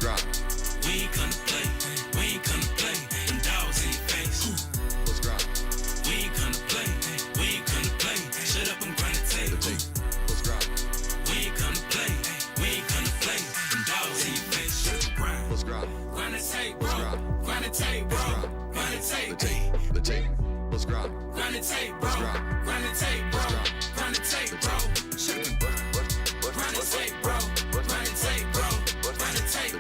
drop? We ain't come to play. We ain't come to play. Them dogs in your face. Let's drop. We ain't come to play. We ain't come to play. Shut up and grind the tape. Let's drop. We ain't come to play. We ain't come to play. Them dogs in your face. Shut up and grind. Let's drop. Grind the tape, bro. Grind the tape, bro. Grind the tape. The tape. Let's drop. Grind the tape, bro. Grind the tape, bro. Grind the tape, bro. Shut up and grind. Grind the tape, bro. Grind the tape, bro. Grind the tape.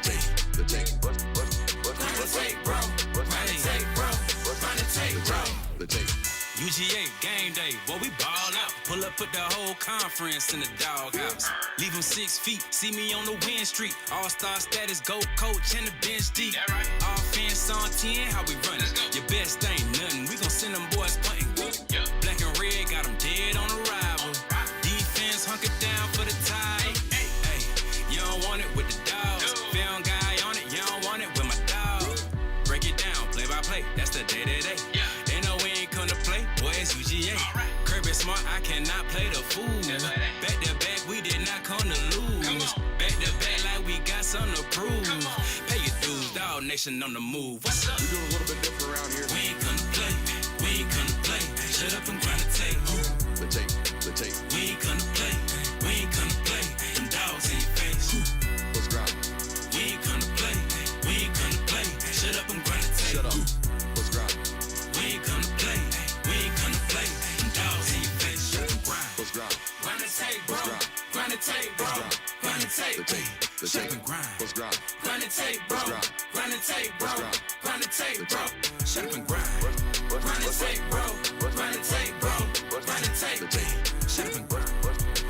The tape. Grind the tape, bro. Grind the tape, bro. Grind the tape, bro. The tape. UGA game day, boy, we ball out. Pull up, put the whole conference in the doghouse. Leave them 6 feet, see me on the win streak. All-star status, go coach, and the bench deep. Offense on 10, how we run it? Your best ain't nothing, we gon' send them boys punting. Black and red, got them dead on arrival. Defense hunker down for the tie. Hey, you don't want it with the dogs. Found guy on it, you don't want it with my dog. Break it down, play by play, that's the day-to-day. They know we ain't come to play, boy, it's UGA. Kirby smart, I cannot play the fool. Back to back, we did not come to lose. Back to back, like we got something to prove. Pay your dues, dog nation on the move. What's up? We do a little bit different around here. We ain't come to play, we ain't come to play. Shut up and grind the tape. The tape. The tape. We ain't come to play, we ain't come to play. Them dogs in your face. Let's drop. We ain't come to play, we ain't come to play. Shut up and grind the tape. Shut up. Let's drop. We ain't come to play, we ain't come to play. Them dogs in your face. Shut up and grind. Let's drop. Grind the tape, bro. Let's drop. Grind the tape, bro. Grind the tape. The tape. The Shut tape. up and grind. Let's drop. Grind the tape, bro. Let's drop. Grind the tape, bro. Let's drop. Grind the tape, bro. Shut up and grind. Grind the tape, bro. Grind the tape, bro. Grind the tape. Shut up and grind.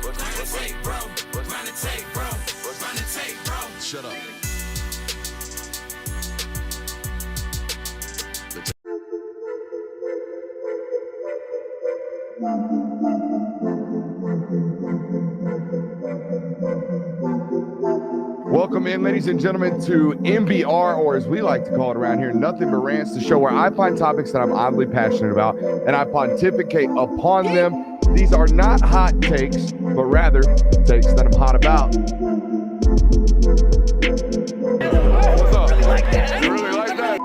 Grind the tape, bro. Grind the tape, bro. Grind the tape, bro. Shut up. Welcome in, ladies and gentlemen, to MBR, or as we like to call it around here, Nothing But Rants, the show where I find topics that I'm oddly passionate about and I pontificate upon them. These are not hot takes, but rather takes that I'm hot about. What's up? You really like that?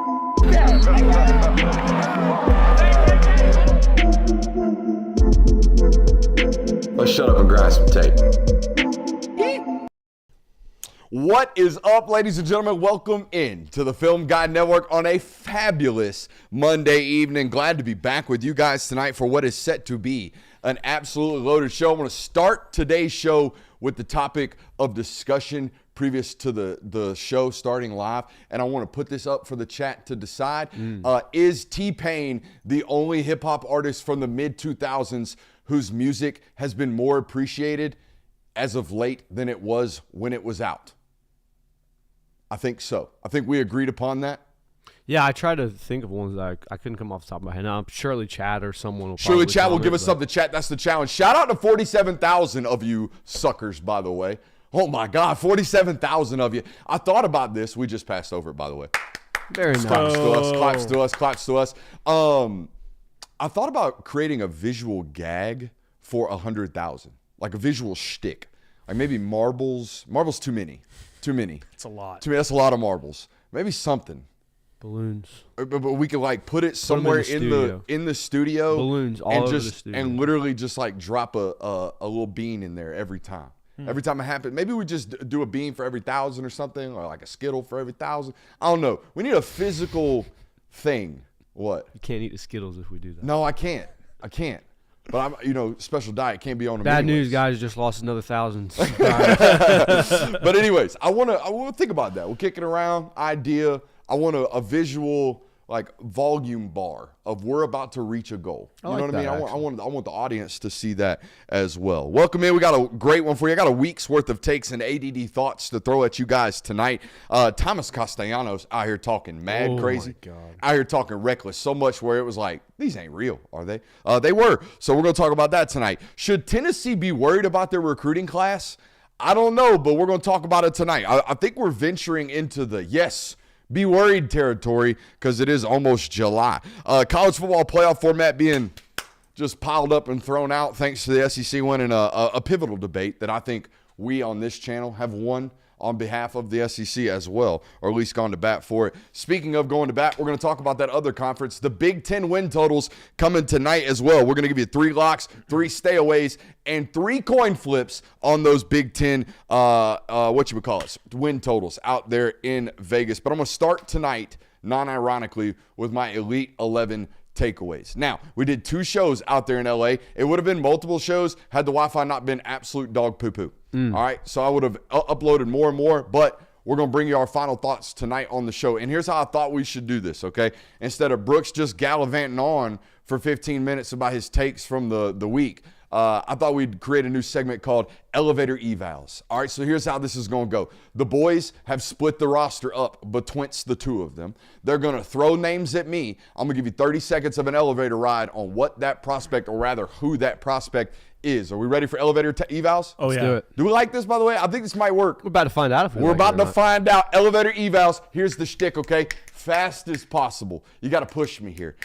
Let's shut up and grind some tape. What is up, ladies and gentlemen? Welcome in to the Film Guide Network on a fabulous Monday evening. Glad to be back with you guys tonight for what is set to be an absolutely loaded show. I want to start today's show with the topic of discussion previous to the show starting live, and I want to put this up for the chat to decide. Is T-Pain the only hip-hop artist from the mid-2000s whose music has been more appreciated as of late than it was when it was out? I think so. I think we agreed upon that. Yeah, I tried to think of ones that I couldn't come off the top of my head. Now, surely Chad or someone will Surely probably Chad will comment, give us something. Chat, that's the challenge. Shout out to 47,000 of you suckers, by the way. Oh my God, 47,000 of you. I thought about this. We just passed over it, by the way. Very nice. Claps to us, claps to us, claps to us. I thought about creating a visual gag for 100,000, like a visual shtick. Like maybe marbles. Marbles too many. Too many. It's a lot. To me, that's a lot of marbles. Maybe something. Balloons. But we could like put it somewhere in the studio. Balloons all over the studio. And literally just like drop a little bean in there every time. Every time it happens. Maybe we just do a bean for every 1,000 or something, or like a Skittle for every 1,000. I don't know. We need a physical thing. What? You can't eat the Skittles if we do that. No, I can't. But I'm, special diet can't be on them. Bad anyways. news, guys. Just lost another 1,000. But anyways, I want to think about that. We're kicking around idea. I want a visual like volume bar of we're about to reach a goal. You know what I mean? I want the audience to see that as well. Welcome in. We got a great one for you. I got a week's worth of takes and ADD thoughts to throw at you guys tonight. Thomas Castellanos out here talking mad crazy. My God. Out here talking reckless so much where it was like, these ain't real, are they? They were. So we're going to talk about that tonight. Should Tennessee be worried about their recruiting class? I don't know, but we're going to talk about it tonight. I think we're venturing into the be worried territory because it is almost July. College football playoff format being just piled up and thrown out thanks to the SEC winning a pivotal debate that I think we on this channel have won on behalf of the SEC as well, or at least gone to bat for it. Speaking of going to bat, we're going to talk about that other conference. The Big Ten win totals coming tonight as well. We're going to give you 3 locks, 3 stayaways, and 3 coin flips on those Big Ten, win totals out there in Vegas. But I'm going to start tonight, non-ironically, with my Elite 11 takeaways. Now, we did 2 shows out there in LA. It would have been multiple shows had the Wi-Fi not been absolute dog poo-poo. All right, so I would have uploaded more and more, but we're going to bring you our final thoughts tonight on the show. And here's how I thought we should do this, okay? Instead of Brooks just gallivanting on for 15 minutes about his takes from the week, I thought we'd create a new segment called Elevator Evals. All right, so here's how this is going to go. The boys have split the roster up betwixt the 2 of them. They're going to throw names at me. I'm going to give you 30 seconds of an elevator ride on what that prospect, or rather who that prospect is. Are we ready for elevator evals? Let's do it. Do we like this, by the way? I think this might work. We're about to find out if we're about to find out. Elevator evals. Here's the shtick, okay? Fast as possible. You got to push me here.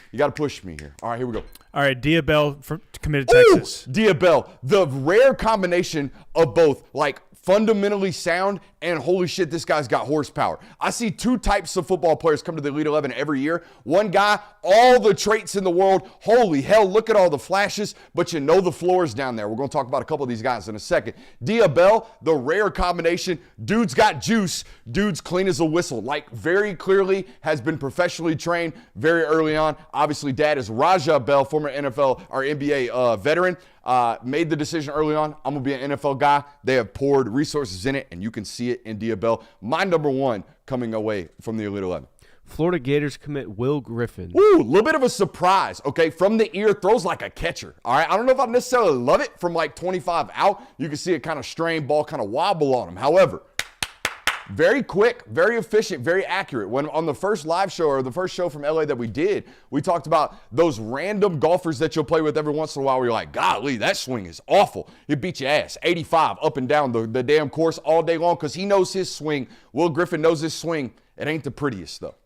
All right, here we go. All right, Diabell committed Texas. Diabell, the rare combination of both, like, fundamentally sound and holy shit, this guy's got horsepower. I see 2 types of football players come to the Elite 11 every year. One guy, all the traits in the world. Holy hell, look at all the flashes, but you know the floor is down there. We're going to talk about a couple of these guys in a second. Diabell, the rare combination. Dude's got juice. Dude's clean as a whistle. Like, very clearly has been professionally trained very early on. Obviously, dad is Raja Bell, former NFL or NBA veteran. Made the decision early on, I'm going to be an NFL guy. They have poured resources in it, and you can see it in Diabell. My number 1 coming away from the Elite 11. Florida Gators commit Will Griffin. Ooh, a little bit of a surprise, okay? From the ear, throws like a catcher, all right? I don't know if I necessarily love it from like 25 out. You can see it kind of strain, ball kind of wobble on him. However, very quick, very efficient, very accurate. When on the first live show, or the first show from LA that we did, we talked about those random golfers that you'll play with every once in a while where you're like, golly, that swing is awful. He beat your ass, 85 up and down the damn course all day long because he knows his swing. Will Griffin knows his swing. It ain't the prettiest, though.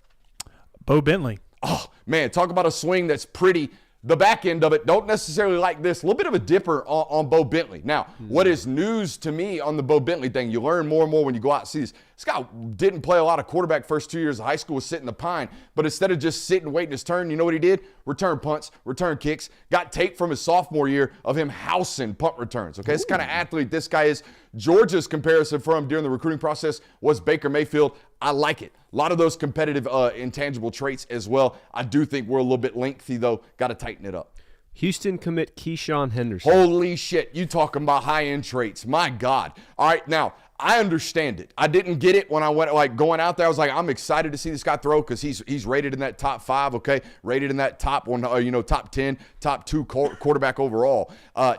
Bo Bentley. Oh, man, talk about a swing that's pretty. The back end of it, don't necessarily like this. A little bit of a dipper on Bo Bentley. Now, what is news to me on the Bo Bentley thing, you learn more and more when you go out and see this. This guy didn't play a lot of quarterback first 2 years of high school, was sitting the pine. But instead of just sitting waiting his turn, you know what he did? Return punts, return kicks. Got tape from his sophomore year of him housing punt returns. Okay, this kind of athlete this guy is. Georgia's comparison for him during the recruiting process was Baker Mayfield. I like it. A lot of those competitive intangible traits as well. I do think we're a little bit lengthy, though. Got to tighten it up. Houston commit Keyshawn Henderson. Holy shit. You talking about high-end traits. My God. All right, now, I understand it. I didn't get it when I went, like, going out there. I was like, I'm excited to see this guy throw because he's rated in that top 5, okay? Rated in that top 1, top 10, top 2 quarterback overall.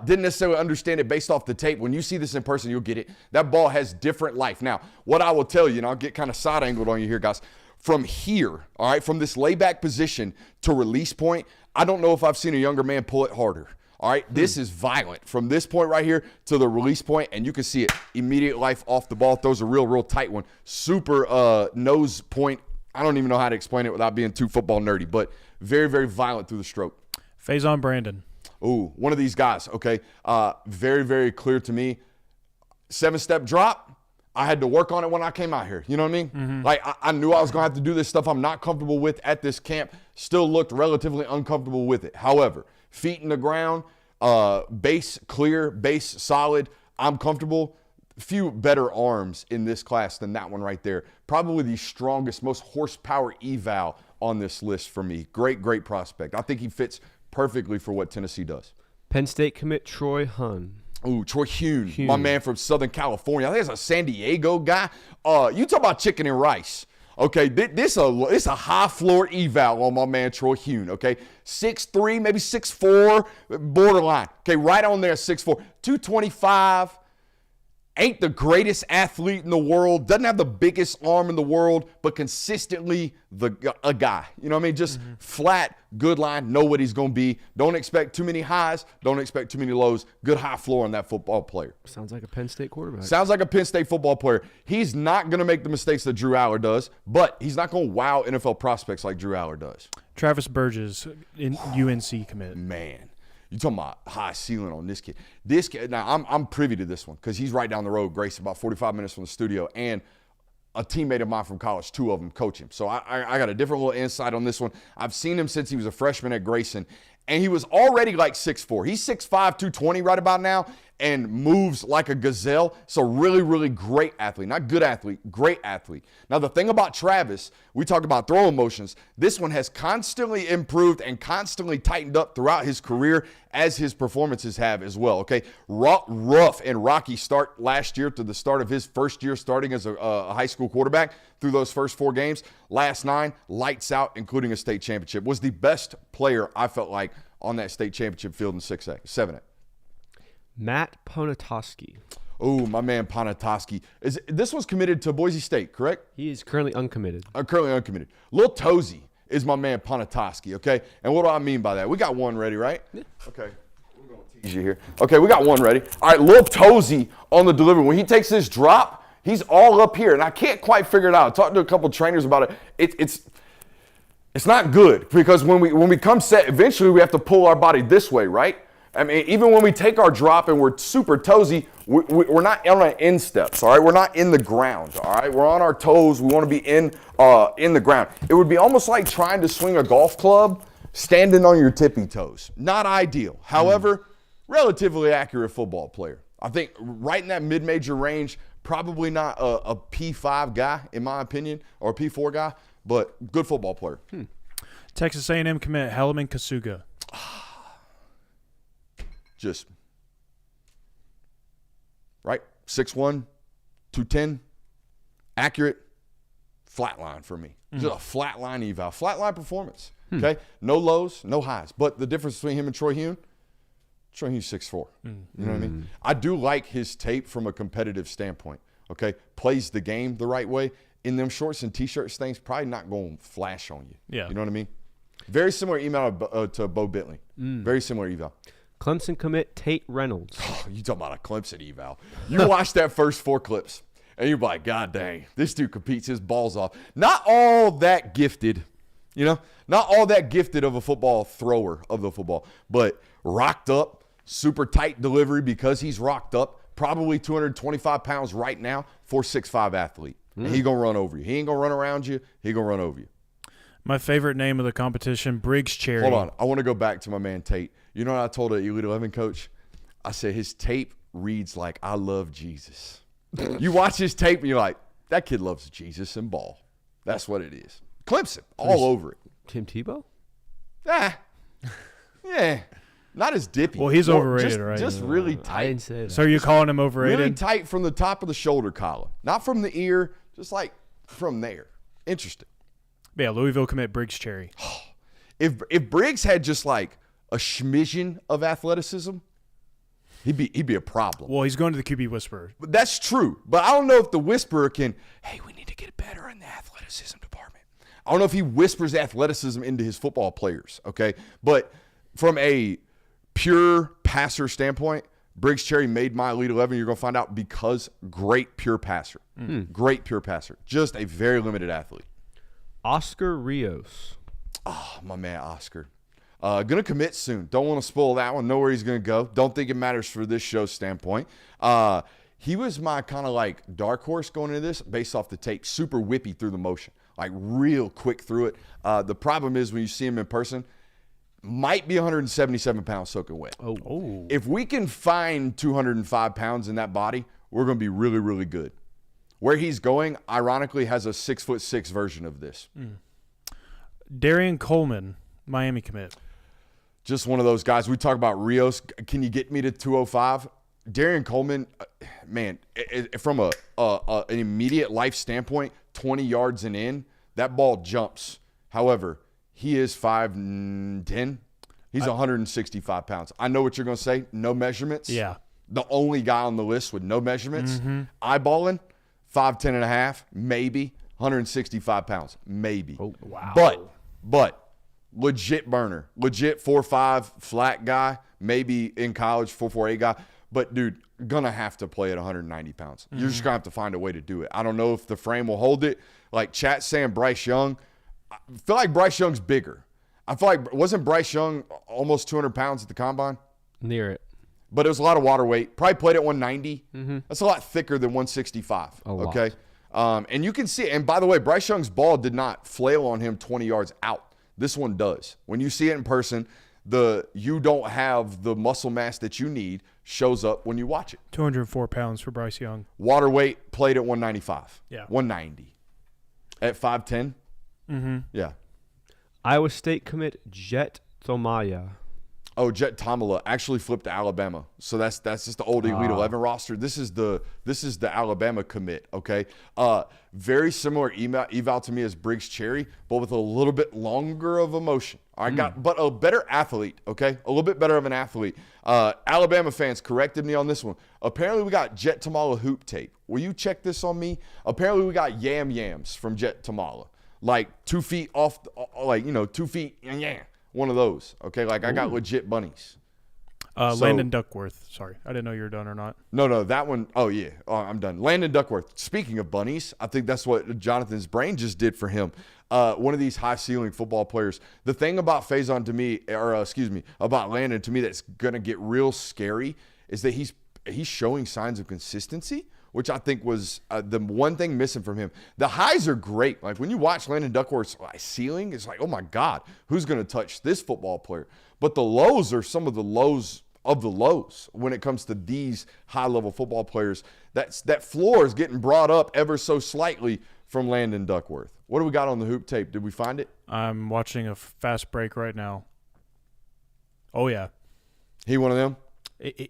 Didn't necessarily understand it based off the tape. When you see this in person, you'll get it. That ball has different life. Now, what I will tell you, and I'll get kind of side-angled on you here, guys. From here, all right, from this layback position to release point, I don't know if I've seen a younger man pull it harder. All right, this is violent. From this point right here to the release point, and you can see it. Immediate life off the ball. Throws a real tight one. Super nose point. I don't even know how to explain it without being too football nerdy, but very, very violent through the stroke. Faison Brandon. Ooh, one of these guys, okay. Very, very clear to me. 7-step drop. I had to work on it when I came out here. You know what I mean? Mm-hmm. Like, I knew I was going to have to do this stuff I'm not comfortable with at this camp. Still looked relatively uncomfortable with it. However, feet in the ground, base clear, base solid. I'm comfortable. Few better arms in this class than that one right there. Probably the strongest, most horsepower eval on this list for me. Great, great prospect. I think he fits perfectly for what Tennessee does. Penn State commit Troy Hun. Ooh, Troy Hune, my man from Southern California. I think it's a San Diego guy. You talk about chicken and rice. Okay, this a high floor eval on my man Troy Hune, okay? 6'3", maybe 6'4", borderline. Okay, right on there, 6'4", 225. Ain't the greatest athlete in the world, doesn't have the biggest arm in the world, but consistently a guy. You know what I mean? Just flat, good line, know what he's going to be. Don't expect too many highs, don't expect too many lows. Good high floor on that football player. Sounds like a Penn State quarterback. Sounds like a Penn State football player. He's not going to make the mistakes that Drew Aller does, but he's not going to wow NFL prospects like Drew Aller does. Travis Burgess, in UNC commit. Man. You talking about high ceiling on this kid. This kid, now I'm privy to this one because he's right down the road, Grace, about 45 minutes from the studio, and a teammate of mine from college, 2 of them coach him. So I got a different little insight on this one. I've seen him since he was a freshman at Grayson, and he was already like 6'4". He's 6'5", 220 right about now, and moves like a gazelle. So really, really great athlete. Not good athlete, great athlete. Now, the thing about Travis, we talked about throwing motions. This one has constantly improved and constantly tightened up throughout his career as his performances have as well, okay? Rough and rocky start last year to the start of his first year starting as a high school quarterback through those first 4 games. Last 9, lights out, including a state championship. Was the best player, I felt like, on that state championship field in 6A, 7A. Matt Ponatoski. Oh, my man Ponatoski. This was committed to Boise State, correct? He is currently uncommitted. Currently uncommitted. Lil Tozy is my man Ponatoski, okay? And what do I mean by that? We got one ready, right? Yeah. Okay. We're going to tease you here. Okay, we got one ready. All right, Lil Tozy on the delivery. When he takes this drop, he's all up here, and I can't quite figure it out. I talked to a couple trainers about it. It's not good because when we come set, eventually we have to pull our body this way, right? I mean, even when we take our drop and we're super toesy, we're not on our insteps, all right? We're not in the ground, all right? We're on our toes. We want to be in the ground. It would be almost like trying to swing a golf club standing on your tippy toes. Not ideal. However, relatively accurate football player. I think right in that mid-major range, probably not a P5 guy, in my opinion, or a P4 guy, but good football player. Texas A&M commit Helaman Kasuga. Just right, 6'1", 210, accurate, flatline for me. Just a flatline eval, flatline performance. Okay, no lows, no highs. But the difference between him and Troy Hune, Troy Hune's 6'4". You know what I mean? I do like his tape from a competitive standpoint. Okay, plays the game the right way. In them shorts and t-shirts, things probably not going to flash on you. Yeah, you know what I mean? Very similar email to Bo Bentley. Very similar eval. Clemson commit Tate Reynolds. Oh, you talking about a Clemson eval. You watch that first 4 clips, and you're like, God dang, this dude competes his balls off. Not all that gifted, not all that gifted of a football thrower of the football, but rocked up, super tight delivery because he's rocked up, probably 225 pounds right now for 6'5" athlete. And he going to run over you. He ain't going to run around you. He going to run over you. My favorite name of the competition, Briggs Cherry. Hold on. I want to go back to my man Tate. You know what I told an Elite 11 coach? I said his tape reads like, I love Jesus. You watch his tape and you're like, that kid loves Jesus and ball. That's what it is. Clemson, all over it. Tim Tebow? Yeah. Not as dippy. Well, he's overrated, right? Just really tight. I didn't say that. So you're calling him overrated? Really tight from the top of the shoulder collar. Not from the ear, just like from there. Interesting. Yeah, Louisville commit Briggs Cherry. If Briggs had just like a schmizzen of athleticism, he'd be a problem. Well, he's going to the QB Whisperer. But that's true. But I don't know if the Whisperer can, hey, we need to get better in the athleticism department. I don't know if he whispers athleticism into his football players, okay? But from a pure passer standpoint, Briggs Cherry made my Elite 11. You're going to find out because great pure passer. Great pure passer. Just a very limited athlete. Oscar Rios. Oh, my man Oscar. Going to commit soon. Don't want to spoil that one. Know where he's going to go. Don't think it matters for this show's standpoint. He was my kind of like dark horse going into this based off the tape. Super whippy through the motion. Like real quick through it. The problem is when you see him in person, might be 177 pounds soaking wet. Oh. If we can find 205 pounds in that body, we're going to be really, really good. Where he's going, ironically, has a 6'6" version of this. Darian Coleman, Miami commit. Just one of those guys. We talk about Rios. Can you get me to 205? Darian Coleman, man, from an immediate life standpoint, 20 yards and in, that ball jumps. However, he is 5'10". He's 165 pounds. I know what you're going to say. No measurements. Yeah. The only guy on the list with no measurements. Eyeballing, 5'10 and a half, maybe. 165 pounds, maybe. Oh, wow. But legit burner. Legit 4'5" flat guy. Maybe in college, 4'8" guy. But, dude, going to have to play at 190 pounds. You're just going to have to find a way to do it. I don't know if the frame will hold it. Like chat saying Bryce Young. I feel like Bryce Young's bigger. I feel like, wasn't Bryce Young almost 200 pounds at the combine? Near it. But it was a lot of water weight. Probably played at 190. That's a lot thicker than 165. A lot. Okay. And you can see, and by the way, Bryce Young's ball did not flail on him 20 yards out. This one does. When you see it in person, you don't have the muscle mass that you need shows up when you watch it. 204 pounds for Bryce Young. Water weight played at 195. Yeah. 190. At 5'10". Yeah. Iowa State commit Jet Thomaya. Oh, Jet Tomala actually flipped to Alabama. So that's just the old Elite 11 roster. This is the Alabama commit, okay? Very similar eval to me as Briggs Cherry, but with a little bit longer of a motion. All right, but a better athlete, okay? A little bit better of an athlete. Alabama fans corrected me on this one. Apparently we got Jet Tomala hoop tape. Will you check this on me? Apparently we got yams from Jet Tomala. Like 2 feet off, 2 feet, yeah. One of those, okay? Like I got legit bunnies. Landon Duckworth. Sorry, I didn't know you were done or not. No, that one. Oh, yeah. I'm done. Landon Duckworth. Speaking of bunnies, I think that's what Jonathan's brain just did for him. One of these high-ceiling football players. The thing about Faison to me, about Landon to me that's going to get real scary is that he's showing signs of consistency, which I think was the one thing missing from him. The highs are great. Like when you watch Landon Duckworth's ceiling, it's like, oh my God, who's going to touch this football player? But the lows are some of the lows of the lows when it comes to these high-level football players. That floor is getting brought up ever so slightly from Landon Duckworth. What do we got on the hoop tape? Did we find it? I'm watching a fast break right now. Oh, yeah. He one of them?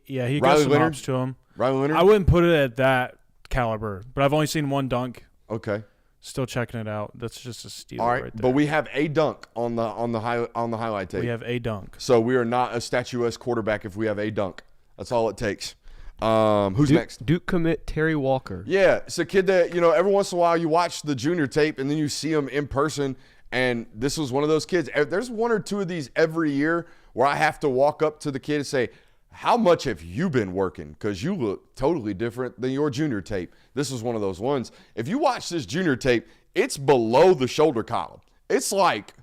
Yeah, he Riley got some Leonard? hops to him. Riley Leonard? I wouldn't put it at that caliber, but I've only seen one dunk. Okay. Still checking it out. That's just a steal All right, right there. but we have a dunk on the highlight tape. We have a dunk. So we are not a statuesque quarterback if we have a dunk. That's all it takes. Who's next? Duke commit Terry Walker. Yeah, it's a kid that, every once in a while you watch the junior tape and then you see him in person, and this was one of those kids. There's one or two of these every year where I have to walk up to the kid and say, how much have you been working? Because you look totally different than your junior tape. This was one of those ones. If you watch this junior tape, it's below the shoulder column. It's like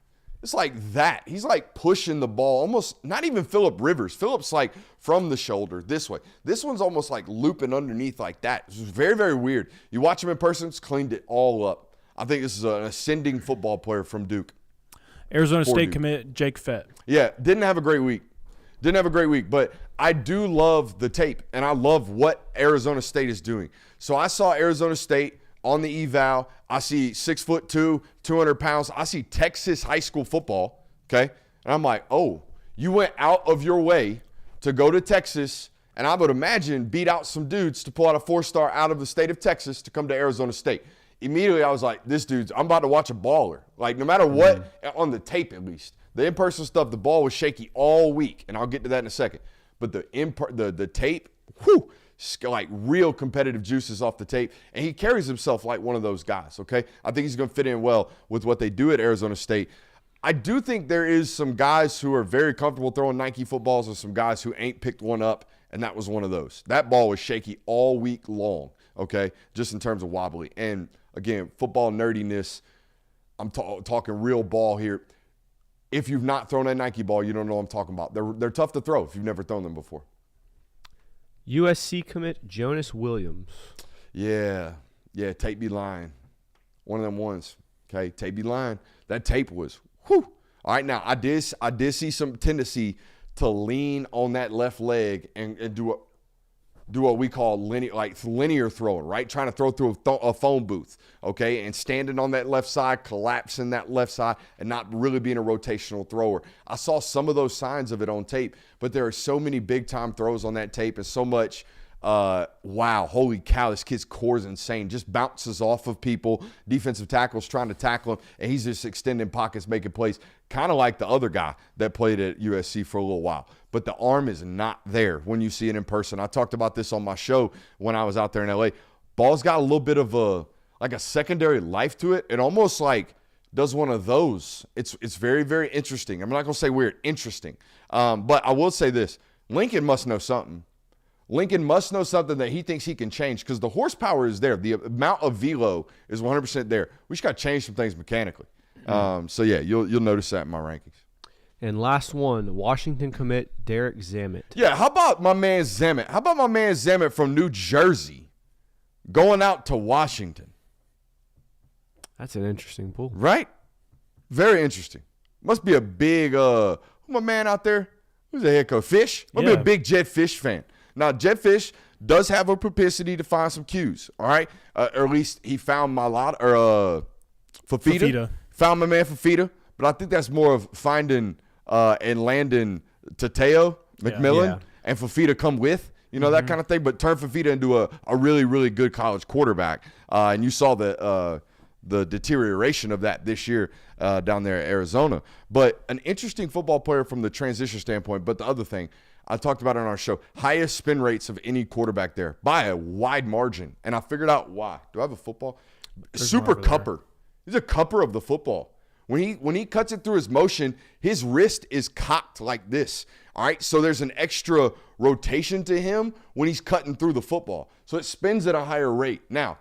that. He's like pushing the ball, almost not even Phillip Rivers. Phillip's like from the shoulder this way. This one's almost like looping underneath like that. It's very, very weird. You watch him in person, it's cleaned it all up. I think this is an ascending football player from Duke. Arizona State Duke. commit Jake Fett. Yeah, didn't have a great week. But I do love the tape, and I love what Arizona State is doing. So I saw Arizona State on the eval. I see 6'2", 200 pounds. I see Texas high school football, okay? And I'm like, oh, you went out of your way to go to Texas, and I would imagine beat out some dudes to pull out a 4-star out of the state of Texas to come to Arizona State. Immediately I was like, I'm about to watch a baller. Like no matter what, on the tape at least. The in-person stuff, the ball was shaky all week, and I'll get to that in a second. But the tape, like real competitive juices off the tape, and he carries himself like one of those guys, okay? I think he's going to fit in well with what they do at Arizona State. I do think there is some guys who are very comfortable throwing Nike footballs and some guys who ain't picked one up, and that was one of those. That ball was shaky all week long, okay, just in terms of wobbly. And, again, football nerdiness, I'm talking real ball here. If you've not thrown a Nike ball, you don't know what I'm talking about. They're tough to throw if you've never thrown them before. USC commit Jonas Williams. Yeah, tape be lying. One of them ones, okay? Tape be lying. That tape was, whew. All right, now, I did see some tendency to lean on that left leg and do what we call linear throwing, right? Trying to throw through a phone booth, okay? And standing on that left side, collapsing that left side, and not really being a rotational thrower. I saw some of those signs of it on tape, but there are so many big-time throws on that tape and so much, wow, holy cow, this kid's core is insane. Just bounces off of people, defensive tackles trying to tackle him, and he's just extending pockets, making plays, kind of like the other guy that played at USC for a little while. But the arm is not there when you see it in person. I talked about this on my show when I was out there in LA. Ball's got a little bit of a secondary life to it. It almost like does one of those. It's very, very interesting. I'm not going to say weird, interesting. But I will say this. Lincoln must know something. Lincoln must know something that he thinks he can change because the horsepower is there. The amount of velo is 100% there. We just got to change some things mechanically. So, yeah, you'll notice that in my rankings. And last one, Washington commit Derek Zammit. Yeah, how about my man Zammit? How about my man Zammit from New Jersey going out to Washington? That's an interesting pool. Right? Very interesting. Must be a big, who my man out there? Who's the head coach? Fish? Must be a big Jed Fish fan. Now, Jed Fish does have a propensity to find some cues, all right? Or at least he found Fafita. Found my man Fafita. But I think that's more of finding and landing Tateo McMillan and Fafita come with, that kind of thing. But turn Fafita into a really, really good college quarterback. And you saw the deterioration of that this year down there at Arizona. But an interesting football player from the transition standpoint. But the other thing, I talked about it on our show, highest spin rates of any quarterback there by a wide margin. And I figured out why. Do I have a football? Super cupper. He's a cupper of the football. When he cuts it through his motion, his wrist is cocked like this. All right, so there's an extra rotation to him when he's cutting through the football. So it spins at a higher rate. Now,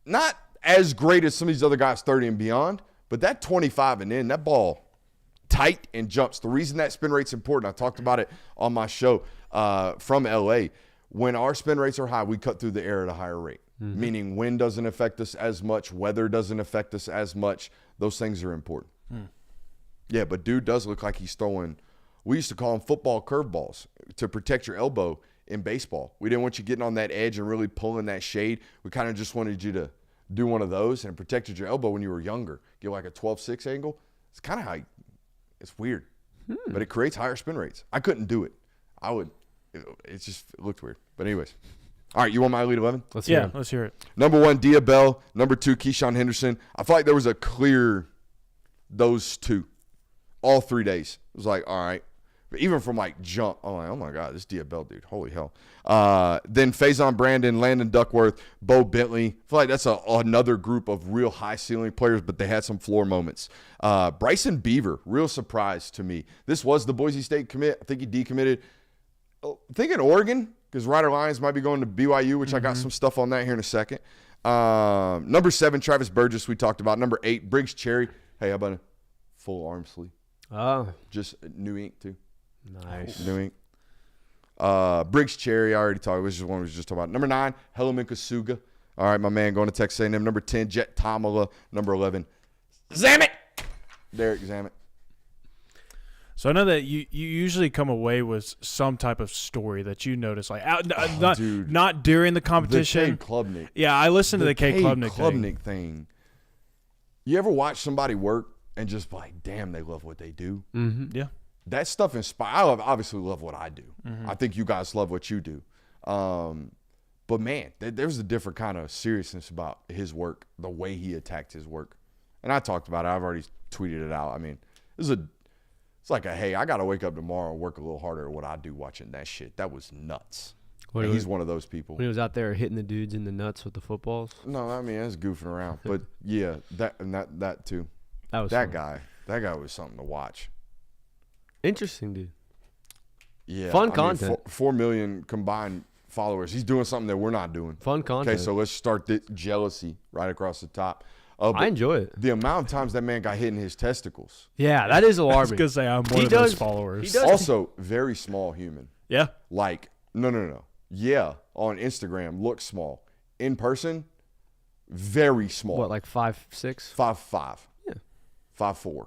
not as great as some of these other guys 30 and beyond, but that 25 and in, that ball tight and jumps. The reason that spin rate's important, I talked about it on my show from LA. When our spin rates are high, we cut through the air at a higher rate, meaning wind doesn't affect us as much, weather doesn't affect us as much. Those things are important. Yeah, but dude does look like he's throwing, we used to call them football curveballs to protect your elbow in baseball. We didn't want you getting on that edge and really pulling that shade. We kind of just wanted you to do one of those and protected your elbow when you were younger. Get like a 12-6 angle. It's kind of how it's weird, but it creates higher spin rates. I couldn't do it. It looked weird. But anyways. All right, you want my Elite 11? Let's hear it. Number 1, Dia Bell. Number 2, Keyshawn Henderson. I feel like there was a clear those two all 3 days. It was like, all right. But even from like jump, I'm like, oh my God, this Dia Bell dude. Holy hell. Then Faison Brandon, Landon Duckworth, Bo Bentley. I feel like that's another group of real high ceiling players, but they had some floor moments. Bryson Beaver, real surprise to me. This was the Boise State commit. I think he decommitted. I think in Oregon, because Ryder Lyons might be going to BYU, which I got some stuff on that here in a second. Number 7, Travis Burgess, we talked about. Number 8, Briggs Cherry. Hey, how about a full arm sleeve? Oh. Just new ink, too. Nice. New ink. Briggs Cherry, I already talked. Which is one we was just talking about. Number 9, Helaman Kasuga. All right, my man going to Texas A&M. Number 10, Jet Tamala. Number 11, Zammit. Derek Zammit. So I know that you usually come away with some type of story that you notice, like not during the competition. The Cade Klubnik. Yeah, I listened to the Cade Klubnik thing. You ever watch somebody work and just like, damn, they love what they do? Mm-hmm. Yeah. That stuff inspires. I obviously love what I do. I think you guys love what you do. But man, there's a different kind of seriousness about his work, the way he attacked his work. And I talked about it. I've already tweeted it out. I mean, it's like hey, I got to wake up tomorrow and work a little harder at what I do watching that shit. That was nuts. He's one of those people. When he was out there hitting the dudes in the nuts with the footballs? No, I mean, that's goofing around. But, yeah, that too. That guy was something to watch. Interesting, dude. Yeah. Fun content. 4 million combined followers. He's doing something that we're not doing. Fun content. Okay, so let's start the jealousy right across the top. I enjoy it. The amount of times that man got hit in his testicles. Yeah, that is alarming. I was going to say, I'm one of those followers. Also, very small human. Yeah. Like, no. Yeah, on Instagram, looks small. In person, very small. What, like 5'6"? 5'5". Yeah. 5'4".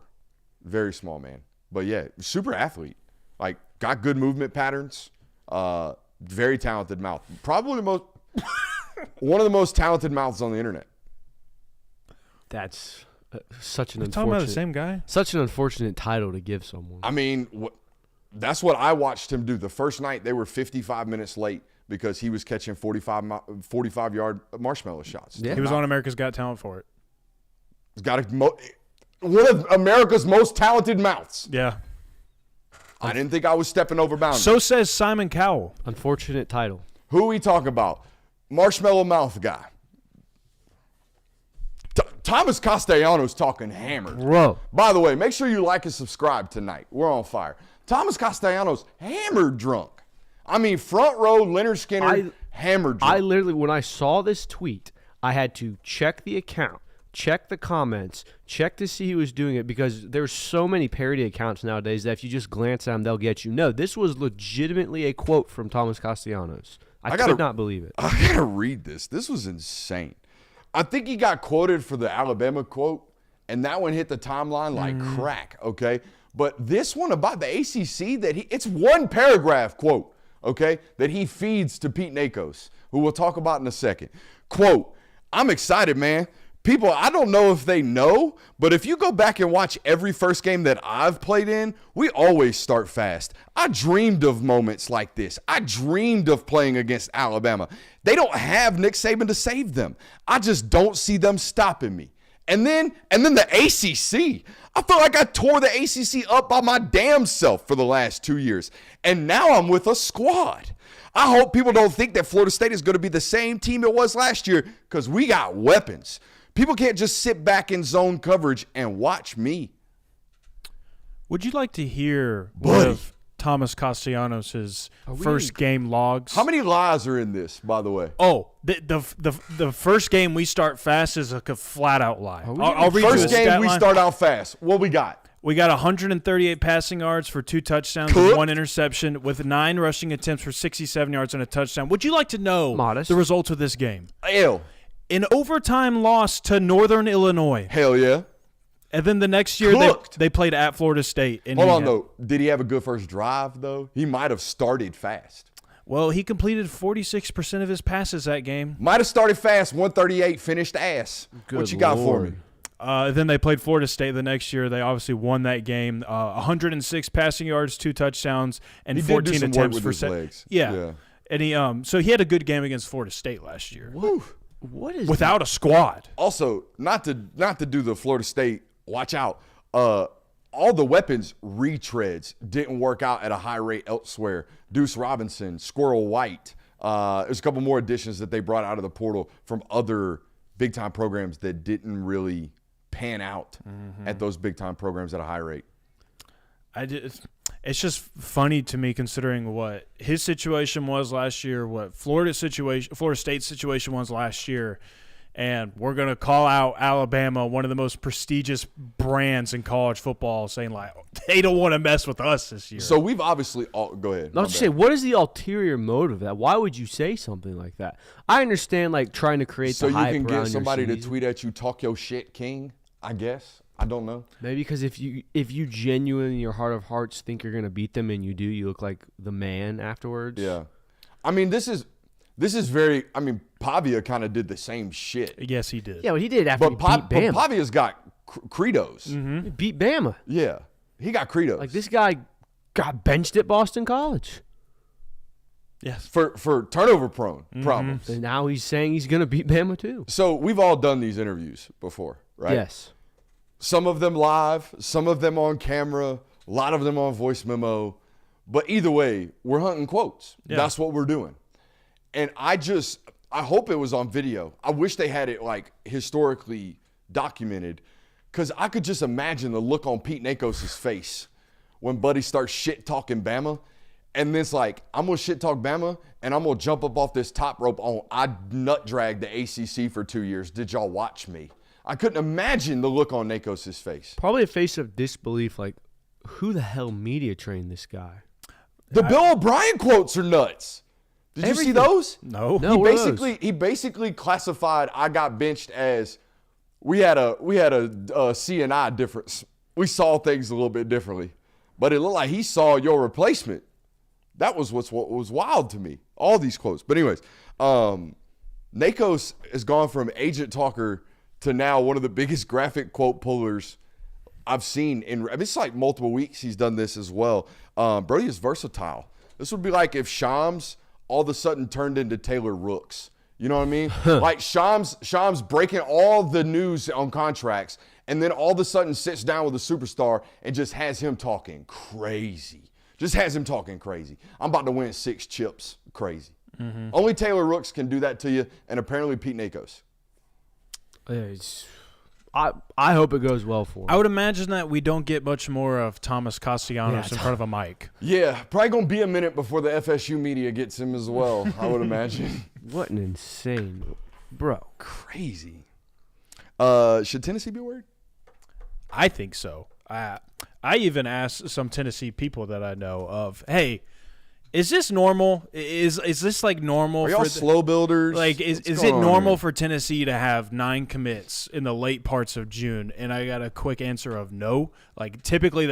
Very small man. But, yeah, super athlete. Like, got good movement patterns. Very talented mouth. Probably one of the most talented mouths on the internet. That's such an unfortunate. Talking about the same guy? Such an unfortunate title to give someone. I mean, that's what I watched him do. The first night they were 55 minutes late because he was catching 45-yard marshmallow shots. Yeah. He was on America's Got Talent for it. He's got one of America's most talented mouths. Yeah. I didn't think I was stepping over boundaries. So says Simon Cowell. Unfortunate title. Who are we talking about? Marshmallow mouth guy. Thomas Castellanos talking hammered. Bro. By the way, make sure you like and subscribe tonight. We're on fire. Thomas Castellanos hammered drunk. I mean, front row, Leonard Skinner, hammered drunk. I literally, when I saw this tweet, I had to check the account, check the comments, check to see who was doing it, because there's so many parody accounts nowadays that if you just glance at them, they'll get you. No, this was legitimately a quote from Thomas Castellanos. I could not believe it. I gotta read this. This was insane. I think he got quoted for the Alabama quote, and that one hit the timeline like crack, okay? But this one about the ACC, it's one paragraph quote, okay, that he feeds to Pete Nakos, who we'll talk about in a second. Quote, I'm excited, man. People, I don't know if they know, but if you go back and watch every first game that I've played in, we always start fast. I dreamed of moments like this. I dreamed of playing against Alabama. They don't have Nick Saban to save them. I just don't see them stopping me. And then the ACC. I feel like I tore the ACC up by my damn self for the last 2 years. And now I'm with a squad. I hope people don't think that Florida State is going to be the same team it was last year, because we got weapons. People can't just sit back in zone coverage and watch me. Would you like to hear one of Thomas Castellanos' first game logs? How many lies are in this, by the way? Oh, the first game we start fast is a flat out lie. I'll read first you the game we line. start out fast. What we got? We got 138 passing yards for 2 touchdowns Cook. and 1 interception, with 9 rushing attempts for 67 yards and a touchdown. Would you like to know the results of this game? Hell. An overtime loss to Northern Illinois. Hell yeah. And then the next year they played at Florida State. And Hold on, though. Did he have a good first drive, though? He might have started fast. Well, he completed 46% of his passes that game. Might have started fast, 138, finished ass. What you got for me? Then they played Florida State the next year. They obviously won that game. 106 passing yards, 2 touchdowns, and 14 attempts for legs. Yeah. And he so he had a good game against Florida State last year. What is without a squad? Also, not to do the Florida State. Watch out. All the weapons retreads didn't work out at a high rate elsewhere. Deuce Robinson, Squirrel White. There's a couple more additions that they brought out of the portal from other big-time programs that didn't really pan out at those big-time programs at a high rate. It's just funny to me considering what his situation was last year, what Florida State's situation was last year, and we're going to call out Alabama, one of the most prestigious brands in college football, saying like they don't want to mess with us this year. So we've obviously go ahead. I'll just say, what is the ulterior motive of that? Why would you say something like that? I understand like trying to create the hype around your so you can get somebody to season. tweet at you, talk your shit, king. I guess. I don't know. Maybe because if you genuinely in your heart of hearts think you're gonna beat them and you do, you look like the man afterwards. Yeah, I mean this is very. I mean Pavia kind of did the same shit. Yes, he did. Yeah, but he did after he beat Bama. But Pavia's got credos. He beat Bama. Yeah, he got credos. Like this guy got benched at Boston College. Yes, for turnover prone problems. And now he's saying he's gonna beat Bama too. So we've all done these interviews before, right? Yes. Some of them live, some of them on camera, a lot of them on voice memo. But either way, we're hunting quotes. Yeah. That's what we're doing. And I hope it was on video. I wish they had it like historically documented, because I could just imagine the look on Pete Nakos' face when Buddy starts shit talking Bama. And then it's like, I'm going to shit talk Bama and I'm going to jump up off this top rope on, I nut dragged the ACC for 2 years. Did y'all watch me? I couldn't imagine the look on Nakos' face. Probably a face of disbelief, like, who the hell media trained this guy? The Bill O'Brien quotes are nuts. Did you see those? No. He basically classified I got benched as we had a C&I difference. We saw things a little bit differently. But it looked like he saw your replacement. That was what was wild to me. All these quotes. But anyways, Nakos has gone from agent talker to now one of the biggest graphic quote pullers I've seen. It's like multiple weeks he's done this as well. Brody is versatile. This would be like if Shams all of a sudden turned into Taylor Rooks. You know what I mean? Like Shams breaking all the news on contracts and then all of a sudden sits down with a superstar and just has him talking crazy. Just has him talking crazy. I'm about to win 6 chips. Crazy. Mm-hmm. Only Taylor Rooks can do that to you, and apparently Pete Nakos. I hope it goes well for him. I would imagine that we don't get much more of Thomas Castellanos in front of a mic. Yeah, probably going to be a minute before the FSU media gets him as well, I would imagine. What an insane, bro. Crazy. Should Tennessee be worried? I think so. I even asked some Tennessee people that I know of, hey, is this normal? Is this like normal? Are y'all slow builders? Like, is it normal for Tennessee to have 9 commits in the late parts of June? And I got a quick answer of no. Like, typically,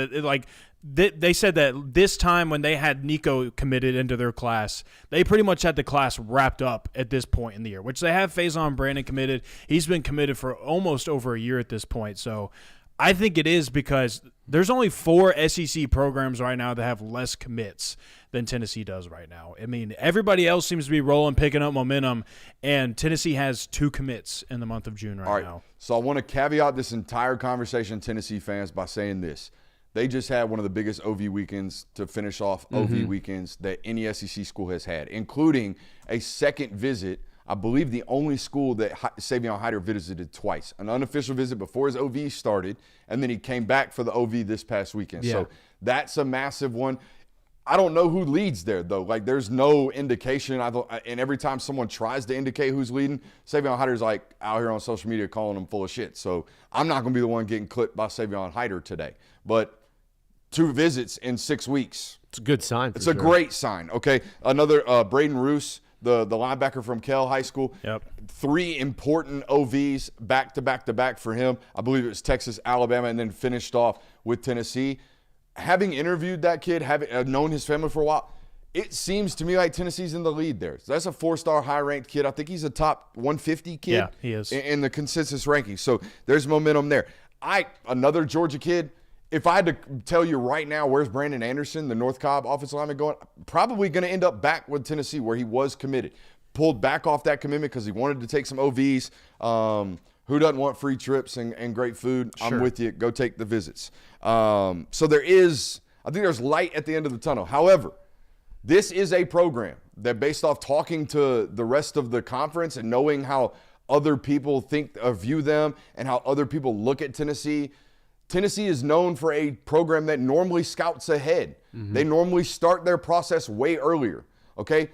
they said that this time when they had Nico committed into their class, they pretty much had the class wrapped up at this point in the year, which they have Faison Brandon committed. He's been committed for almost over a year at this point. So I think it is because there's only 4 SEC programs right now that have less commits than Tennessee does right now. I mean, everybody else seems to be rolling, picking up momentum, and Tennessee has 2 commits in the month of June right now. So I want to caveat this entire conversation, Tennessee fans, by saying this. They just had one of the biggest OV weekends to finish off OV weekends that any SEC school has had, including a second visit. I believe the only school that Savion Hyder visited twice, an unofficial visit before his OV started, and then he came back for the OV this past weekend. Yeah. So that's a massive one. I don't know who leads there, though. Like, there's no indication. And every time someone tries to indicate who's leading, Savion Hyder's like out here on social media calling them full of shit. So I'm not going to be the one getting clipped by Savion Hyder today. But 2 visits in 6 weeks. It's a good sign. It's a great sign. Okay. Another Braden Roos, the linebacker from Kell High School. Yep. 3 important OVs back to back to back for him. I believe it was Texas, Alabama, and then finished off with Tennessee. Having interviewed that kid, having known his family for a while, it seems to me like Tennessee's in the lead there. So that's a 4-star high-ranked kid. I think he's a top 150 kid. Yeah, he is. In the consensus ranking. So there's momentum there. Another Georgia kid, if I had to tell you right now where's Brandon Anderson, the North Cobb offensive lineman, going, probably going to end up back with Tennessee where he was committed. Pulled back off that commitment because he wanted to take some OVs. Who doesn't want free trips and great food? Sure. I'm with you. Go take the visits. So I think there's light at the end of the tunnel. However, this is a program that, based off talking to the rest of the conference and knowing how other people view them and how other people look at Tennessee, Tennessee is known for a program that normally scouts ahead. Mm-hmm. They normally start their process way earlier. Okay?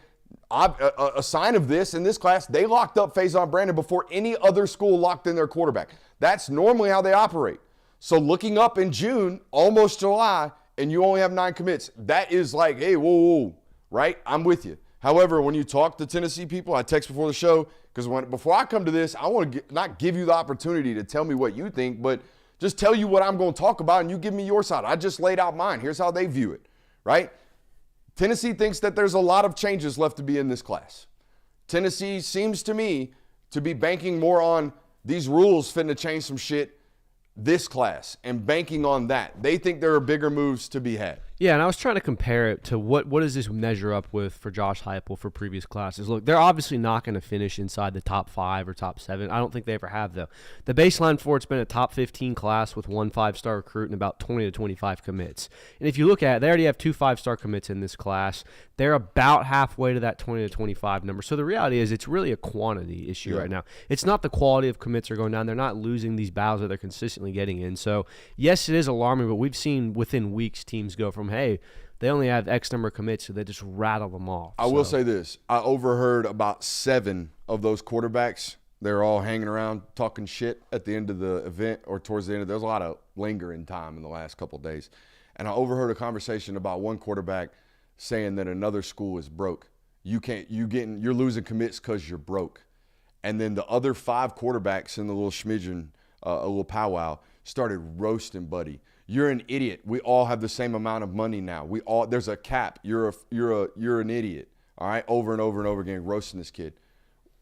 A sign of this in this class, they locked up Faison Brandon before any other school locked in their quarterback. That's normally how they operate. So looking up in June, almost July, and you only have 9 commits, that is like, hey, whoa, right? I'm with you. However, when you talk to Tennessee people, I text before the show, because before I come to this, I want to not give you the opportunity to tell me what you think, but just tell you what I'm going to talk about, and you give me your side. I just laid out mine. Here's how they view it, right? Tennessee thinks that there's a lot of changes left to be in this class. Tennessee seems to me to be banking more on these rules finna change some shit this class and banking on that. They think there are bigger moves to be had. Yeah, and I was trying to compare it to what does this measure up with for Josh Heupel for previous classes. Look, they're obviously not going to finish inside the top 5 or top 7. I don't think they ever have, though. The baseline for it's been a top 15 class with 1 5-star recruit and about 20 to 25 commits. And if you look at it, they already have 2 5-star commits in this class. They're about halfway to that 20 to 25 number. So the reality is it's really a quantity issue right now. It's not the quality of commits are going down. They're not losing these battles that they're consistently getting in. So, yes, it is alarming, but we've seen within weeks teams go from, hey, they only have X number of commits, so they just rattle them off. I will say this. I overheard about 7 of those quarterbacks. They're all hanging around talking shit at the end of the event or towards the end. There's a lot of lingering time in the last couple of days. And I overheard a conversation about one quarterback saying that another school is broke. You're losing commits because you're broke. And then the other 5 quarterbacks in the little schmidgen, a little powwow, started roasting Buddy. You're an idiot. We all have the same amount of money now. There's a cap. You're an idiot. All right, over and over and over again, roasting this kid.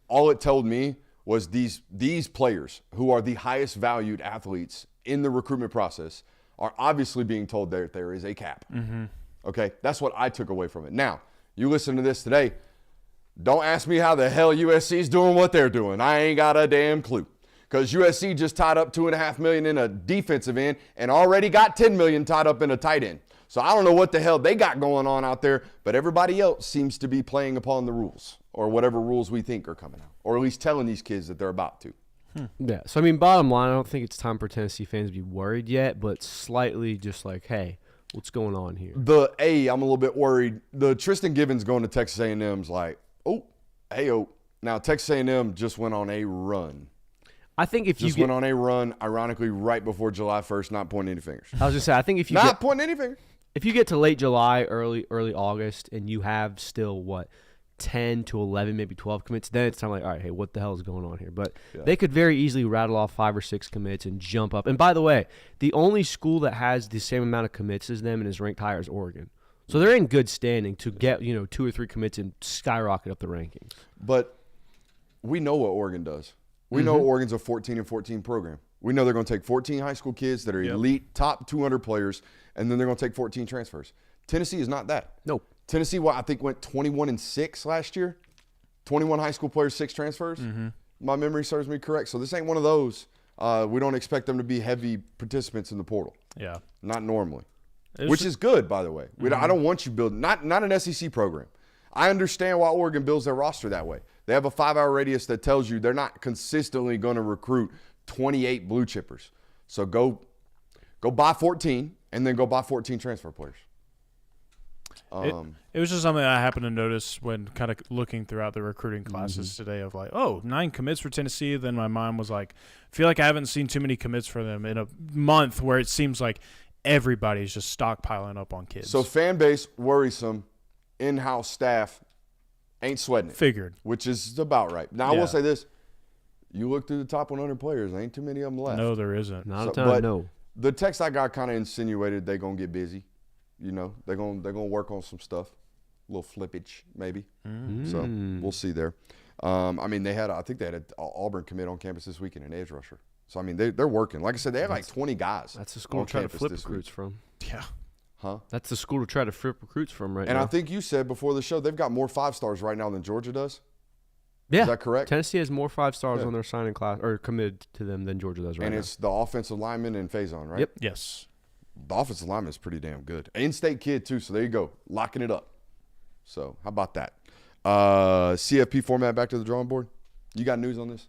All it told me was these players who are the highest valued athletes in the recruitment process are obviously being told that there is a cap. Mm-hmm. Okay, that's what I took away from it. Now, you listen to this today. Don't ask me how the hell USC is doing what they're doing. I ain't got a damn clue. Because USC just tied up $2.5 million in a defensive end and already got $10 million tied up in a tight end. So I don't know what the hell they got going on out there, but everybody else seems to be playing upon the rules or whatever rules we think are coming out, or at least telling these kids that they're about to. Yeah. So I mean, bottom line, I don't think it's time for Tennessee fans to be worried yet, but slightly just like, hey, what's going on here? I'm a little bit worried. The Tristan Givens going to Texas A&M's like, now Texas A&M just went on a run. I think if Just you went on a run, ironically, right before July 1st, not pointing any fingers. I was just saying, I think if you Not pointing any fingers. if you get to late July, early August, and you have still 10 to 11, maybe 12 commits, then it's time like, all right, hey, what the hell is going on here? But they could very easily rattle off 5 or 6 commits and jump up. And by the way, the only school that has the same amount of commits as them and is ranked higher is Oregon. So they're in good standing to get 2 or 3 commits and skyrocket up the rankings. But we know what Oregon does. We know Oregon's a 14 and 14 program. We know they're going to take 14 high school kids that are elite, top 200 players, and then they're going to take 14 transfers. Tennessee is not that. Nope. Tennessee, I think, went 21-6 last year. 21 high school players, 6 transfers. My memory serves me correct. So this ain't one of those. We don't expect them to be heavy participants in the portal. Yeah. Not normally. Which is good, by the way. I don't want you building – not an SEC program. I understand why Oregon builds their roster that way. They have a 5-hour radius that tells you they're not consistently going to recruit 28 blue chippers. So go buy 14 and then go buy 14 transfer players. It was just something I happened to notice when kind of looking throughout the recruiting classes today of 9 commits for Tennessee. Then my mind was like, I feel like I haven't seen too many commits for them in a month where it seems like everybody's just stockpiling up on kids. So fan base, worrisome, in-house staff ain't sweating it. Figured. Which is about right. Now, I will say this. You look through the top 100 players, ain't too many of them left. No, there isn't. Not a ton, no. The text I got kind of insinuated they're going to get busy. They're gonna work on some stuff, a little flippage maybe. So we'll see there. I think they had an Auburn commit on campus this weekend, an edge rusher. So I mean they're working. Like I said, they have like 20 guys. That's the school to try to flip recruits week. from. Yeah. Huh? That's the school to try to flip recruits from right now. And I think you said before the show they've got more 5-stars right now than Georgia does. Yeah. Is that correct? Tennessee has more 5-stars on their signing class or committed to them than Georgia does right now. And it's the offensive lineman and Faison, right? Yep. Yes. The offensive lineman is pretty damn good. In-state kid, too, so there you go. Locking it up. So how about that? CFP format back to the drawing board? You got news on this?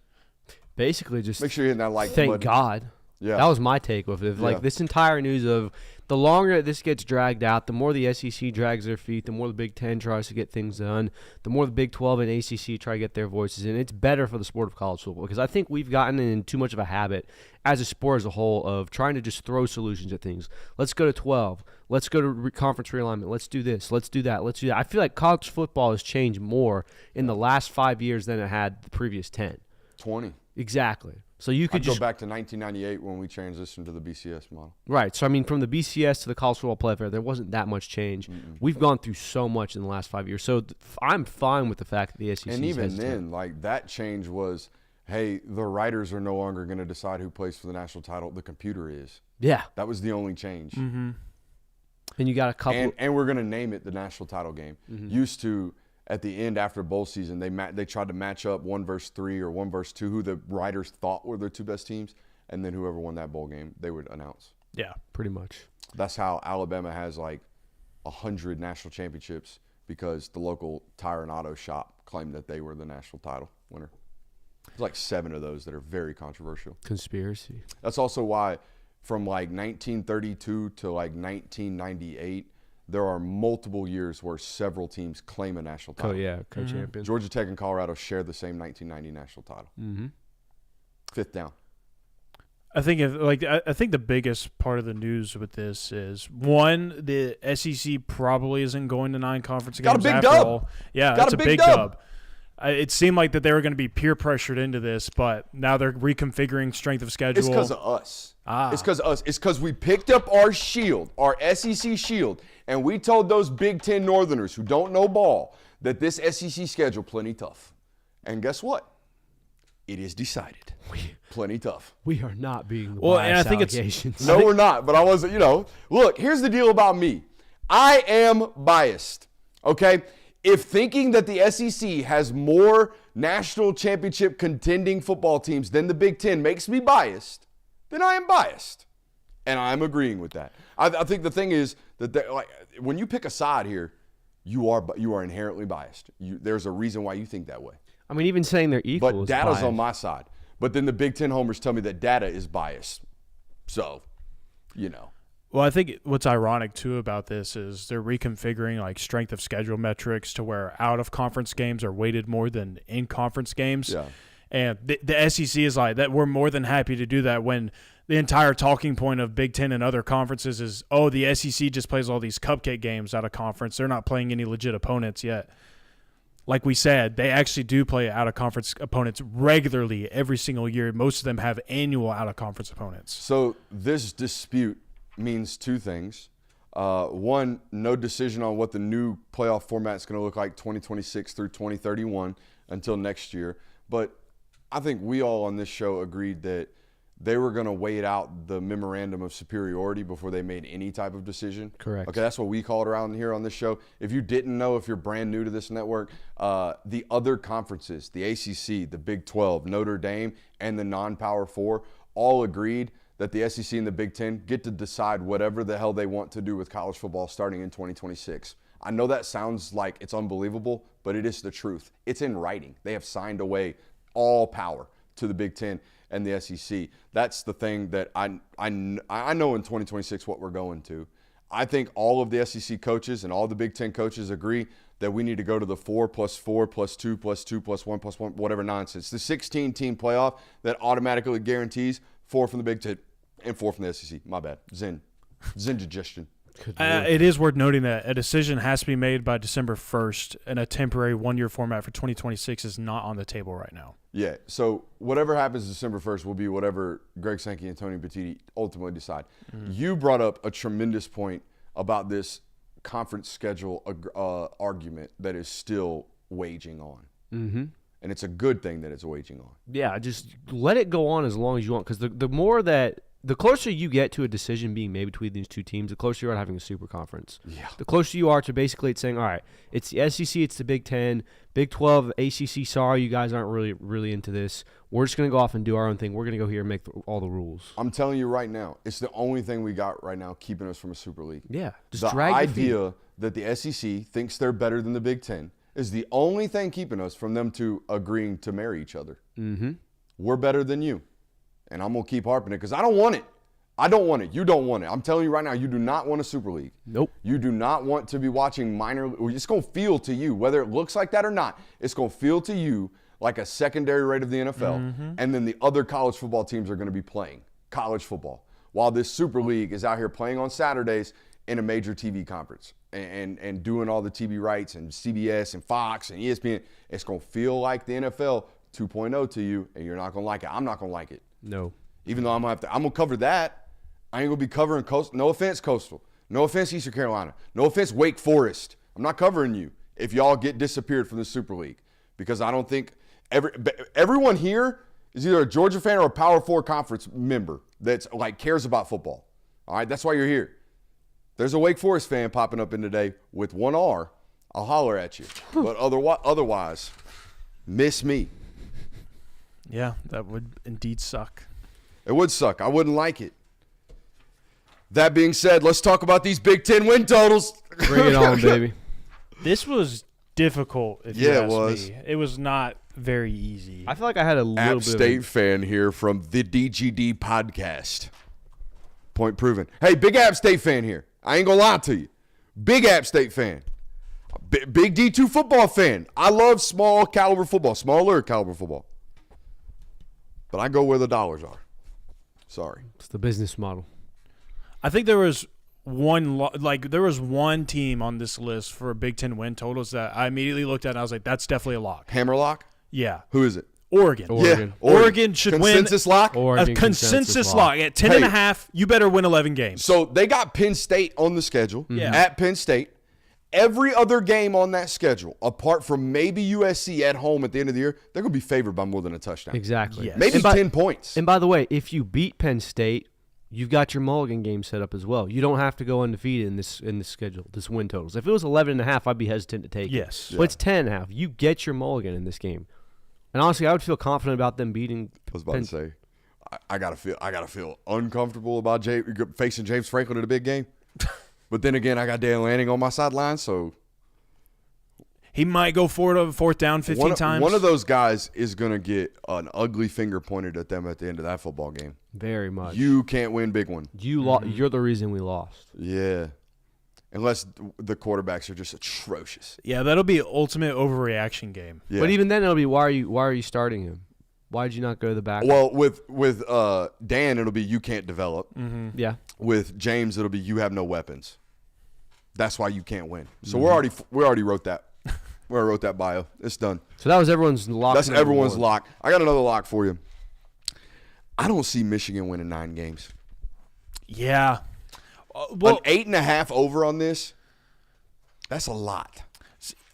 Basically just make sure you're hitting that like thank button. God. Yeah. That was my take with it. Like this entire news of the longer this gets dragged out, the more the SEC drags their feet, the more the Big Ten tries to get things done, the more the Big 12 and ACC try to get their voices in. It's better for the sport of college football because I think we've gotten in too much of a habit as a sport as a whole of trying to just throw solutions at things. Let's go to 12. Let's go to conference realignment. Let's do this. Let's do that. Let's do that. I feel like college football has changed more in the last 5 years than it had the previous 10. 20. Exactly. So you could I'd just go back to 1998 when we transitioned to the BCS model. Right. So, I mean, from the BCS to the college football playoff, there wasn't that much change. We've gone through so much in the last 5 years. So, I'm fine with the fact that the SEC And even then, like, that change was, hey, the writers are no longer going to decide who plays for the national title. The computer is. Yeah. That was the only change. Mm-hmm. And you got a couple. And we're going to name it the national title game. Used to, at the end after bowl season, they tried to match up 1 versus 3 or 1 versus 2, who the writers thought were their 2 best teams, and then whoever won that bowl game, they would announce. Yeah, pretty much. That's how Alabama has like 100 national championships because the local tire and auto shop claimed that they were the national title winner. There's like 7 of those that are very controversial. Conspiracy. That's also why from like 1932 to like 1998, there are multiple years where several teams claim a national title. Co-champions. Georgia Tech and Colorado share the same 1990 national title. 5th down. I think the biggest part of the news with this is one, the SEC probably isn't going to 9 conference games. Got a big after dub. all. Yeah, Got it's a a big big dub. dub. It seemed like that they were going to be peer pressured into this, but now they're reconfiguring strength of schedule. It's because of us. It's because of us. It's because we picked up our shield, our SEC shield, and we told those Big Ten Northerners who don't know ball that this SEC schedule plenty tough. And guess what? It is decided. Plenty tough. We are not being the Well, bias and I think allegations. No, we're not. But I wasn't, look, here's the deal about me. I am biased, okay? If thinking that the SEC has more national championship contending football teams than the Big Ten makes me biased, then I am biased. And I'm agreeing with that. I think the thing is that when you pick a side here, you are inherently biased. There's a reason why you think that way. I mean, even saying they're equal But is data's biased. on my side. But then the Big Ten homers tell me that data is biased. So, Well, I think what's ironic, too, about this is they're reconfiguring, like, strength of schedule metrics to where out-of-conference games are weighted more than in-conference games. Yeah. And the SEC is like that. We're more than happy to do that when the entire talking point of Big Ten and other conferences is, oh, the SEC just plays all these cupcake games out of conference. They're not playing any legit opponents yet. Like we said, they actually do play out-of-conference opponents regularly every single year. Most of them have annual out-of-conference opponents. So this dispute means two things. One, no decision on what the new playoff format is going to look like 2026 through 2031 until next year. But I think we all on this show agreed that they were going to wait out the memorandum of superiority before they made any type of decision. Correct. Okay, that's what we call it around here on this show. If you didn't know, if you're brand new to this network, the other conferences, the ACC, the Big 12, Notre Dame, and the non-Power 4 all agreed that the SEC and the Big 10 get to decide whatever the hell they want to do with college football starting in 2026. I know that sounds like it's unbelievable, but it is the truth. It's in writing. They have signed away all power to the Big 10 and the SEC. That's the thing that I know in 2026 what we're going to. I think all of the SEC coaches and all the Big 10 coaches agree that we need to go to the 4 + 4 + 2 + 2 + 1 + 1, whatever nonsense. The 16-team playoff that automatically guarantees 4 from the Big 10 and 4 from the SEC. My bad. Zen digestion. It is worth noting that a decision has to be made by December 1st, and a temporary one-year format for 2026 is not on the table right now. Yeah, so whatever happens December 1st will be whatever Greg Sankey and Tony Bettini ultimately decide. You brought up a tremendous point about this conference schedule argument that is still waging on. Mm-hmm. And it's a good thing that it's waging on. Yeah, just let it go on as long as you want, because the closer you get to a decision being made between these two teams, the closer you are to having a super conference. Yeah. The closer you are to basically saying, all right, it's the SEC, it's the Big 10, Big 12, ACC, sorry, you guys aren't really into this. We're just going to go off and do our own thing. We're going to go here and make all the rules. I'm telling you right now, it's the only thing we got right now keeping us from a Super League. Yeah. Just the drag idea that the SEC thinks they're better than the Big 10 is the only thing keeping us from them to agreeing to marry each other. Mm-hmm. We're better than you. And I'm going to keep harping it because I don't want it. I don't want it. You don't want it. I'm telling you right now, you do not want a Super League. Nope. You do not want to be watching minor. It's going to feel to you, whether it looks like that or not, it's going to feel to you like a secondary rate of the NFL. Mm-hmm. And then the other college football teams are going to be playing college football, while this Super League is out here playing on Saturdays in a major TV conference and doing all the TV rights and CBS and Fox and ESPN. It's going to feel like the NFL 2.0 to you, and you're not going to like it. I'm not going to like it. No. Even though I'm going to cover that. I ain't going to be covering Coastal. No offense, Coastal. No offense, Eastern Carolina. No offense, Wake Forest. I'm not covering you if y'all get disappeared from the Super League, because I don't think everyone here is either a Georgia fan or a Power 4 conference member that's like cares about football. All right, that's why you're here. There's a Wake Forest fan popping up in today with one R. I'll holler at you. But otherwise, miss me. Yeah, that would indeed suck. It would suck. I wouldn't like it. That being said, let's talk about these Big 10 win totals. Bring it on, baby. This was difficult, if you ask it was. me. It was not very easy. I feel like I had a little App bit State fan here from the DGD podcast. Point proven. Hey, big App State fan here. I ain't going to lie to you. Big App State fan. Big D2 football fan. I love smaller caliber football. But I go where the dollars are. Sorry. It's the business model. I think there was one team on this list for Big Ten win totals that I immediately looked at and I was like, that's definitely a lock. Hammerlock? Yeah. Who is it? Oregon. Yeah, Oregon should consensus win. Lock? Oregon a consensus lock. At 10.5, you better win 11 games. So they got Penn State on the schedule at Penn State. Every other game on that schedule, apart from maybe USC at home at the end of the year, they're going to be favored by more than a touchdown. Exactly. Yes. Maybe 10 points. And by the way, if you beat Penn State, you've got your mulligan game set up as well. You don't have to go undefeated in this schedule, this win totals. If it was 11.5, I'd be hesitant to take it. Yes. But it's 10.5. You get your mulligan in this game. And honestly, I would feel confident about them beating. I was about to say, I gotta feel uncomfortable about facing James Franklin in a big game. But then again, I got Dan Lanning on my sideline, so he might go for it on fourth down 15 times. One of those guys is gonna get an ugly finger pointed at them at the end of that football game. Very much. You can't win big one. You're the reason we lost. Yeah. Unless the quarterbacks are just atrocious. Yeah, that'll be ultimate overreaction game. Yeah. But even then, it'll be why are you starting him? Why did you not go to the back? Well, with Dan, it'll be you can't develop. Yeah. With James, it'll be you have no weapons. That's why you can't win. So we already wrote that. We already wrote that bio. It's done. So that was everyone's lock. That's everyone's lock. I got another lock for you. I don't see Michigan winning 9 games. Yeah. An 8.5 over on this. That's a lot.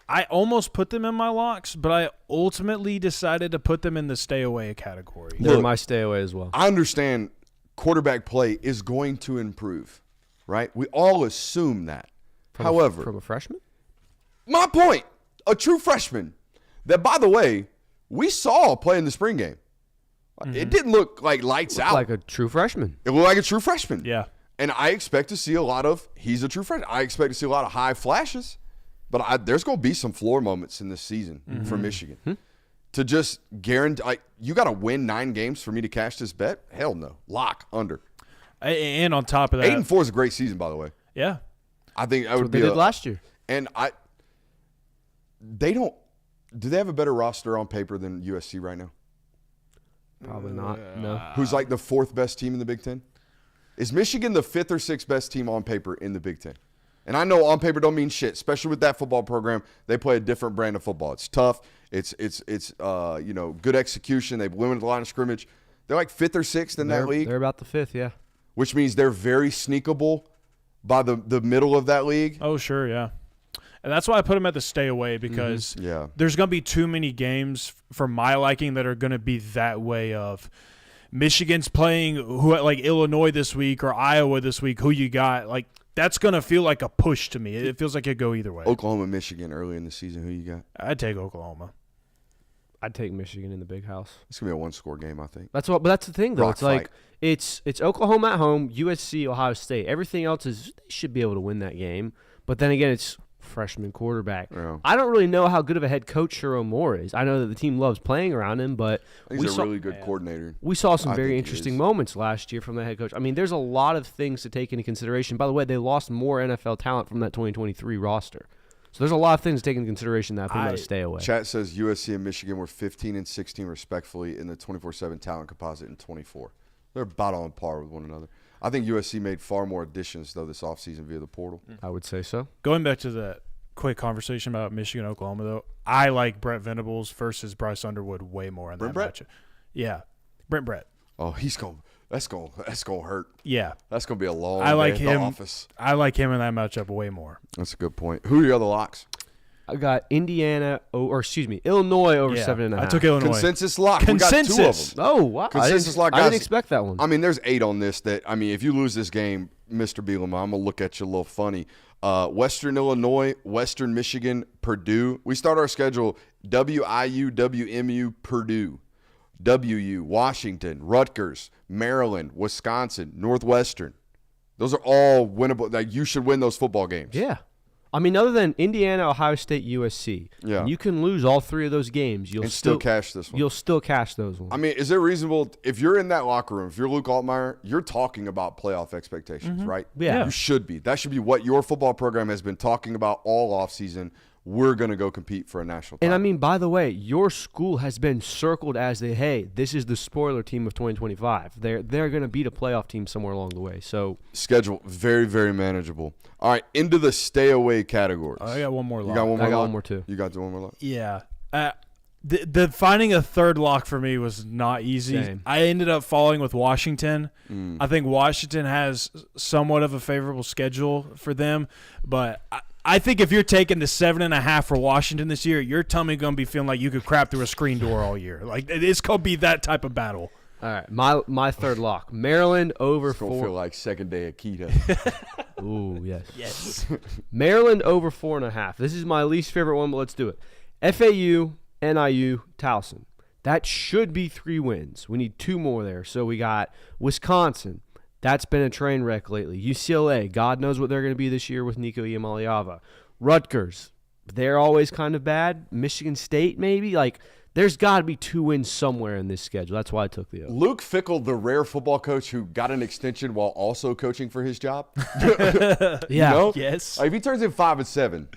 I almost put them in my locks, but I ultimately decided to put them in the stay away category. They're my stay away as well. I understand quarterback play is going to improve, right? We all assume that. However, from a freshman? my point, a true freshman that, by the way, we saw play in the spring game. It didn't look like lights out. Like a true freshman. It looked like a true freshman. Yeah. And I expect to see a lot of, he's a true freshman. I expect to see a lot of high flashes. But there's going to be some floor moments in this season for Michigan. To just guarantee, you got to win 9 games for me to cash this bet? Hell no. Lock under. And on top of that, 8-4 is a great season, by the way. yeah. I think that would What be they did last year. And they don't. Do they have a better roster on paper than USC right now? Probably not. No. Who's like the 4th best team in the Big Ten? Is Michigan the 5th or 6th best team on paper in the Big Ten? And I know on paper don't mean shit, especially with that football program. They play a different brand of football. It's tough. It's good execution. They've limited the line of scrimmage. They're like 5th or 6th in that league, They're about the 5th, yeah. which means they're very sneakable by the middle of that league. Oh, sure, yeah. And that's why I put them at the stay away because Yeah. there's going to be too many games for my liking that are going to be that way of Michigan's playing like Illinois this week or Iowa this week. Who you got? Like that's going to feel like a push to me. It feels like it could go either way. Oklahoma, Michigan early in the season. Who you got? I'd take Oklahoma. I'd take Michigan in the big house. It's gonna be a 1-score game, I think. But that's the thing though. Rock It's like fight. it's Oklahoma at home, USC, Ohio State. Everything else is they should be able to win that game. But then again, it's freshman quarterback. Yeah. I don't really know how good of a head coach Sherrone Moore is. I know that the team loves playing around him, but He's a really good coordinator. we saw some I very think he interesting is. moments last year from the head coach. I mean, there's a lot of things to take into consideration. By the way, they lost more NFL talent from that 2023 roster. So there's a lot of things to take into consideration that I think to stay away. Chat says USC and Michigan were 15 and 16 respectfully in the 24/7 talent composite in 24. They're about on par with one another. I think USC made far more additions though this offseason via the portal. I would say so. Going back to the quick conversation about Michigan, Oklahoma, though, I like Brent Venables versus Bryce Underwood way more in that Brett? matchup. Yeah, Brett. Oh, that's gonna hurt. Yeah, That's gonna be a long I like day at him. the office. I like him in that matchup way more. That's a good point. Who are your other locks? I got Illinois over 7.5. I took Illinois. Consensus lock. Consensus. We got 2 of them. Oh, wow. Consensus lock, I didn't guys. expect that one. I mean, there's 8 on this that, I mean, if you lose this game, Mr. Bielema, I'm going to look at you a little funny. Western Illinois, Western Michigan, Purdue. We start our schedule WIU, WMU, Purdue. WU, Washington, Rutgers, Maryland, Wisconsin, Northwestern. Those are all winnable. Like, you should win those football games. Yeah. I mean, other than Indiana, Ohio State, USC, Yeah. you can lose all 3 of those games. You'll And still cash this one. You'll still cash those ones. I mean, is it reasonable if you're in that locker room, if you're Luke Altmaier, you're talking about playoff expectations, right? Yeah. You should be. That should be what your football program has been talking about all offseason. We're going to go compete for a national title. And I mean, by the way, your school has been circled as this is the spoiler team of 2025. They're going to beat a playoff team somewhere along the way. So schedule very, very manageable. All right, into the stay away categories. I got one more lock. You got one more I got lock? one more too. You got one more lock? Yeah. The finding a third lock for me was not easy. Same. I ended up falling with Washington. I think Washington has somewhat of a favorable schedule for them, but I think if you're taking the 7.5 for Washington this year, your tummy gonna be feeling like you could crap through a screen door all year. Like it's gonna be that type of battle. All right, my third lock, Maryland over It's going to 4. feel like second day of keto. Ooh, yes. Yes. Maryland over 4.5. This is my least favorite one, but let's do it. FAU, NIU, Towson. That should be 3 wins. We need 2 more there. So we got Wisconsin. That's been a train wreck lately. UCLA, God knows what they're going to be this year with Nico Iamaleava. Rutgers, they're always kind of bad. Michigan State, maybe. Like, there's got to be 2 wins somewhere in this schedule. That's why I took the over. Luke Fickell, the rare football coach who got an extension while also coaching for his job. Yeah. You know? Yes. Like, if he turns in 5 and 7,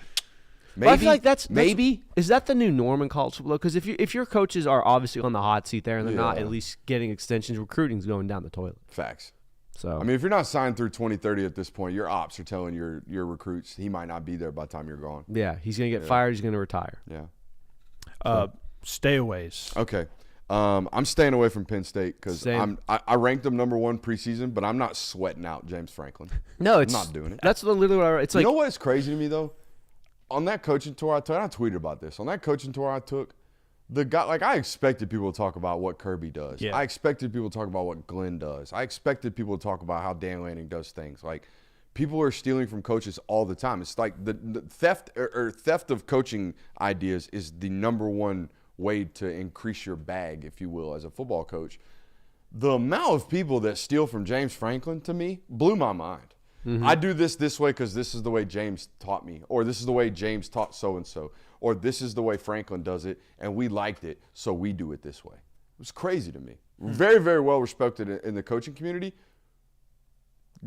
Maybe. Well, I feel like that's maybe. Is that the new norm in college football? Because if your coaches are obviously on the hot seat there and they're not at least getting extensions, recruiting's going down the toilet. Facts. So I mean, if you're not signed through 2030 at this point, your ops are telling your recruits he might not be there by the time you're gone. yeah, he's gonna get fired. He's gonna retire. Yeah. Stayaways. Okay. I'm staying away from Penn State because I ranked them number 1 preseason, but I'm not sweating out James Franklin. No, I'm not doing it. That's literally what it's like. You know what's crazy to me though? On that coaching tour I took, I tweeted about this. On that coaching tour I took, the guy, like, I expected people to talk about what Kirby does. Yeah. I expected people to talk about what Glenn does. I expected people to talk about how Dan Lanning does things. Like, people are stealing from coaches all the time. It's like the theft or theft of coaching ideas is the number one way to increase your bag, if you will, as a football coach. The amount of people that steal from James Franklin, to me, blew my mind. I do this way because this is the way James taught me, or this is the way James taught so-and-so, or this is the way Franklin does it, and we liked it, so we do it this way. It was crazy to me. Very, very well respected in the coaching community.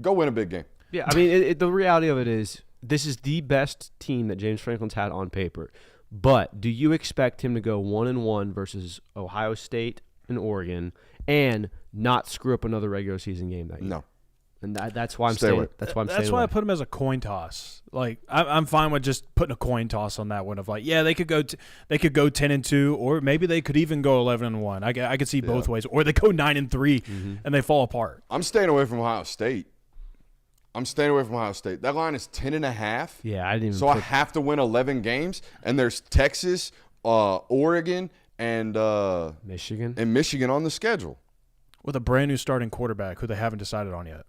Go win a big game. Yeah, I mean, the reality of it is this is the best team that James Franklin's had on paper. But do you expect him to go 1-1 versus Ohio State and Oregon and not screw up another regular season game that year? No. And that's why I'm Stay staying. away. That's why I'm That's staying why away. I put him as a coin toss. Like I'm fine with just putting a coin toss on that one of like, yeah, they could go 10-2, or maybe they could even go 11-1. I could see both ways, or they go 9-3 and they fall apart. I'm staying away from Ohio State. That line is 10.5. Yeah, I didn't even So I have to win 11 games, and there's Texas, Oregon, and Michigan on the schedule. With a brand new starting quarterback who they haven't decided on yet.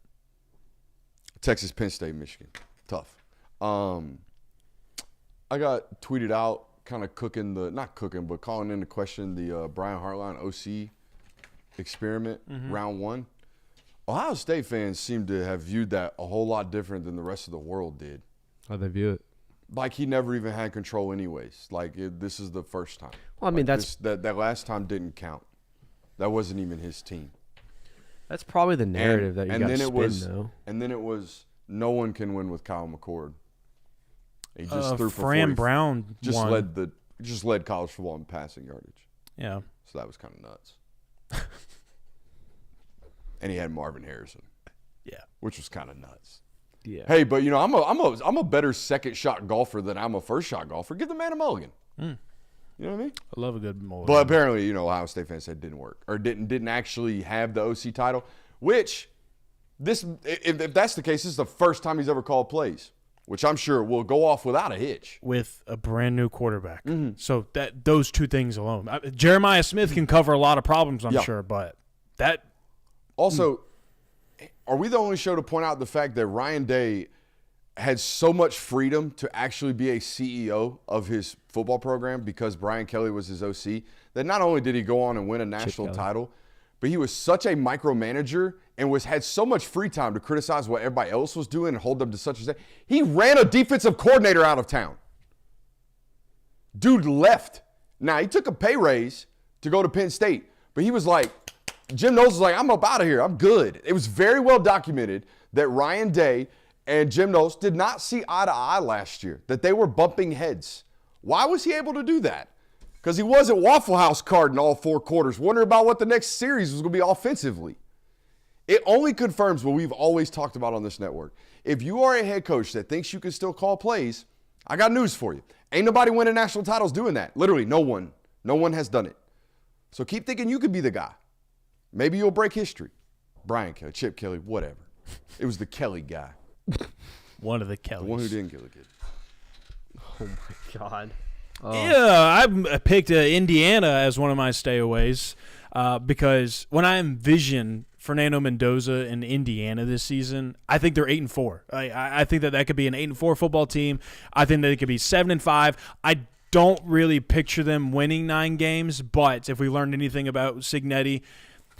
Texas, Penn State, Michigan. Tough. I got tweeted out kind of calling into question the Brian Hartline OC experiment, round 1. Ohio State fans seem to have viewed that a whole lot different than the rest of the world did. How they view it? Like, he never even had control anyways. Like, this is the first time. Well, I mean, like, that last time didn't count. That wasn't even his team. That's probably the narrative that you got to spin, though. And then it was no one can win with Kyle McCord. He just threw for Fran 40, Brown just led college football in passing yardage. Yeah. So that was kind of nuts. And he had Marvin Harrison. Yeah. Which was kind of nuts. Yeah. Hey, but you know, I'm a better second shot golfer than I'm a first shot golfer. Give the man a mulligan. You know what I mean? I love a good mulligan. But apparently, you know, Ohio State fans said it didn't work, or didn't actually have the OC title. Which if that's the case, this is the first time he's ever called plays, which I'm sure will go off without a hitch. With a brand new quarterback. So those two things alone. Jeremiah Smith can cover a lot of problems, I'm sure, but that. Also, are we the only show to point out the fact that Ryan Day had so much freedom to actually be a CEO of his football program because Brian Kelly was his OC, that not only did he go on and win a national title, but he was such a micromanager and had so much free time to criticize what everybody else was doing and hold them to such a standard. He ran a defensive coordinator out of town. Dude left. Now, he took a pay raise to go to Penn State, but he was like, Jim Knowles was like, I'm up out of here. I'm good. It was very well documented that Ryan Day and Jim Knowles did not see eye to eye last year, that they were bumping heads. Why was he able to do that? Because he wasn't Waffle House carding all 4 quarters, wondering about what the next series was going to be offensively. It only confirms what we've always talked about on this network. If you are a head coach that thinks you can still call plays, I got news for you. Ain't nobody winning national titles doing that. Literally, no one. No one has done it. So keep thinking you could be the guy. Maybe you'll break history. Brian Kelly, Chip Kelly, whatever. It was the Kelly guy. One of the Kellys. The one who didn't kill a kid. Oh, my God. Yeah, I picked Indiana as one of my stayaways because when I envision Fernando Mendoza in Indiana this season, I think they're 8-4. I think that could be an 8-4 football team. I think that it could be 7-5. I don't really picture them winning 9 games, but if we learned anything about Cignetti,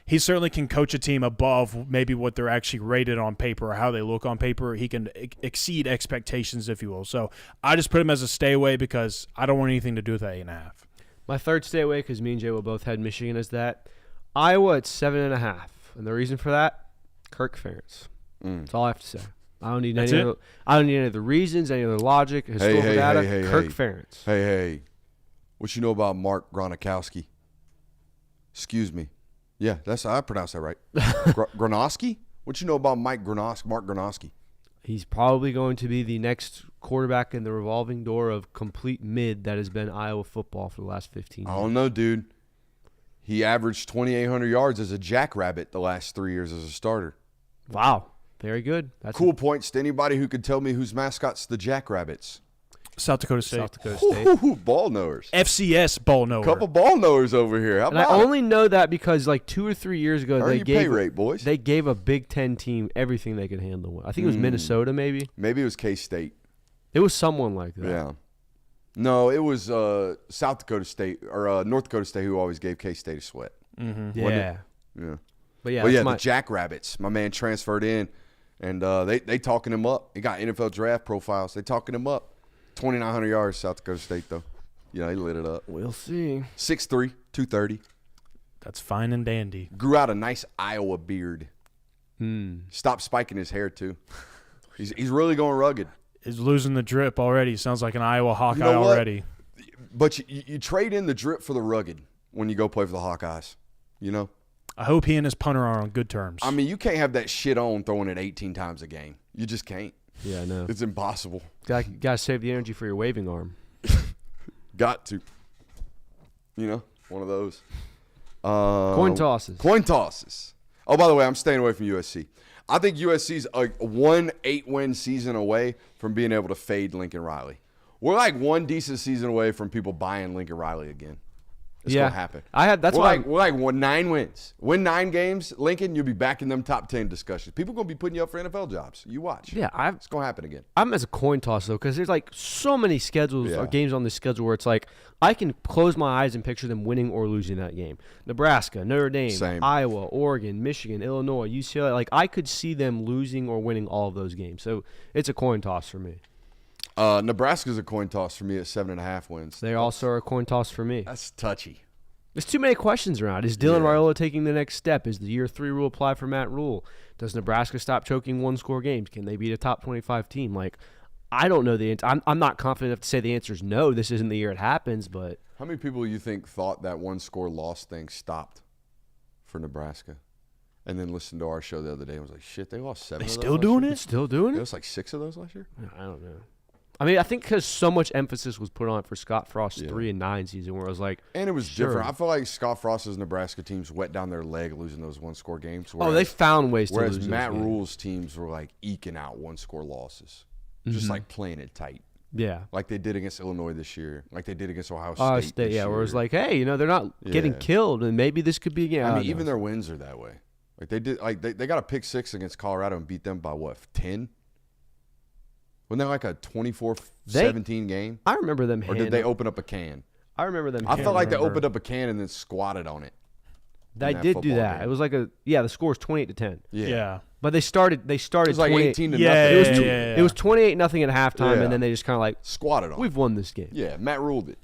he certainly can coach a team above maybe what they're actually rated on paper or how they look on paper. He can exceed expectations, if you will. So I just put him as a stay away because I don't want anything to do with that 8.5. My third stay away, because me and Jay will both had Michigan as that. Iowa at 7.5. And the reason for that, Kirk Ferentz. That's all I have to say. I don't need That's any. it? I don't need any of the reasons, any of the logic, historical data. Kirk Ferentz. Hey, what you know about Mark Gronkowski? Excuse me. Yeah, I pronounced that right. Gronkowski? What you know about Mark Gronkowski? He's probably going to be the next quarterback in the revolving door of complete mid that has been Iowa football for the last 15 years. I don't know, dude. He averaged 2,800 yards as a jackrabbit the last 3 years as a starter. Wow. Very good. That's Cool points to anybody who could tell me whose mascot's the Jackrabbits. South Dakota State. South Dakota State. Ooh, ball knowers. FCS ball knower. Couple ball knowers over here. How And I about only know that because like 2 or 3 years ago Earn they your gave pay rate, boys. They gave a Big Ten team everything they could handle. I think it was Minnesota, maybe. Maybe it was K-State. It was someone like that. Yeah. No, it was South Dakota State or North Dakota State who always gave K-State a sweat. Mm-hmm. Wasn't Yeah. it? Yeah. But yeah, But yeah, that's the Jackrabbits. My man transferred in, and they talking him up. He got NFL draft profiles. They talking him up. 2,900 yards, South Dakota State, though. Yeah, he lit it up. we'll see. 6'3", 230. That's fine and dandy. Grew out a nice Iowa beard. Stopped spiking his hair, too. He's really going rugged. He's losing the drip already. Sounds like an Iowa Hawkeye know what? already. But you trade in the drip for the rugged when you go play for the Hawkeyes, you know? I hope he and his punter are on good terms. I mean, you can't have that shit on throwing it 18 times a game. You just can't. Yeah, I know. It's impossible. Got to save the energy for your waving arm. Got to. You know, one of those. Coin tosses. Coin tosses. Oh, by the way, I'm staying away from USC. I think USC's a 1-8-win season away from being able to fade Lincoln Riley. We're like one decent season away from people buying Lincoln Riley again. It's gonna happen. We're like 9 wins. Win 9 games, Lincoln, you'll be back in them top 10 discussions. People are gonna be putting you up for NFL jobs. You watch. Yeah, it's gonna happen again. I'm as a coin toss though, because there's like so many schedules Yeah. or games on this schedule where it's like I can close my eyes and picture them winning or losing that game. Nebraska, Notre Dame, Same. Iowa, Oregon, Michigan, Illinois, UCLA. Like I could see them losing or winning all of those games. So it's a coin toss for me. Nebraska's a coin toss for me at 7.5 wins. They also are a coin toss for me. That's touchy. There's too many questions around. Is Dylan Yeah. Raiola taking the next step? Is the year 3 rule apply for Matt Rule? Does Nebraska stop choking 1-score games? Can they beat a top 25 team? Like, I don't know the answer. I'm not confident enough to say the answer is no. This isn't the year it happens, but How many people you think thought that 1-score loss thing stopped for Nebraska? And then listened to our show the other day and was like, shit, they lost 7 They of those still last doing year? it? still doing It it? was like 6 of those last year? I don't know. I mean, I think because so much emphasis was put on it for Scott Frost's 3-9 season, where it was like, And it was Sure. different. I feel like Scott Frost's Nebraska teams wet down their leg losing those 1-score games. oh, they found ways to Whereas lose Matt those games. Rule's teams were like eking out 1-score losses. Just like playing it tight. Yeah. Like they did against Illinois this year. Like they did against Ohio State. Ohio State, this yeah, where it was year. like, hey, they're not getting Yeah. killed, and maybe this could be a game. I mean, don't even know. their wins are that way. Like they did, like they got a pick 6 against Colorado and beat them by what, 10? Wasn't that like a 24-17 game? I remember them. Or did they open up a can? I remember them. I felt like they remember. opened up a can and then squatted on it. They that did do football that. game. It was like the score was 28-10. Yeah. But they started. It was like 28 18 to Yeah, nothing. It was yeah. it was 28-0 at halftime, Yeah. and then they just kind of like, Squatted on it. we've won this game. Yeah, Matt ruled it.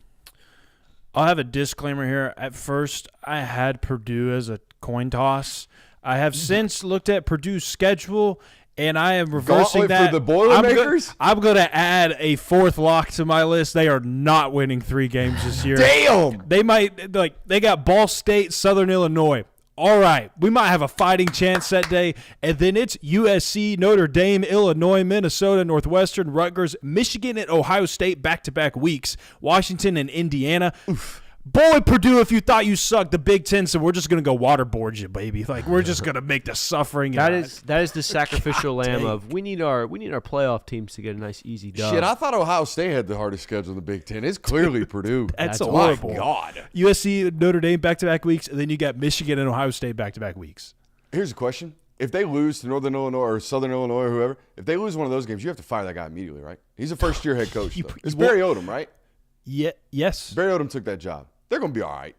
I'll have a disclaimer here. At first, I had Purdue as a coin toss. I have since looked at Purdue's schedule, and I am reversing Gauntlet that. for the Boilermakers? I'm going to add a 4th lock to my list. They are not winning 3 games this year. Damn! They might they got Ball State, Southern Illinois. All right, we might have a fighting chance that day, and then it's USC, Notre Dame, Illinois, Minnesota, Northwestern, Rutgers, Michigan, and Ohio State back-to-back weeks. Washington and Indiana. Boy, Purdue, if you thought you sucked, the Big Ten said we're just gonna go waterboard you, baby. Like we're just gonna make the suffering. That is the sacrificial lamb of we need our playoff teams to get a nice easy dub. Shit, I thought Ohio State had the hardest schedule in the Big Ten. It's clearly Purdue. That's My horrible. God. USC, Notre Dame back-to-back weeks, and then you got Michigan and Ohio State back-to-back weeks. Here's a question. If they lose to Northern Illinois or Southern Illinois or whoever, if they lose one of those games, you have to fire that guy immediately, right? He's a first-year head coach, though. It's Barry Odom, right? Yeah. Yes. Barry Odom took that job. They're going to be all right.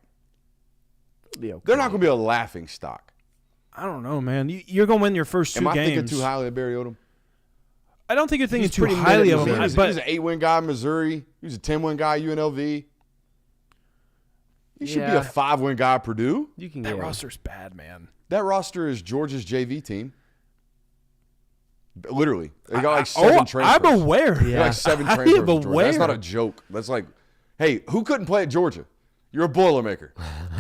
Be okay. They're not going to be a laughing stock. I don't know, man. You're gonna win your first 2 Am I games. thinking too highly of Barry Odom? I don't think you're thinking He's too pretty highly mid of at him. He's But an 8-win guy in Missouri. He was a 10-win guy at UNLV. He should be Yeah. a 5-win guy at Purdue. You can that get roster's bad, man. That roster is Georgia's JV team. Literally, they got like 7 transfers. I'm aware. They got like 7 transfers. am to Georgia. aware. That's not a joke. That's like, hey, who couldn't play at Georgia? You're a Boilermaker.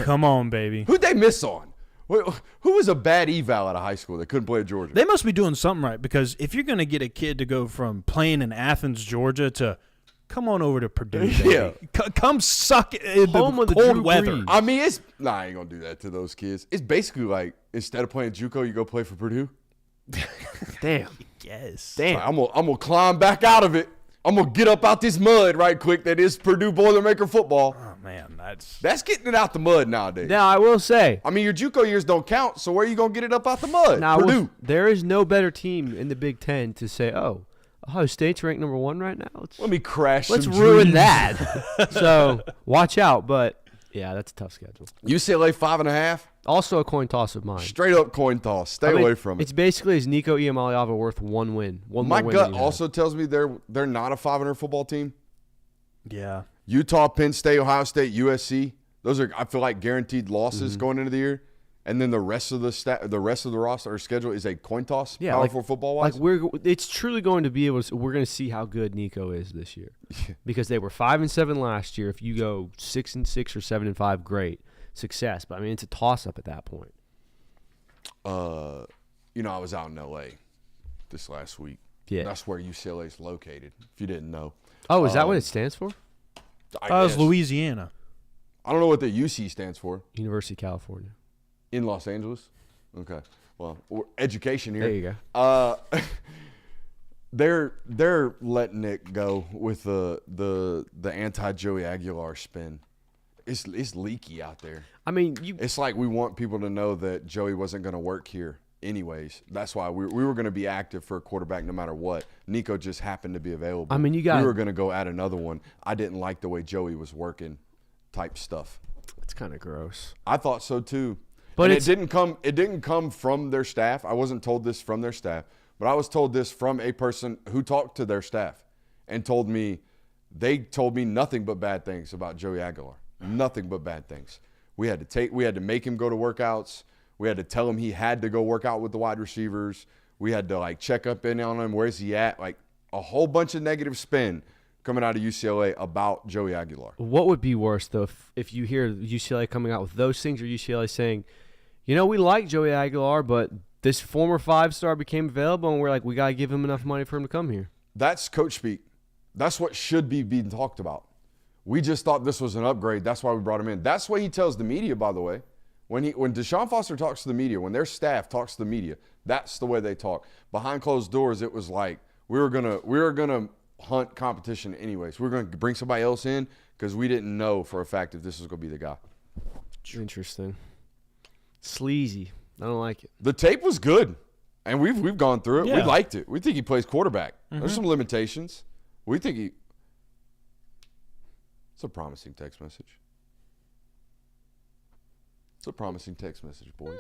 Come on, baby. Who'd they miss on? Who was a bad eval out of high school that couldn't play at Georgia? They must be doing something right, because if you're going to get a kid to go from playing in Athens, Georgia to come on over to Purdue, baby. Yeah. Come suck in Home the of the cold Drew weather. Brees. I mean, I ain't gonna do that to those kids. It's basically like, instead of playing JUCO, you go play for Purdue. Damn. Yes. Damn. I'm gonna climb back out of it. I'm gonna get up out this mud right quick. That is Purdue Boilermaker football. Oh, man. That's getting it out the mud nowadays. Now, I will say, I mean, your JUCO years don't count, so where are you going to get it up out the mud? Purdue. There is no better team in the Big Ten to say, oh, Ohio State's ranked number 1 right now. Let me crash Let's some ruin dreams. that. So, watch out. But, yeah, that's a tough schedule. UCLA 5.5. Also a coin toss of mine. Straight up coin toss. Stay I mean, away from it. It's basically, is Nico Iamaleava worth 1 win? One My more win gut than you have. also tells me they're not a 500 football team. Yeah. Utah, Penn State, Ohio State, USC. Those are, I feel like, guaranteed losses going into the year. And then the rest of the roster or schedule is a coin toss. Yeah, powerful football wise. It's truly going to be able to, we're going to see how good Nico is this year. Because they were 5-7 last year. If you go 6-6 or 7-5, great success. But I mean, it's a toss up at that point. I was out in LA this last week. Yeah. That's where UCLA is located, if you didn't know. Oh, is that what it stands for? I was guess. Louisiana. I don't know what the UC stands for. University of California. In Los Angeles? Okay. Well, education here. There you go. They're letting it go with the anti-Joey Aguilar spin. It's leaky out there. I mean, It's like we want people to know that Joey wasn't going to work here anyways. That's why we were going to be active for a quarterback no matter what. Nico just happened to be available. I mean, we were going to go add another one. I didn't like the way Joey was working type stuff. it's kind of gross. I thought so too. But it didn't come from their staff. I wasn't told this from their staff, but I was told this from a person who talked to their staff and they told me nothing but bad things about Joey Aguilar. Nothing but bad things. We had to make him go to workouts. We had to tell him he had to go work out with the wide receivers. We had to check up in on him. Where's he at? A whole bunch of negative spin coming out of UCLA about Joey Aguilar. What would be worse, though, if you hear UCLA coming out with those things, or UCLA saying, we like Joey Aguilar, but this former 5-star became available, and we're like, we got to give him enough money for him to come here. That's coach speak. That's what should be being talked about. We just thought this was an upgrade. That's why we brought him in. That's what he tells the media, by the way. When Deshaun Foster talks to the media, when their staff talks to the media, that's the way they talk. Behind closed doors, it was like we were gonna hunt competition anyways. We were gonna bring somebody else in because we didn't know for a fact if this was gonna be the guy. Interesting. Sleazy. I don't like it. The tape was good, and we've gone through it. Yeah. We liked it. We think he plays quarterback. There's some limitations. We think it's a promising text message. It's a promising text message, boys.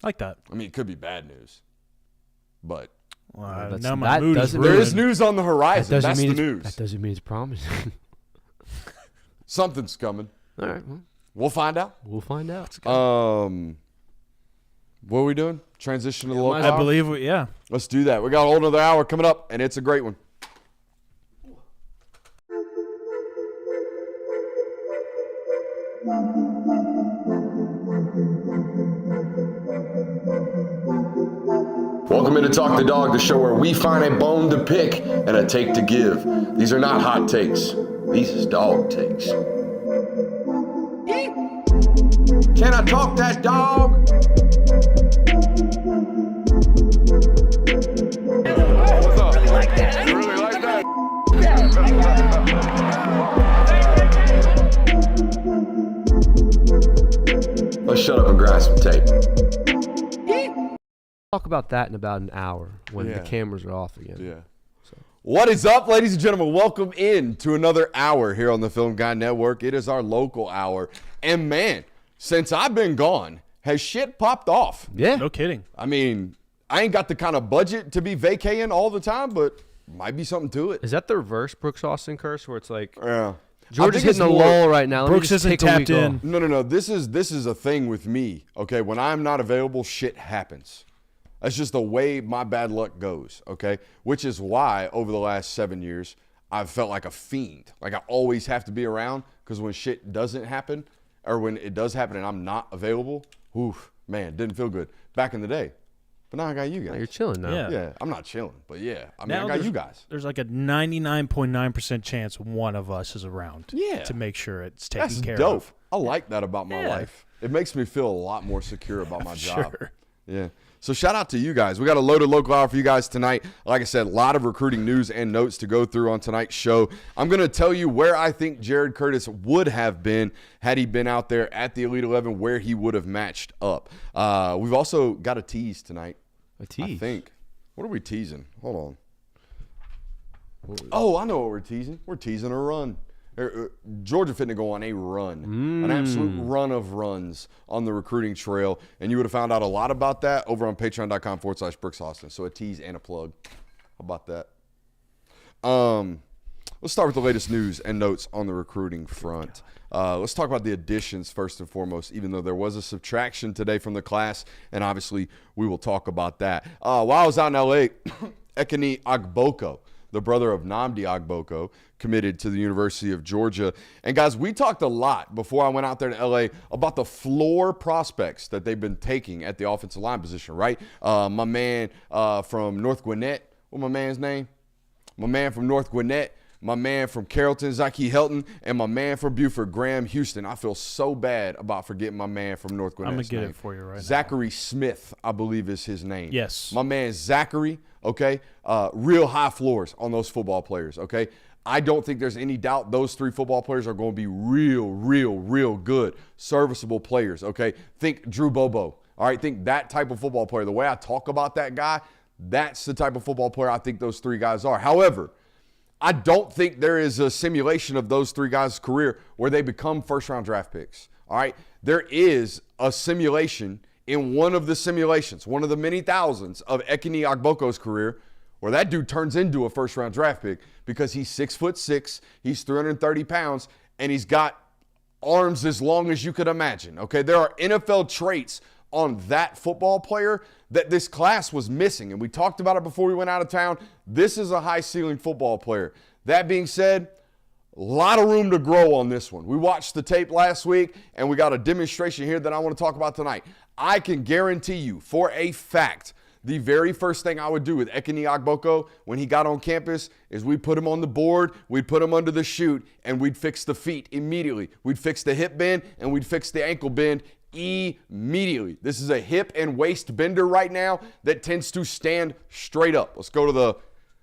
Like that. I mean, it could be bad news, but Now my mood is there is ruined. news on the horizon. That's the news. That doesn't mean it's promising. Something's coming. All right. Well, We'll find out. we'll find out. What are we doing? Transition to the local I hour? believe, yeah. Let's do that. We got a whole another hour coming up, and it's a great one. Welcome into Talk the Dog, the show where we find a bone to pick and a take to give. These are not hot takes. These is dog takes. Can I talk that dog? What's up? You really like that? Let's shut up and grind some tape. Talk about that in about an hour when Yeah. the cameras are off again. Yeah. What is up, ladies and gentlemen? Welcome in to another hour here on the Film Guy Network. It is our local hour. And man, since I've been gone, has shit popped off. Yeah. No kidding. I mean, I ain't got the kind of budget to be vacating all the time, but might be something to it. Is that the reverse Brooks Austin curse where it's like Yeah. George I is think hitting a it's more- lull right now? Let me Brooks just isn't take a week tapped in. off. No. This is a thing with me. Okay, when I'm not available, shit happens. That's just the way my bad luck goes, okay? Which is why over the last 7 years, I've felt like a fiend. Like I always have to be around because when shit doesn't happen or when it does happen and I'm not available, oof, man, didn't feel good back in the day. But now I got you guys. Now you're chilling now. Yeah, I'm not chilling, but yeah. I mean, Now I got you guys. There's like a 99.9% chance one of us is around. Yeah. To make sure it's taken That's care dope. of. I like that about my life. It makes me feel a lot more secure about my job. Sure. Yeah. So shout out to you guys. We got a loaded local hour for you guys tonight. Like I said, a lot of recruiting news and notes to go through on tonight's show. I'm going to tell you where I think Jared Curtis would have been had he been out there at the Elite 11, where he would have matched up. We've also got a tease tonight. A tease? I think. What are we teasing? Hold on. Oh, I know what we're teasing. We're teasing a run. Georgia finna go on a run, an absolute run of runs on the recruiting trail. And you would have found out a lot about that over on patreon.com/Brooks Austin. So a tease and a plug. How about that? Let's start with the latest news and notes on the recruiting front. Let's talk about the additions first and foremost, even though there was a subtraction today from the class, and obviously we will talk about that. While I was out in L.A., Ekene Agboko, the brother of Nnamdi Agboko, committed to the University of Georgia. And, guys, we talked a lot before I went out there to L.A. about the floor prospects that they've been taking at the offensive line position, right? My man from North Gwinnett, what's my man's name? My man from North Gwinnett, my man from Carrollton, Zaki Helton, and my man from Buford, Graham Houston. I feel so bad about forgetting my man from North Gwinnett. I'm going to get it for you right now. Zachary Smith, I believe is his name. Yes. My man Zachary, okay? Real high floors on those football players, okay? I don't think there's any doubt those three football players are going to be real good, serviceable players, okay? Think Drew Bobo, all right? Think that type of football player. The way I talk about that guy, that's the type of football player I think those three guys are. However, I don't think there is a simulation of those three guys' career where they become first-round draft picks, all right? There is a simulation in one of the simulations, one of the many thousands of Ekene Agboko's career, where that dude turns into a first-round draft pick because he's 6'6", he's 330 pounds, and he's got arms as long as you could imagine, okay? There are NFL traits on that football player that this class was missing, and we talked about it before we went out of town. This is a high-ceiling football player. That being said, a lot of room to grow on this one. We watched the tape last week, and we got a demonstration here that I want to talk about tonight. I can guarantee you for a fact the very first thing I would do with Ekene Agboko when he got on campus is we'd put him on the board, we'd put him under the chute, and we'd fix the feet immediately. We'd fix the hip bend, and we'd fix the ankle bend immediately. This is a hip and waist bender right now that tends to stand straight up. Let's go to the...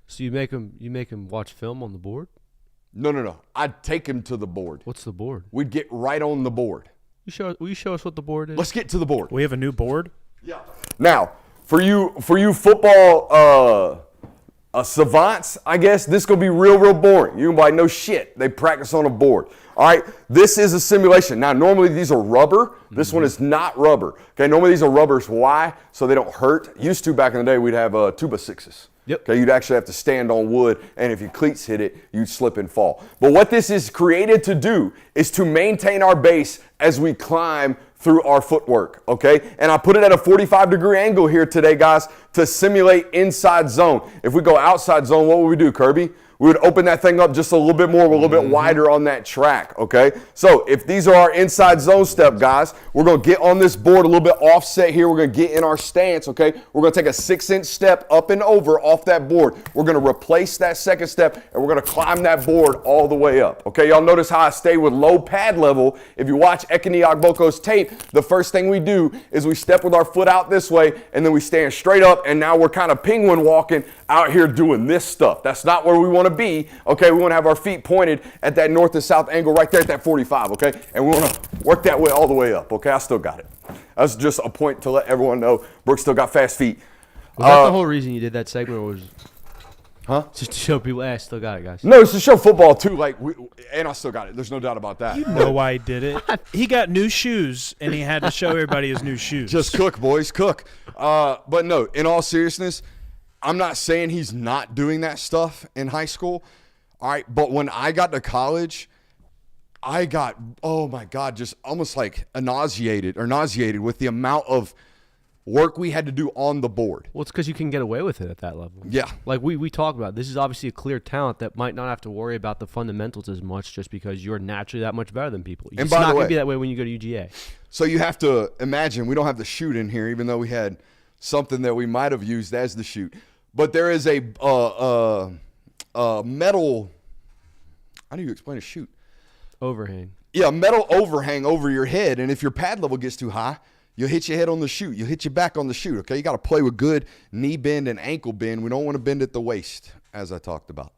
So you make him watch film on the board? No. I'd take him to the board. What's the board? We'd get right on the board. Will you show us what the board is? Let's get to the board. We have a new board? Yeah. Now, for you football savants, I guess, this is going to be real boring. You're going to be like, no shit, they practice on a board. All right, this is a simulation. Now, normally these are rubber. This one is not rubber. Okay, normally these are rubbers. Why? So they don't hurt. Used to back in the day, we'd have 2x6s. Yep. Okay, you'd actually have to stand on wood, and if your cleats hit it, you'd slip and fall. But what this is created to do is to maintain our base as we climb through our footwork, okay? And I put it at a 45-degree angle here today, guys, to simulate inside zone. If we go outside zone, what would we do, Kirby? We would open that thing up just a little bit more, a little bit wider on that track, okay? So if these are our inside zone step, guys, we're going to get on this board a little bit offset here. We're going to get in our stance, okay? We're going to take a 6-inch step up and over off that board. We're going to replace that second step, and we're going to climb that board all the way up, okay? Y'all notice how I stay with low pad level. If you watch Ekene Agboko's tape, the first thing we do is we step with our foot out this way, and then we stand straight up, and now we're kind of penguin walking out here doing this stuff. That's not where we want to be, okay? We want to have our feet pointed at that north and south angle right there at that 45, okay? And we want to work that way all the way up, okay? I still got it. That's just a point to let everyone know Brooks still got fast feet. Was that the whole reason you did that segment, or was Huh? just to show people, I still got it, guys? No, it's to show football too, and I still got it. There's no doubt about that. You know why he did it. He got new shoes, and he had to show everybody his new shoes. Just cook, boys, cook. But no, in all seriousness, I'm not saying he's not doing that stuff in high school, all right? But when I got to college, I got, oh my God, just almost like nauseated with the amount of work we had to do on the board. Well, it's because you can get away with it at that level. Yeah. Like we talked about, this is obviously a clear talent that might not have to worry about the fundamentals as much just because you're naturally that much better than people. It's not going to be that way when you go to UGA. So you have to imagine, we don't have the shoot in here, even though we had something that we might have used as the shoot. But there is a metal, how do you explain a shoot? Overhang. Yeah, metal overhang over your head, and if your pad level gets too high, you'll hit your head on the chute. You'll hit your back on the chute, okay? You got to play with good knee bend and ankle bend. We don't want to bend at the waist, as I talked about.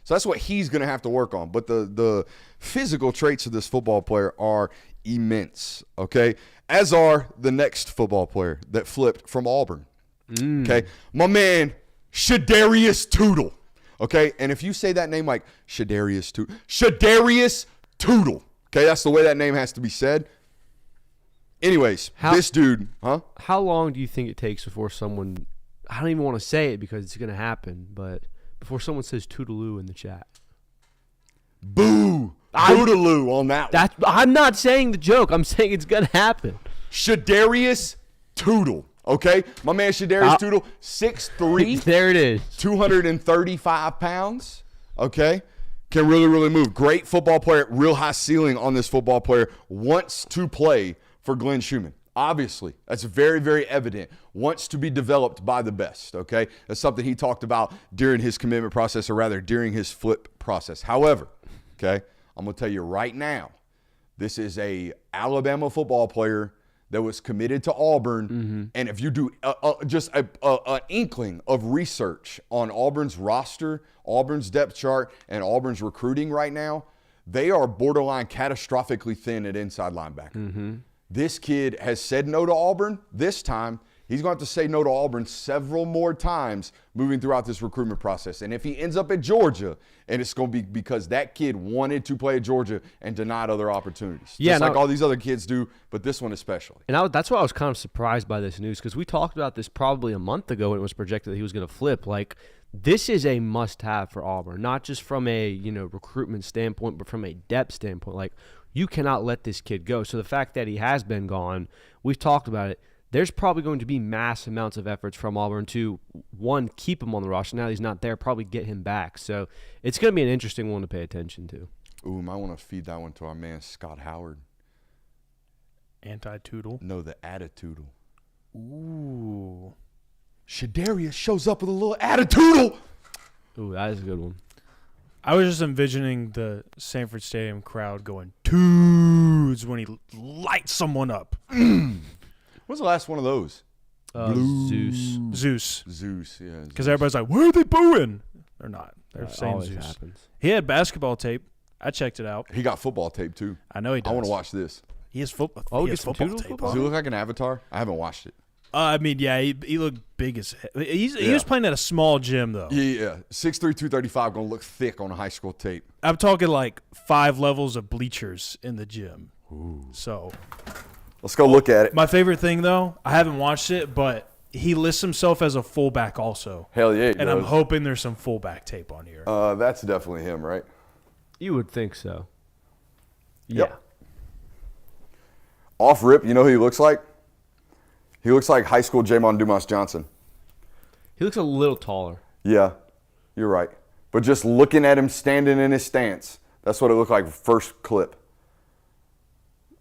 So that's what he's going to have to work on. But the physical traits of this football player are immense, okay? As are the next football player that flipped from Auburn, okay? My man, Shadarius Tootle, okay? And if you say that name like Shadarius Tootle, okay, that's the way that name has to be said. Anyways, this dude, How long do you think it takes before someone, I don't even want to say it because it's going to happen, but before someone says Toodaloo in the chat? Boo! Toodaloo on that one. I'm not saying the joke. I'm saying it's going to happen. Shadarius Tootle, okay? My man Shadarius Tootle, 6'3". There it is. 235 pounds, okay? Can really, really move. Great football player, real high ceiling on this football player. Wants to play for Glenn Schumann. Obviously, that's very, very evident. Wants to be developed by the best, okay? That's something he talked about during his commitment process, or rather during his flip process. However, okay, I'm going to tell you right now, this is a Alabama football player that was committed to Auburn, and if you do just an inkling of research on Auburn's roster, Auburn's depth chart, and Auburn's recruiting right now, they are borderline catastrophically thin at inside linebacker. This kid has said no to Auburn this time. He's going to have to say no to Auburn several more times moving throughout this recruitment process. And if he ends up at Georgia, and it's going to be because that kid wanted to play at Georgia and denied other opportunities. Just like all these other kids do, but this one especially. And that's why I was kind of surprised by this news, because we talked about this probably a month ago when it was projected that he was going to flip. Like, this is a must-have for Auburn, not just from a recruitment standpoint, but from a depth standpoint. Like, you cannot let this kid go. So the fact that he has been gone, we've talked about it. There's probably going to be mass amounts of efforts from Auburn to, one, keep him on the roster. Now that he's not there, probably get him back. So it's going to be an interesting one to pay attention to. Ooh, might want to feed that one to our man Scott Howard. Anti-Tootle? No, the attitude. Ooh. Shadarius shows up with a little attitude. Ooh, that is a good one. I was just envisioning the Sanford Stadium crowd going, "Toods," when he lights someone up. When's the last one of those? Zeus. Yeah. Because everybody's like, "Where are they booing?" They're not. They're saying always Zeus. happens. He had basketball tape. I checked it out. He got football tape too. I know he does. I want to watch this. He has football. Oh, he has get some football Toodle tape. football? Does he look like an avatar? I haven't watched it. I mean, yeah, he looked big as hell. He was playing at a small gym though. Yeah. 6'3", 235, gonna look thick on a high school tape. I'm talking like 5 levels of bleachers in the gym. Ooh. So let's go look at it. My favorite thing though, I haven't watched it, but he lists himself as a fullback also. Hell yeah, and I'm hoping there's some fullback tape on here. That's definitely him, right? You would think so. Yep. Yeah. Off rip, you know who he looks like? He looks like high school Jamon Dumas Johnson. He looks a little taller. Yeah, you're right. But just looking at him standing in his stance, that's what it looked like first clip.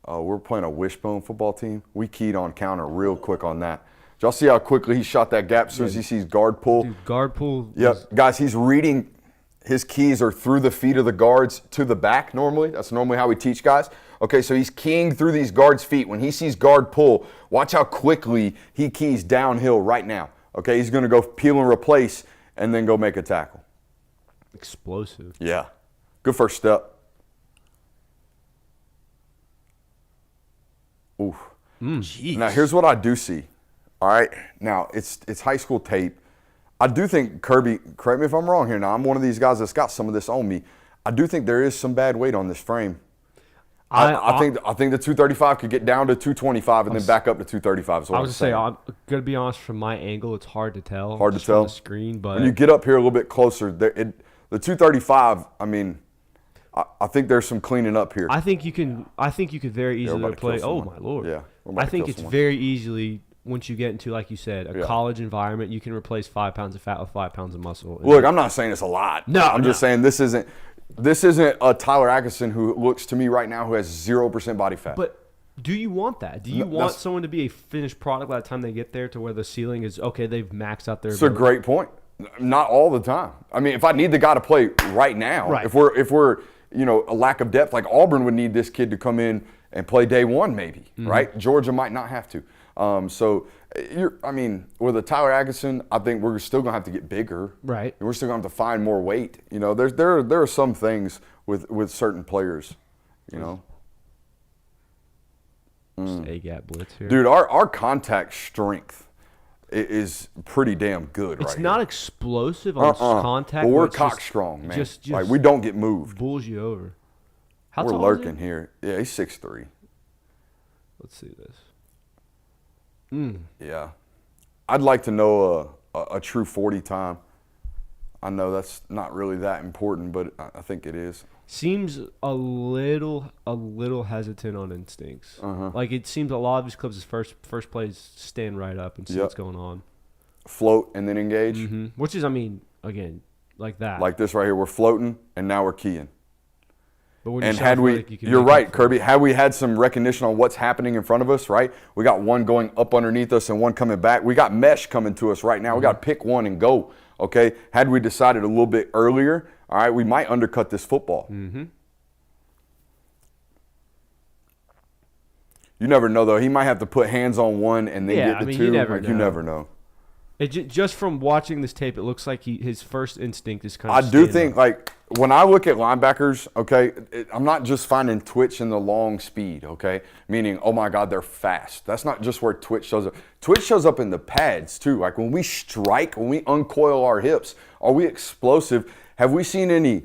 We're playing a wishbone football team. We keyed on counter real quick on that. Did y'all see how quickly he shot that gap as soon as he sees guard pull? Dude, guard pull. Yep. Guys, he's reading. His keys are through the feet of the guards to the back normally. That's normally how we teach guys. Okay, so he's keying through these guards' feet. When he sees guard pull, watch how quickly he keys downhill right now. Okay, he's going to go peel and replace and then go make a tackle. Explosive. Yeah. Good first step. Oof. Now, here's what I do see. All right. Now, it's high school tape. I do think Kirby, correct me if I'm wrong here. Now, I'm one of these guys that's got some of this on me. I do think there is some bad weight on this frame. I think the 235 could get down to 225 and then back up to 235. Is what I was going to say, I'm going to be honest, from my angle, it's hard to tell. Hard to tell. On the screen, but when you get up here a little bit closer, the 235, I mean, I think there's some cleaning up here. I think you could very easily play. Oh, my Lord. Yeah. I think it's very easily once you get into, like you said, a college environment, you can replace 5 pounds of fat with 5 pounds of muscle. Look, I'm not saying it's a lot. No, I'm just saying this isn't a Tyler Atkinson who looks to me right now who has 0% body fat. But do you want that? Do you want someone to be a finished product by the time they get there to where the ceiling is, okay, they've maxed out their It's a great point. Not all the time. I mean, if I need the guy to play right now, if we're a lack of depth, like Auburn would need this kid to come in and play day one maybe, right? Georgia might not have to. With a Tyler Atkinson, I think we're still going to have to get bigger. Right. And we're still going to have to find more weight. There are some things with certain players, Just A-gap blitz here. Dude, our contact strength is pretty damn good it's right not here. explosive on contact. But we're it's cock just- strong, man. Just like we don't get moved. bulls you over. How We're tall lurking is he? here. Yeah, he's 6'3". Let's see this. Yeah. I'd like to know a true 40 time. I know that's not really that important, but I think it is. Seems a little hesitant on instincts. Like it seems a lot of his clips, his first plays stand right up and see what's going on. Float and then engage. Which is, I mean, again, like that. Like this right here, we're floating and now we're keying. But when And you had shot, we, like you can you're make right, up for Kirby. Had we had some recognition on what's happening in front of us, right? We got one going up underneath us and one coming back. We got mesh coming to us right now. We got to pick one and go. Okay. Had we decided a little bit earlier, all right, we might undercut this football. You never know though. He might have to put hands on one and then get the two. You never You never know. Just from watching this tape, it looks like his first instinct is kind I of. do think, like, when I look at linebackers, okay, I'm not just finding twitch in the long speed, okay? Meaning, oh my God, they're fast. That's not just where twitch shows up. Twitch shows up in the pads too. Like when we strike, when we uncoil our hips, are we explosive? Have we seen any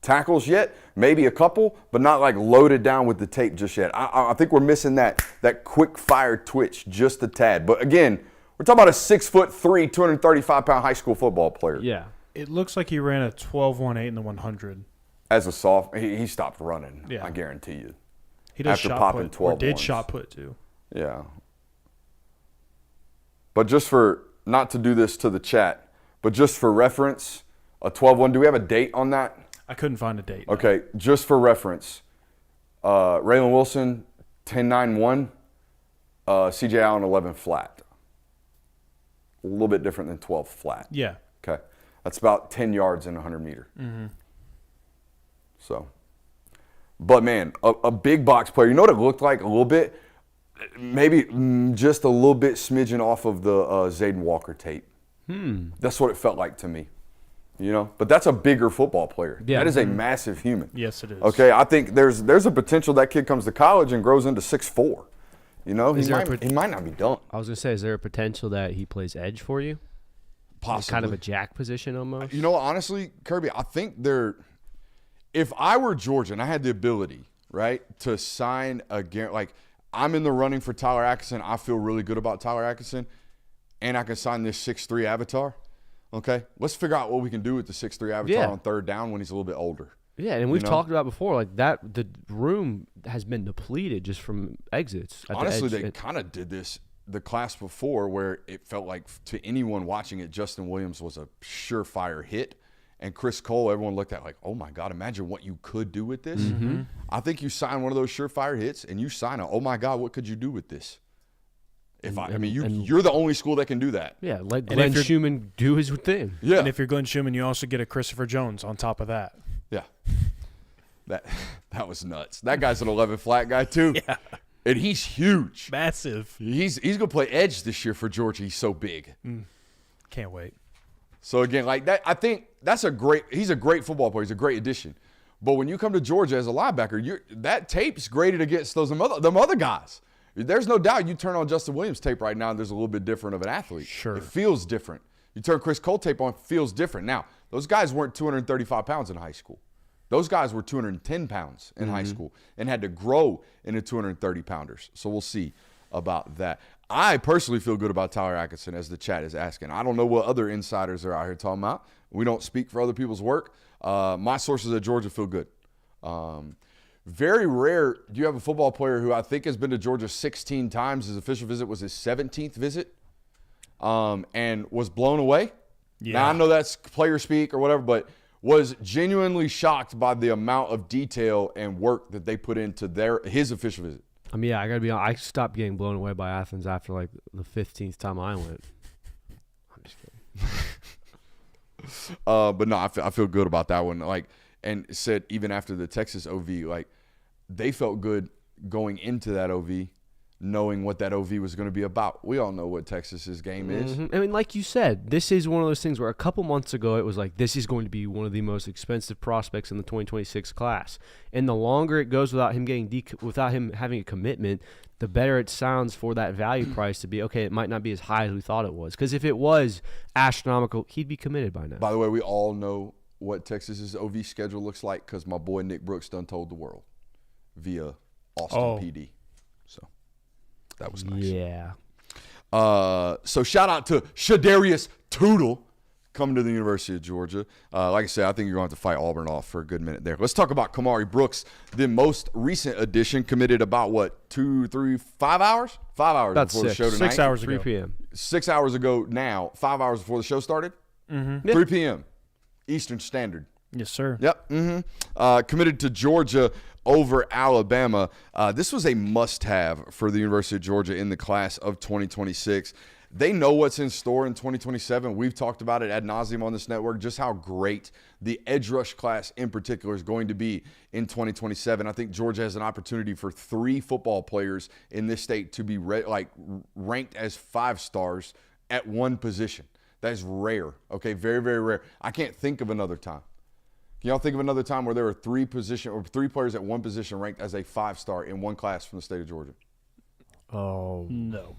tackles yet? Maybe a couple, but not like loaded down with the tape just yet. I think we're missing that quick fire twitch just a tad. But again, we're talking about a 6'3", 235-pound high school football player. Yeah. It looks like he ran a 12.18 in the 100. As a soft, he stopped running. Yeah. I guarantee you. He does After shot popping put, 12 or did ones. shot put too. Yeah. But just for, not to do this to the chat, but just for reference, a 12-1, do we have a date on that? I couldn't find a date. Okay, just for reference, Raylan Wilson, 10.91, CJ Allen, 11 flat. A little bit different than 12 flat. Yeah. Okay. That's about 10 yards in a 100 meter. So, but man, a big box player, you know what it looked like a little bit? Maybe just a little bit smidgen off of the Zayden Walker tape. That's what it felt like to me. But that's a bigger football player. Yeah. That is a massive human. Yes, it is. Okay, I think there's a potential that kid comes to college and grows into 6'4". He might not be done. I was gonna say, is there a potential that he plays edge for you? Possibly. Kind of a jack position almost. Honestly, Kirby, I think if I were Georgia and I had the ability, right, to sign like I'm in the running for Tyler Atkinson, I feel really good about Tyler Atkinson, and I can sign this 6'3" avatar, okay, let's figure out what we can do with the 6'3" avatar on third down when he's a little bit older. Yeah, and we've talked about before, like that. The room has been depleted just from exits. Honestly, they kind of did this the class before, where it felt like to anyone watching it, Justin Williams was a surefire hit, and Chris Cole, everyone looked at like, oh my God, imagine what you could do with this. I think you sign one of those surefire hits, and you sign a, oh my God, what could you do with this? You're the only school that can do that. Yeah, let Glenn Schumann do his thing. Yeah, And if you're Glenn Schumann, you also get a Christopher Jones on top of that. yeah. That was nuts. That guy's an 11 flat guy too. Yeah. And he's huge. Massive. He's gonna play edge this year for Georgia. He's so big. Can't wait. So again, like that, I think he's a great football player. He's a great addition. But when you come to Georgia as a linebacker, that tape's graded against them other guys. There's no doubt you turn on Justin Williams tape right now, and there's a little bit different of an athlete. Sure. It feels different. You turn Chris Cole tape on, it feels different. Now, those guys weren't 235 pounds in high school. Those guys were 210 pounds in high school and had to grow into 230 pounders. So we'll see about that. I personally feel good about Tyler Atkinson, as the chat is asking. I don't know what other insiders are out here talking about. We don't speak for other people's work. My sources at Georgia feel good. Very rare. Do you have a football player who I think has been to Georgia 16 times? His official visit was his 17th visit, and was blown away. Yeah. Now, I know that's player speak or whatever, but was genuinely shocked by the amount of detail and work that they put into his official visit. I mean, yeah, I got to be honest. I stopped getting blown away by Athens after, like, the 15th time I went. I'm just kidding. But no, I feel good about that one. Like, and said even after the Texas OV, like, they felt good going into that OV, knowing what that OV was going to be about. We all know what Texas's game is. I mean, like you said, this is one of those things where a couple months ago it was like, this is going to be one of the most expensive prospects in the 2026 class. And the longer it goes without him without him having a commitment, the better it sounds for that value price to be, okay, it might not be as high as we thought it was. Because if it was astronomical, he'd be committed by now. By the way, we all know what Texas's OV schedule looks like because my boy Nick Brooks done told the world via Austin PD. So that was nice. Yeah. So shout out to Shadarius Tootle coming to the University of Georgia. Like I said, I think you're going to have to fight Auburn off for a good minute there. Let's talk about Kamari Brooks, the most recent addition, committed about, 5 hours? 5 hours About before the show tonight. 6 hours 3 ago. p.m. 6 hours ago now, 5 hours before the show started? Mm-hmm. 3 p.m. Eastern Standard. Yes, sir. Yep. Committed to Georgia over Alabama. This was a must-have for the University of Georgia in the class of 2026. They know what's in store in 2027. We've talked about it ad nauseum on this network, just how great the edge rush class in particular is going to be in 2027. I think Georgia has an opportunity for 3 football players in this state to be ranked as 5 stars at one position. That is rare, okay? Very, very rare. I can't think of another time. Can y'all think of another time where there were 3 players at one position ranked as a 5-star in one class from the state of Georgia? Oh. No.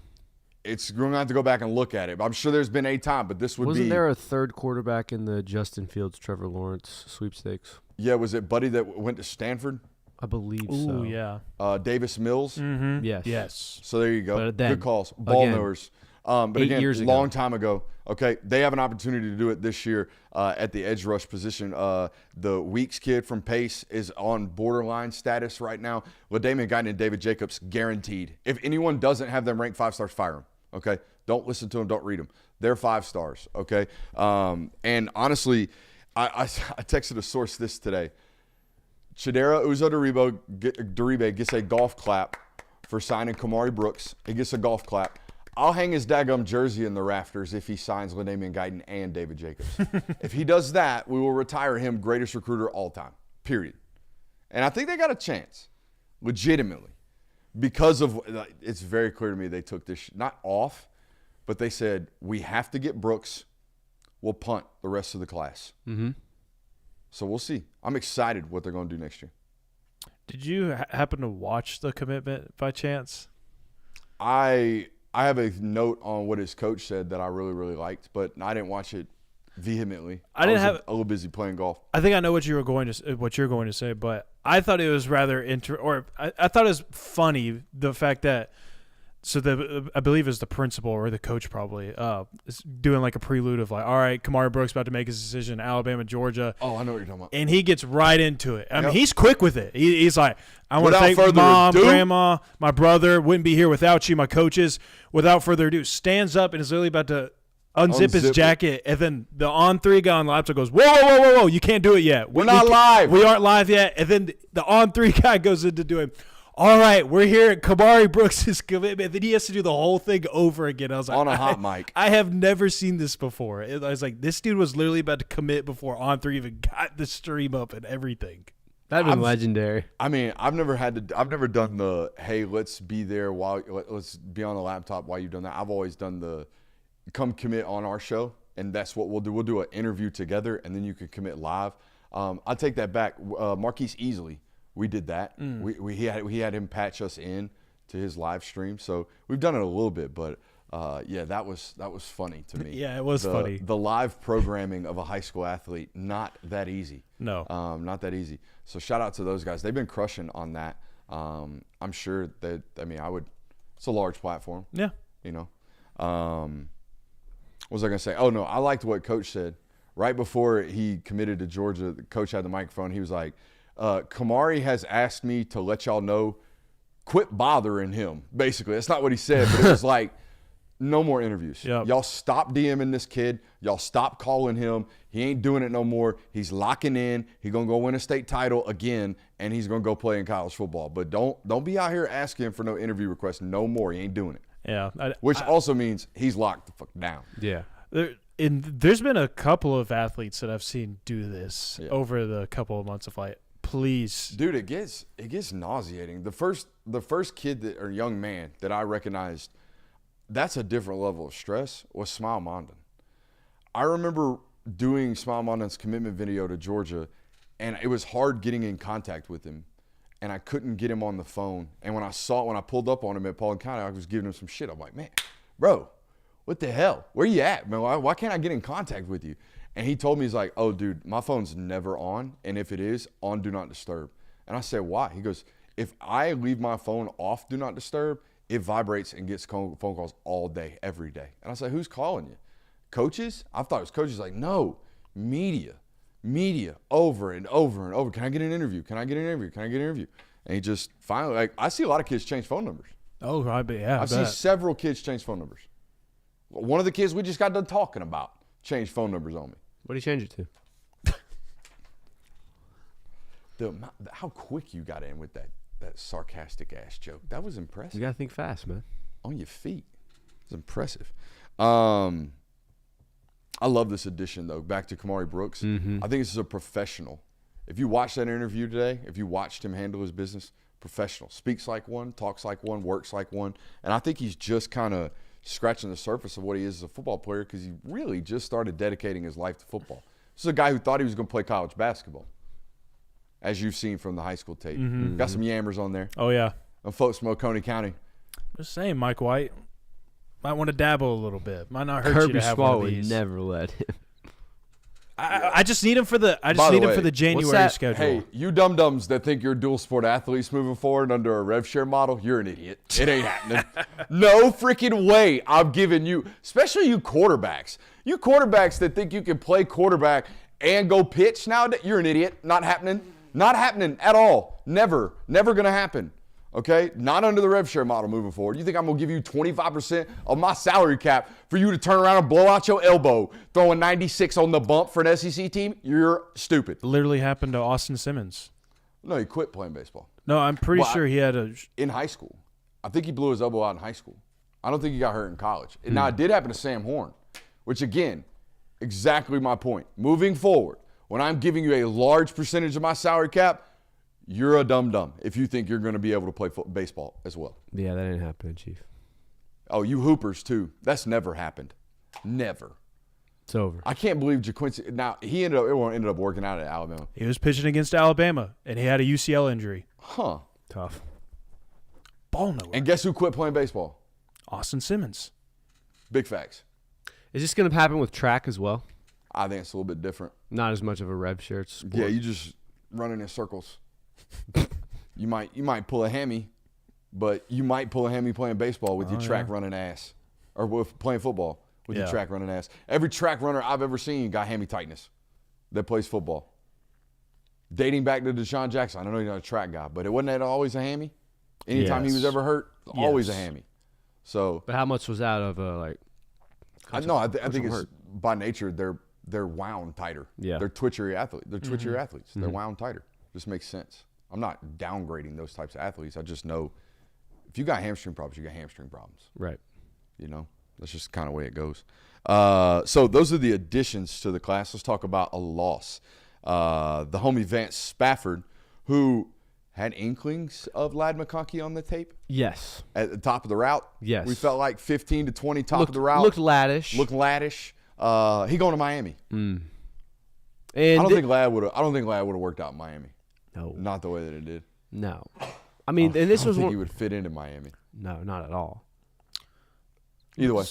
It's going to have to go back and look at it. I'm sure there's been a time, but this would Wasn't be. there a third quarterback in the Justin Fields, Trevor Lawrence sweepstakes? Yeah, was it Buddy that went to Stanford? I believe Ooh, so. yeah. Davis Mills? Mm-hmm. Yes. Yes. So there you go. But then, good calls. Ball again, knowers. But 8 again, years ago. long time ago. Okay, they have an opportunity to do it this year at the edge rush position. The Weeks kid from Pace is on borderline status right now. LaDainian Guyton and David Jacobs, guaranteed. If anyone doesn't have them ranked 5 stars, fire them. Okay, don't listen to them. Don't read them. They're 5 stars. Okay, and honestly, I texted a source this today. Chidera Uzo-Duribe gets a golf clap for signing Kamari Brooks. He gets a golf clap. I'll hang his daggum jersey in the rafters if he signs LaDainian Guyton and David Jacobs. If he does that, we will retire him greatest recruiter all time, period. And I think they got a chance, legitimately, because of – it's very clear to me they took this not off, but they said, we have to get Brooks. We'll punt the rest of the class. Mm-hmm. So we'll see. I'm excited what they're going to do next year. Did you happen to watch the commitment by chance? I have a note on what his coach said that I really, really liked, but I didn't watch it vehemently. I was a little busy playing golf. I think I know what you're going to say, but I thought it was rather I thought it was funny the fact that I believe it's the principal or the coach probably is doing like a prelude of like, all right, Kamari Brooks about to make his decision, Alabama, Georgia. Oh, I know what you're talking about. And he gets right into it. I mean, he's quick with it. He's like, I want to Without thank further Mom, ado- Grandma, my brother. Wouldn't be here without you, my coaches. Without further ado, stands up and is literally about to unzip his Unzip it. jacket. And then the on-3 guy on the laptop goes, whoa, you can't do it yet. We're not live. We aren't live yet. And then the on-3 guy goes into doing, all right, we're here at Kamari Brooks' commitment. Then he has to do the whole thing over again. I was like, On a hot mic. I have never seen this before. I was like, this dude was literally about to commit before On3 even got the stream up and everything. That'd been legendary. I mean, I've never done the, hey, let's be there let's be on the laptop while you've done that. I've always done the come commit on our show, and that's what we'll do. We'll do an interview together, and then you can commit live. I'll take that back. Marquise Easley, we did that. We had him patch us in to his live stream, so we've done it a little bit, but yeah, that was funny to me. Yeah, it was funny. The live programming of a high school athlete, not that easy. No. Not that easy. So shout out to those guys. They've been crushing on that. I'm sure that, it's a large platform. Yeah. You know. What was I going to say? Oh, no, I liked what Coach said. Right before he committed to Georgia, the coach had the microphone. He was like, Kamari has asked me to let y'all know, quit bothering him. Basically, that's not what he said, but it was like, no more interviews. Yep. Y'all stop DMing this kid. Y'all stop calling him. He ain't doing it no more. He's locking in. He's gonna go win a state title again, and he's gonna go play in college football. But don't be out here asking for no interview requests no more. He ain't doing it. Yeah. Which also means he's locked the fuck down. Yeah. There's been a couple of athletes that I've seen do this over the couple of months of like, please. Dude, it gets nauseating. The first kid or young man that I recognized, that's a different level of stress, was Smile Mondon. I remember doing Smile Mondon's commitment video to Georgia, and it was hard getting in contact with him, and I couldn't get him on the phone. And when I pulled up on him at Paulding County, I was giving him some shit. I'm like, man, bro, what the hell? Where you at, man? Why can't I get in contact with you? And he told me, he's like, oh, dude, my phone's never on, and if it is, on Do Not Disturb. And I said, why? He goes, if I leave my phone off Do Not Disturb, it vibrates and gets phone calls all day, every day. And I said, who's calling you? Coaches? I thought it was coaches. Like, no, media, over and over and over. Can I get an interview? Can I get an interview? Can I get an interview? And he just finally, like, I see a lot of kids change phone numbers. Oh, I see several kids change phone numbers. One of the kids we just got done talking about changed phone numbers on me. What do you change it to? How quick you got in with that sarcastic ass joke. That was impressive. You got to think fast, man. On your feet. It's impressive. I love this addition, though. Back to Kamari Brooks. Mm-hmm. I think this is a professional. If you watched that interview today, if you watched him handle his business, professional. Speaks like one, talks like one, works like one. And I think he's just kind of scratching the surface of what he is as a football player, because he really just started dedicating his life to football. This is a guy who thought he was going to play college basketball, as you've seen from the high school tape. Mm-hmm. Got some yammers on there. Oh, yeah. And folks from Oconee County. Just saying, Mike White might want to dabble a little bit. Might not hurt Kirby you to have Small one of would these. never let him. I just need him for the. I By just the need him way, for the January that? schedule. Hey, you dum-dums that think you're dual sport athletes moving forward under a rev share model, you're an idiot. It ain't happening. No freaking way I'm giving you, especially you quarterbacks. You quarterbacks that think you can play quarterback and go pitch nowadays, you're an idiot. Not happening. Not happening at all. Never. Never going to happen. Okay? Not under the rev share model moving forward. You think I'm going to give you 25% of my salary cap for you to turn around and blow out your elbow throwing 96 on the bump for an SEC team? You're stupid. Literally happened to Austin Simmons. No, he quit playing baseball. No, I'm pretty sure he had a. In high school. I think he blew his elbow out in high school. I don't think he got hurt in college. Now, it did happen to Sam Horn, which, again, exactly my point. Moving forward, when I'm giving you a large percentage of my salary cap, you're a dum-dum if you think you're going to be able to play baseball as well. Yeah, that ain't happening, Chief. Oh, you hoopers, too. That's never happened. Never. It's over. I can't believe JaQuincy. Now, everyone ended up working out at Alabama. He was pitching against Alabama, and he had a UCL injury. Huh. Tough. Ball nowhere. And guess who quit playing baseball? Austin Simmons. Big facts. Is this going to happen with track as well? I think it's a little bit different. Not as much of a rev share. It's sport. Yeah, you just running in circles. You might pull a hammy, but you might pull a hammy playing baseball with your track running ass, or with playing football with your track running ass. Every track runner I've ever seen got hammy tightness that plays football. Dating back to Deshaun Jackson, I don't know you're not a track guy, but it wasn't that always a hammy. Anytime he was ever hurt, always a hammy. So, but how much was out of I think it's by nature they're wound tighter. Yeah, they're twitchier athletes. They're twitchier athletes. They're wound tighter. Just makes sense. I'm not downgrading those types of athletes. I just know if you got hamstring problems, you got hamstring problems. Right. You know, that's just kind of the way it goes. So those are the additions to the class. Let's talk about a loss. The homie Vance Spafford, who had inklings of Ladd McConkey on the tape. Yes. At the top of the route. Yes. We felt like 15 to 20 top of the route. Looked laddish. He going to Miami. And I don't think Ladd would have worked out in Miami. No. Not the way that it did. No. I mean, and this I don't was think one. he would fit into Miami. No, not at all. Either way.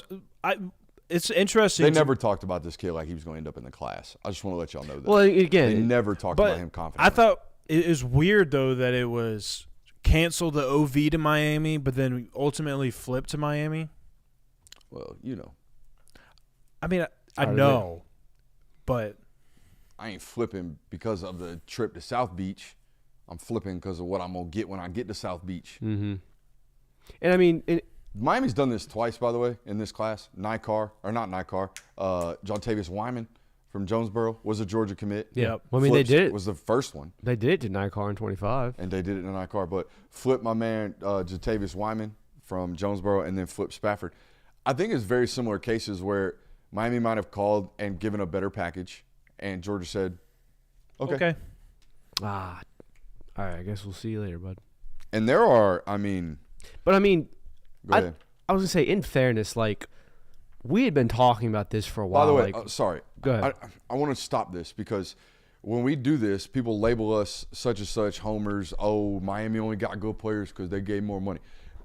It's interesting. They never talked about this kid like he was going to end up in the class. I just want to let y'all know that. Well, again, they never talked about him confidently. I thought it was weird, though, that it was canceled the OV to Miami, but then ultimately flipped to Miami. Well, you know. I mean, I know, but I ain't flipping because of the trip to South Beach I'm flipping because of what I'm going to get when I get to South Beach. Mm-hmm. And I mean, Miami's done this twice, by the way, in this class. Jontavius Wyman from Jonesboro was a Georgia commit. Yeah. Well, I mean, they did it. Was the first one. They did it to Nycar in 25. And they did it in Nycar. But flip my man, Jontavius Wyman from Jonesboro, and then flip Spafford. I think it's very similar cases where Miami might have called and given a better package, and Georgia said, okay. All right, I guess we'll see you later, bud. And there are, I mean. But, I mean, go ahead. I was going to say, in fairness, like, we had been talking about this for a while. By the way, like, sorry. Go ahead. I want to stop this because when we do this, people label us such and such homers. Oh, Miami only got good players because they gave more money.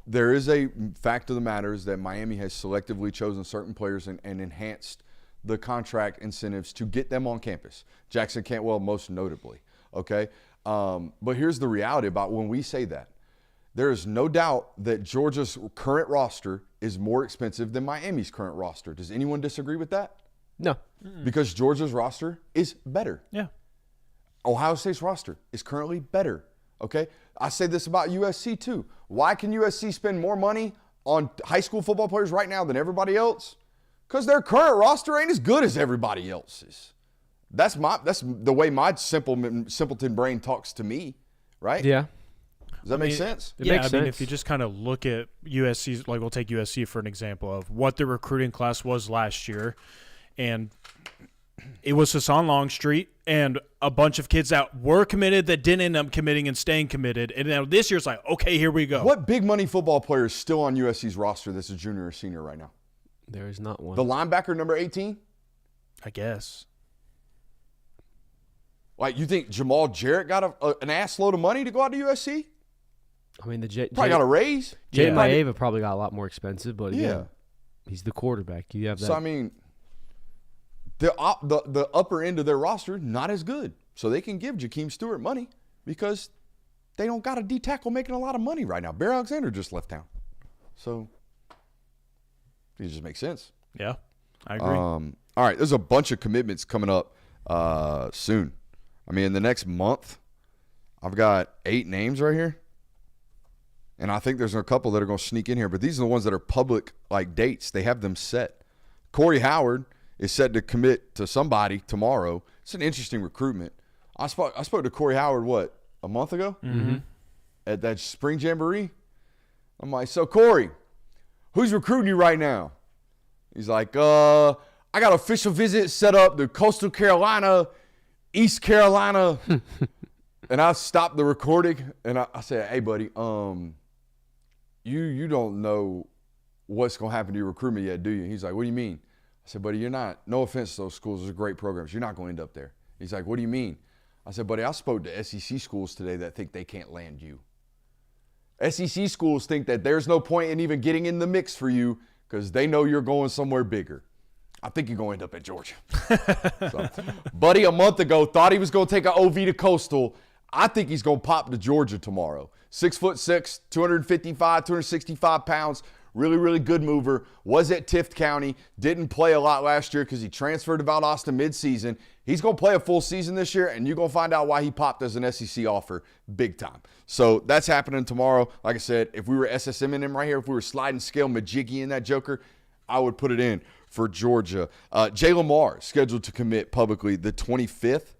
There is a fact of the matter is that Miami has selectively chosen certain players and enhanced the contract incentives to get them on campus. Jackson Cantwell most notably, okay? But here's the reality about when we say that. There is no doubt that Georgia's current roster is more expensive than Miami's current roster. Does anyone disagree with that? No. Because Georgia's roster is better. Yeah. Ohio State's roster is currently better, okay? I say this about USC too. Why can USC spend more money on high school football players right now than everybody else? Because their current roster ain't as good as everybody else's. That's the way my simpleton brain talks to me, right? Yeah. Does that make sense? It makes I mean, sense. if you just kind of look at USC's, like we'll take USC for an example of what the recruiting class was last year, and it was Hassan Longstreet and a bunch of kids that were committed that didn't end up committing and staying committed. And now this year's like, okay, here we go. What big money football player is still on USC's roster that's a junior or senior right now? There is not one. The linebacker number 18? I guess. Like, you think Jamal Jarrett got an ass load of money to go out to USC? I mean, Probably got a raise. Jay Yeah. Maeva probably got a lot more expensive, but again, Yeah. he's the quarterback. You have that. So, I mean, the upper end of their roster, not as good. So they can give Jakeem Stewart money because they don't got a D tackle making a lot of money right now. Bear Alexander just left town. So it just makes sense. Yeah, I agree. All right, there's a bunch of commitments coming up soon. I mean, in the next month, I've got 8 names right here. And I think there's a couple that are going to sneak in here. But these are the ones that are public, like, dates. They have them set. Corey Howard is set to commit to somebody tomorrow. It's an interesting recruitment. I spoke to Corey Howard, what, a month ago? Mm-hmm. At that spring jamboree. I'm like, so, Corey, who's recruiting you right now? He's like, I got official visit set up to Coastal Carolina, East Carolina. And I stopped the recording, and I said, hey, buddy, you don't know what's going to happen to your recruitment yet, do you? He's like, what do you mean? I said, buddy, you're not, no offense to those schools, those are great programs. You're not going to end up there. He's like, what do you mean? I said, buddy, I spoke to SEC schools today that think they can't land you. SEC schools think that there's no point in even getting in the mix for you because they know you're going somewhere bigger. I think you're going to end up at Georgia. So, buddy, a month ago, thought he was going to take an OV to Coastal. I think he's going to pop to Georgia tomorrow. 6'6", 255, 265 pounds. Really, really good mover. Was at Tift County. Didn't play a lot last year because he transferred to Valdosta midseason. He's going to play a full season this year, and you're going to find out why he popped as an SEC offer big time. So that's happening tomorrow. Like I said, if we were SSMing him right here, if we were sliding scale majiggy in that joker, I would put it in for Georgia. Jay Lamar scheduled to commit publicly the 25th.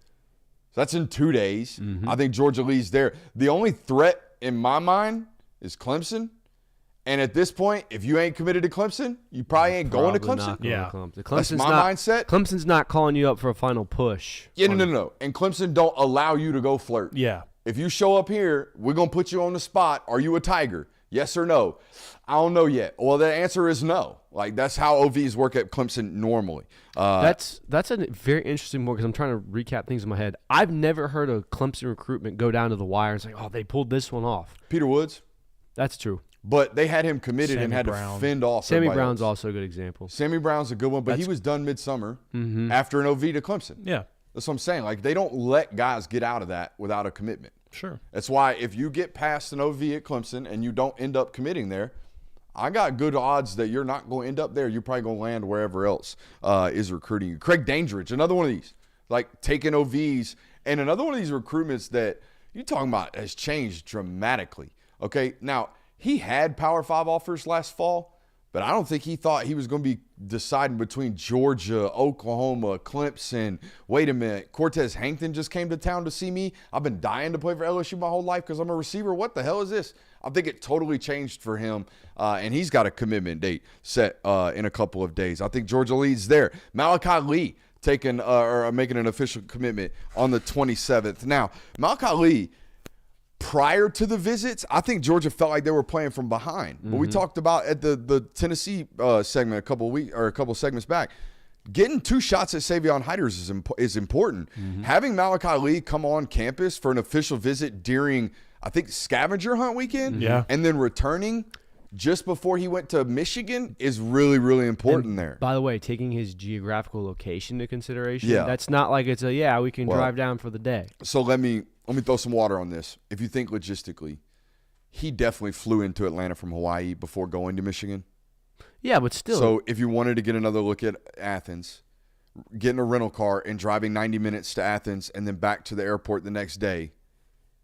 So that's in 2 days. Mm-hmm. I think Georgia leads there. The only threat in my mind is Clemson. And at this point, if you ain't committed to Clemson, you probably ain't going to Clemson. Yeah. That's my mindset. Clemson's not calling you up for a final push. Yeah, no. And Clemson don't allow you to go flirt. Yeah. If you show up here, we're going to put you on the spot. Are you a Tiger? Yes or no? I don't know yet. Well, the answer is no. Like, that's how OVs work at Clemson normally. That's a very interesting one because I'm trying to recap things in my head. I've never heard a Clemson recruitment go down to the wire and say, oh, they pulled this one off. Peter Woods. That's true. But they had him committed Sammy and had Brown. to fend off. Sammy Brown's also a good example. Sammy Brown's a good one, but he was done midsummer after an OV to Clemson. Yeah. That's what I'm saying. Like, they don't let guys get out of that without a commitment. Sure. That's why if you get past an OV at Clemson and you don't end up committing there, I got good odds that you're not going to end up there. You're probably going to land wherever else is recruiting you. Craig Dandridge, another one of these, like taking OVs. And another one of these recruitments that you talking about has changed dramatically. Okay, now he had Power 5 offers last fall, but I don't think he thought he was going to be deciding between Georgia, Oklahoma, Clemson. Wait a minute, Cortez Hankton just came to town to see me. I've been dying to play for LSU my whole life because I'm a receiver. What the hell is this? I think it totally changed for him, and he's got a commitment date set in a couple of days. I think Georgia leads there. Malachi Lee making an official commitment on the 27th. Now, Malachi Lee, prior to the visits, I think Georgia felt like they were playing from behind. But we talked about at the Tennessee segment a couple segments back. Getting 2 shots at Savion Hiders is important. Having Malachi Lee come on campus for an official visit during, I think, scavenger hunt weekend, and then returning just before he went to Michigan is really, really important there. By the way, taking his geographical location into consideration, that's not like it's we can drive down for the day. So let me throw some water on this. If you think logistically, he definitely flew into Atlanta from Hawaii before going to Michigan. Yeah, but still. So if you wanted to get another look at Athens, getting a rental car and driving 90 minutes to Athens and then back to the airport the next day,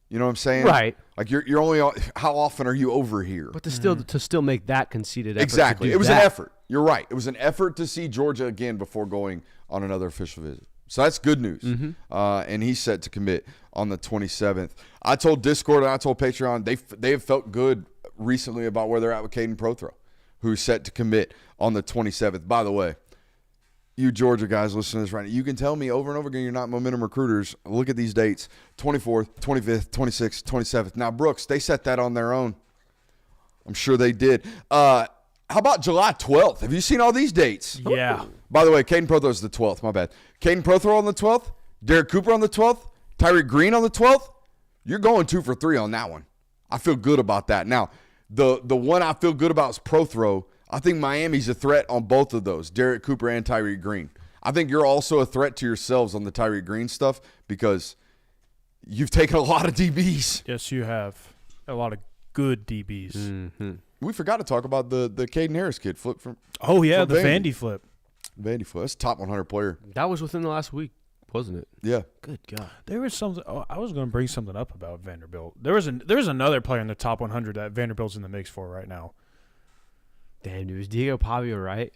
you know what I'm saying? Right. Like you're only, how often are you over here? But to still make that conceited effort. Exactly. To do it was that. an effort. You're right. It was an effort to see Georgia again before going on another official visit. So that's good news. And he's set to commit on the 27th. I told Discord and I told Patreon they have felt good recently about where they're at with Caden Prothro, who's set to commit on the 27th. By the way, you Georgia guys listening to this right now, you can tell me over and over again you're not momentum recruiters. Look at these dates, 24th, 25th, 26th, 27th. Now, Brooks, they set that on their own. I'm sure they did. How about July 12th? Have you seen all these dates? Yeah. By the way, Caden Prothro is the 12th. My bad. Caden Prothro on the 12th. Derek Cooper on the 12th. Tyreek Green on the 12th. You're going 2 for 3 on that one. I feel good about that. Now, the one I feel good about is Prothro. I think Miami's a threat on both of those, Derek Cooper and Tyreek Green. I think you're also a threat to yourselves on the Tyreek Green stuff because you've taken a lot of DBs. Yes, you have. A lot of good DBs. We forgot to talk about the Caden Harris kid flip from. Oh, yeah, from the Vandy flip. Vandy flip. That's a top 100 player. That was within the last week, wasn't it? Yeah. Good God. There was something. Oh, I was going to bring something up about Vanderbilt. There's another player in the top 100 that Vanderbilt's in the mix for right now. Damn, dude. Was Diego Pavia right?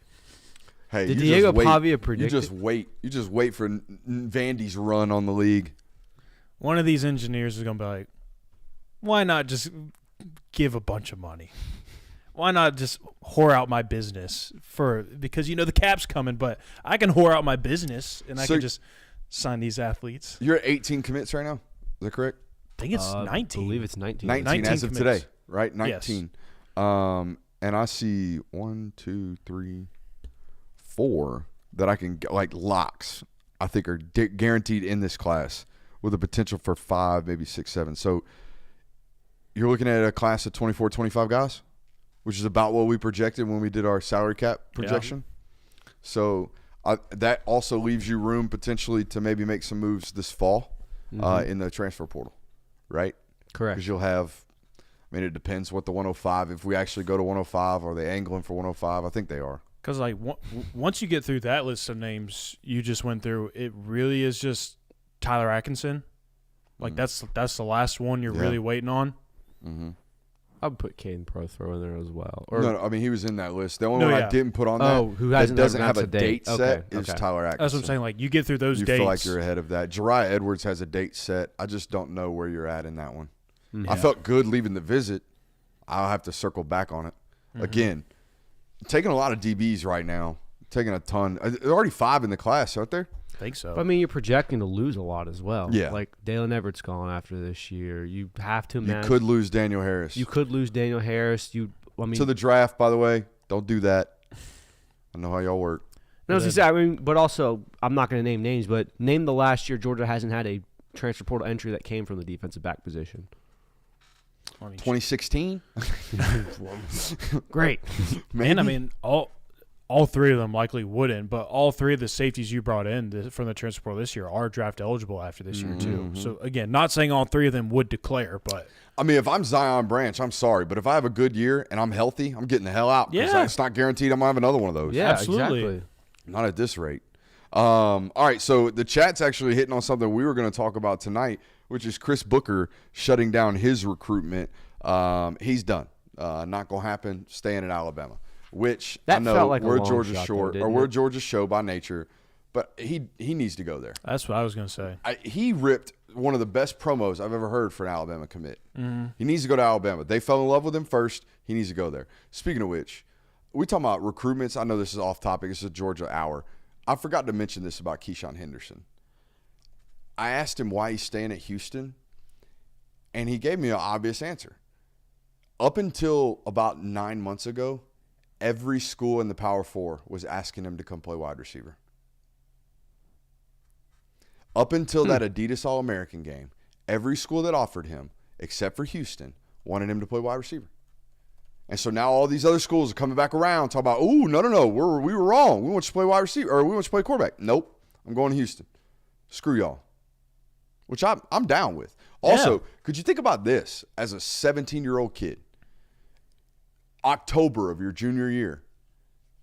Hey, Did Diego Pavia predict You just wait. You just wait for Vandy's run on the league. One of these engineers is going to be like, why not just give a bunch of money? Why not just whore out my business because the cap's coming, but I can whore out my business and I can just sign these athletes. You're at 18 commits right now. Is that correct? I think it's 19. I believe it's 19. 19 as of commits. today, right? 19. Yes. And I see 1, 2, 3, 4 that I can like locks. I think are guaranteed in this class with a potential for 5, maybe 6, 7. So you're looking at a class of 24, 25 guys, which is about what we projected when we did our salary cap projection. Yeah. So that also leaves you room potentially to maybe make some moves this fall in the transfer portal, right? Correct. Because you'll have, it depends what the 105, if we actually go to 105, are they angling for 105? I think they are. Because, once you get through that list of names you just went through, it really is just Tyler Atkinson. That's the last one you're really waiting on. Mm-hmm. I would put Caden Prothro in there as well. No, he was in that list. The only one I didn't put on who doesn't have a date set is Tyler Atkinson. That's what I'm saying. You get through those dates. You feel like you're ahead of that. Jariah Edwards has a date set. I just don't know where you're at in that one. I felt good leaving the visit. I'll have to circle back on it. Again, taking a lot of DBs right now. Taking a ton. There are already 5 in the class, aren't there? I think so. But, you're projecting to lose a lot as well. Yeah. Like, Dalen Everett's gone after this year. You have to manage. You could lose Daniel Harris. To the draft, by the way, don't do that. I know how y'all work. No, but also, I'm not going to name names, but name the last year Georgia hasn't had a transfer portal entry that came from the defensive back position. 2016? Great. Man, all 3 of them likely wouldn't, but all 3 of the safeties you brought in from the transfer portal this year are draft eligible after this year too. So again, not saying all 3 of them would declare, but if I'm Zion Branch, I'm sorry, but if I have a good year and I'm healthy, I'm getting the hell out. Yeah, it's not guaranteed I'm gonna have another one of those. Yeah, absolutely. Exactly. Not at this rate. All right, so the chat's actually hitting on something we were going to talk about tonight, which is Chris Booker shutting down his recruitment. He's done. Not going to happen. Staying at Alabama, which That I know felt like a we're long Georgia shot, short, though, or didn't we're it? Georgia show by nature, but he needs to go there. That's what I was going to say. He ripped one of the best promos I've ever heard for an Alabama commit. He needs to go to Alabama. They fell in love with him first. He needs to go there. Speaking of which, we talking about recruitments. I know this is off topic. This is a Georgia hour. I forgot to mention this about Keyshawn Henderson. I asked him why he's staying at Houston, and he gave me an obvious answer. Up until about 9 months ago, every school in the Power Four was asking him to come play wide receiver. Up until that Adidas All-American game, every school that offered him, except for Houston, wanted him to play wide receiver. And so now all these other schools are coming back around, talking about, oh, no, we were wrong. We want you to play wide receiver, or we want you to play quarterback. Nope, I'm going to Houston. Screw y'all. Which I'm down with. Also, could you think about this as a 17-year-old kid? October of your junior year,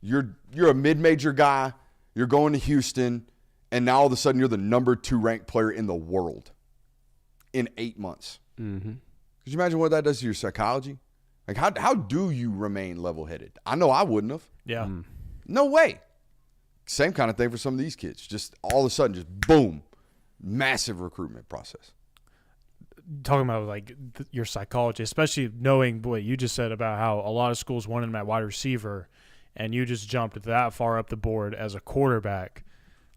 you're a mid-major guy, you're going to Houston, and now all of a sudden you're the number 2 ranked player in the world in 8 months. Mm-hmm. Could you imagine what that does to your psychology? Like, how do you remain level-headed? I know I wouldn't have. Yeah. No way. Same kind of thing for some of these kids. Just all of a sudden, just boom, massive recruitment process. Talking about like your psychology, especially knowing what you just said about how a lot of schools wanted him at wide receiver, and you just jumped that far up the board as a quarterback.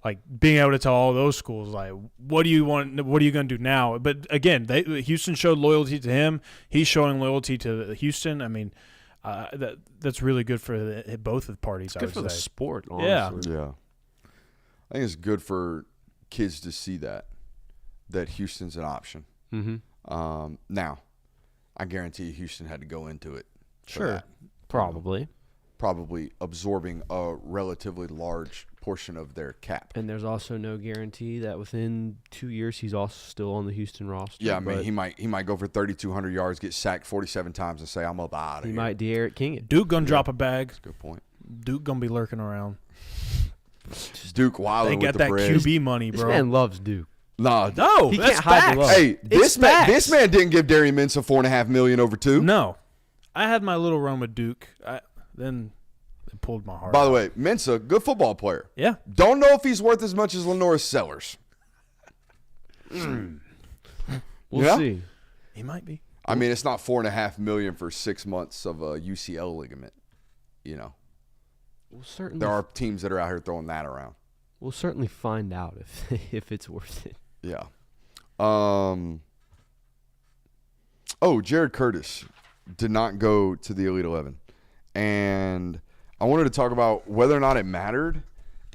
Like being able to tell all those schools, like, what do you want? What are you going to do now? But again, Houston showed loyalty to him. He's showing loyalty to Houston. I mean, that's really good for both of the parties. It's good for the sport, honestly. Yeah. I think it's good for kids to see that Houston's an option. Mm-hmm. Now, I guarantee you Houston had to go into it. Sure. Probably. Probably absorbing a relatively large portion of their cap. And there's also no guarantee that within 2 years he's also still on the Houston roster. Yeah, I mean, he might go for 3,200 yards, get sacked 47 times, and say, I'm up out of here. He might De'Aaron King it. Duke going to drop a bag. That's a good point. Duke going to be lurking around. Duke Wilder They with got the that bread. QB money, bro. This man loves Duke. Nah, No, He that's can't hide the facts. love. Hey, It's facts. this man didn't give Darian Mensah $4.5 million over 2. No. I had my little run with Duke. Then it pulled my heart By out. the way, Mensah, good football player. Yeah. Don't know if he's worth as much as Lenoris Sellers. We'll Yeah? see. He might be. I mean, it's not $4.5 million for 6 months of a UCL ligament. You know, We'll certainly there are teams that are out here throwing that around. we'll certainly find out if it's worth it. Yeah. Jared Curtis did not go to the Elite 11. And I wanted to talk about whether or not it mattered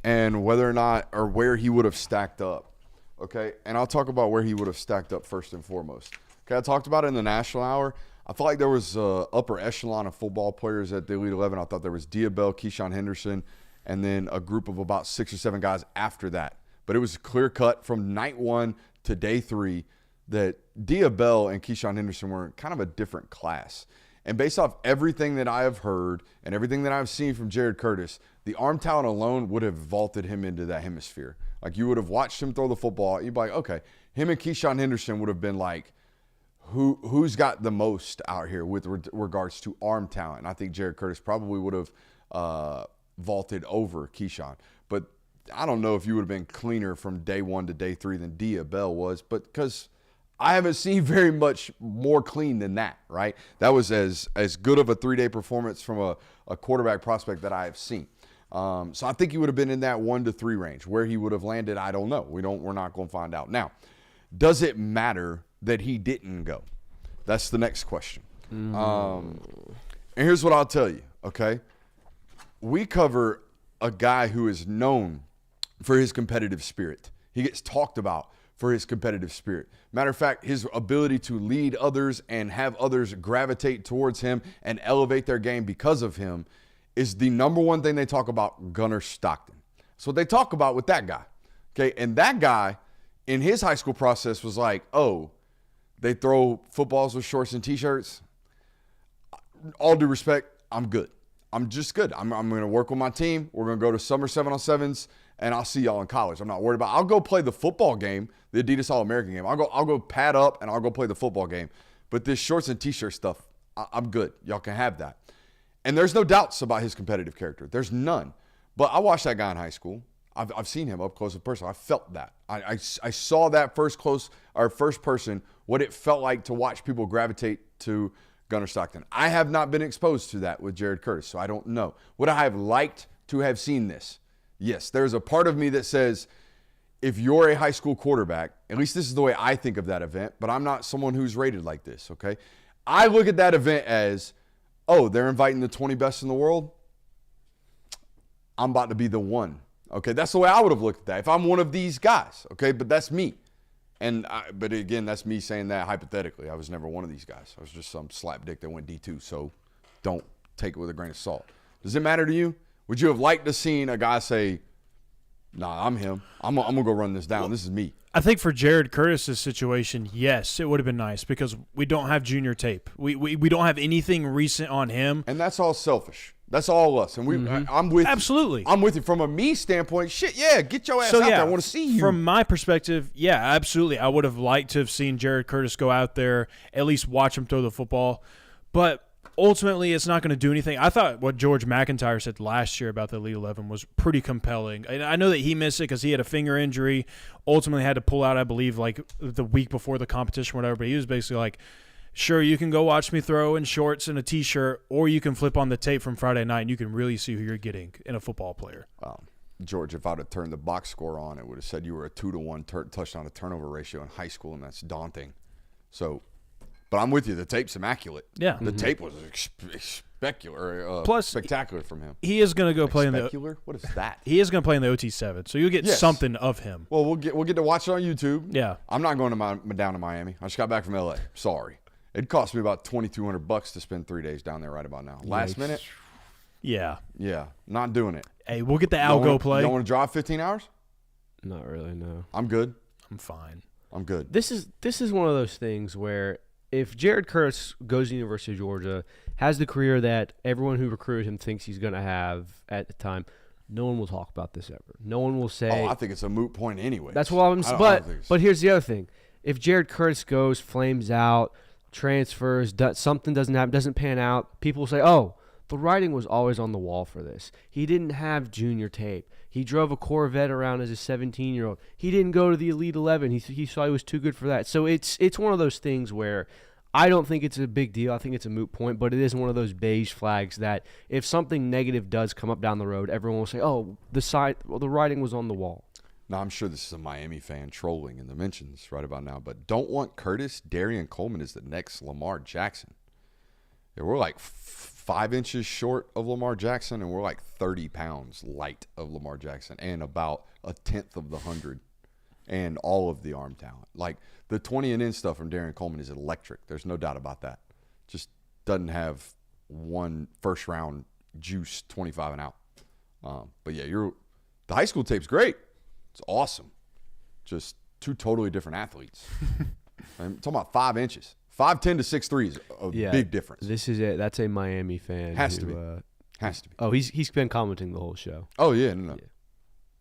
and whether or not or where he would have stacked up. Okay? And I'll talk about where he would have stacked up first and foremost. Okay, I talked about it in the National Hour. I felt like there was an upper echelon of football players at the Elite 11. I thought there was Diabell, Keyshawn Henderson, and then a group of about 6 or 7 guys after that. But it was clear cut from night 1 to day 3 that Diabell and Keyshawn Henderson were kind of a different class. And based off everything that I have heard and everything that I've seen from Jared Curtis, the arm talent alone would have vaulted him into that hemisphere. Like, you would have watched him throw the football. You'd be like, okay, him and Keyshawn Henderson would have been like, who's got the most out here with regards to arm talent? And I think Jared Curtis probably would have vaulted over Keyshawn. But I don't know if you would have been cleaner from day 1 to day 3 than Diabell was, but because I haven't seen very much more clean than that, right? That was as good of a 3-day performance from a quarterback prospect that I have seen. So I think he would have been in that 1 to 3 range. Where he would have landed, I don't know. We're not going to find out. Now, does it matter that he didn't go? That's the next question. And here's what I'll tell you, okay? We cover a guy who is known for his competitive spirit. He gets talked about for his competitive spirit. Matter of fact, his ability to lead others and have others gravitate towards him and elevate their game because of him is the number one thing they talk about, Gunnar Stockton. That's what they talk about with that guy. Okay, and that guy in his high school process was like, oh, they throw footballs with shorts and T-shirts. All due respect, I'm good. I'm just good. I'm going to work with my team. We're going to go to summer 7-on-7s, and I'll see y'all in college. I'm not worried about it. I'll go play the football game, the Adidas All-American game. I'll go pad up, and I'll go play the football game. But this shorts and T-shirt stuff, I'm good. Y'all can have that. And there's no doubts about his competitive character. There's none. But I watched that guy in high school. I've seen him up close and personal. I felt that. I saw that first person, what it felt like to watch people gravitate to Gunnar Stockton. I have not been exposed to that with Jared Curtis, so I don't know. Would I have liked to have seen this? Yes. There's a part of me that says, if you're a high school quarterback, at least this is the way I think of that event, but I'm not someone who's rated like this, okay? I look at that event as, oh, they're inviting the 20 best in the world? I'm about to be the one. Okay, that's the way I would have looked at that if I'm one of these guys. Okay, but that's me. But again, that's me saying that hypothetically. I was never one of these guys. I was just some slapdick that went D2. So don't take it with a grain of salt. Does it matter to you? Would you have liked to seen a guy say, "Nah, I'm him. I'm gonna go run this down. This is me." I think for Jared Curtis's situation, yes, it would have been nice because we don't have junior tape. We don't have anything recent on him, and that's all selfish. That's all us, and I'm with absolutely. I'm with you from a me standpoint. Shit, yeah, get your ass out there. I want to see you. From my perspective, yeah, absolutely. I would have liked to have seen Jared Curtis go out there, at least watch him throw the football, but ultimately, it's not going to do anything. I thought what George McIntyre said last year about the Elite 11 was pretty compelling. And I know that he missed it because he had a finger injury, ultimately had to pull out, I believe, like the week before the competition or whatever. But he was basically like, sure, you can go watch me throw in shorts and a T-shirt, or you can flip on the tape from Friday night and you can really see who you're getting in a football player. George, if I'd have turned the box score on, it would have said you were a 2-to-1 touchdown to turnover ratio in high school, and that's daunting. So, but I'm with you. The tape's immaculate. Yeah. The tape was spectacular from him. He is going to go play in the Specular? What is that? He is going to play in the OT7, so you'll get something of him. Well, we'll get to watch it on YouTube. Yeah. I'm not going down to Miami. I just got back from LA. Sorry. It cost me about $2,200 to spend 3 days down there right about now. Last minute? Yeah. Yeah. Not doing it. Hey, we'll get the algo play. You don't want to drive 15 hours? Not really, no. I'm good. I'm fine. I'm good. This is one of those things where if Jared Curtis goes to the University of Georgia, has the career that everyone who recruited him thinks he's going to have at the time, no one will talk about this ever. No one will say. Oh, I think it's a moot point anyway. That's what I'm saying. But here's the other thing: if Jared Curtis goes, flames out, transfers, something doesn't happen, doesn't pan out, people will say, "Oh, the writing was always on the wall for this. He didn't have junior tape. He drove a Corvette around as a 17-year-old. He didn't go to the Elite 11. He saw he was too good for that." So it's one of those things where I don't think it's a big deal. I think it's a moot point, but it is one of those beige flags that if something negative does come up down the road, everyone will say, "Oh, the writing was on the wall." Now, I'm sure this is a Miami fan trolling in the mentions right about now, but don't want Curtis. Darian Coleman is the next Lamar Jackson. Yeah, we're like 5 inches short of Lamar Jackson, and we're like 30 pounds light of Lamar Jackson, and about 1/10 of the 100, and all of the arm talent. Like the 20 and in stuff from Darian Coleman is electric. There's no doubt about that. Just doesn't have one first round juice 25 and out. But yeah, the high school tape's great. It's awesome. Just two totally different athletes. I'm talking about 5 inches. 5'10" to 6'3" is a big difference. This is it. That's a Miami fan. Has to be. Has to be. Oh, he's been commenting the whole show. Oh, yeah. No. Yeah.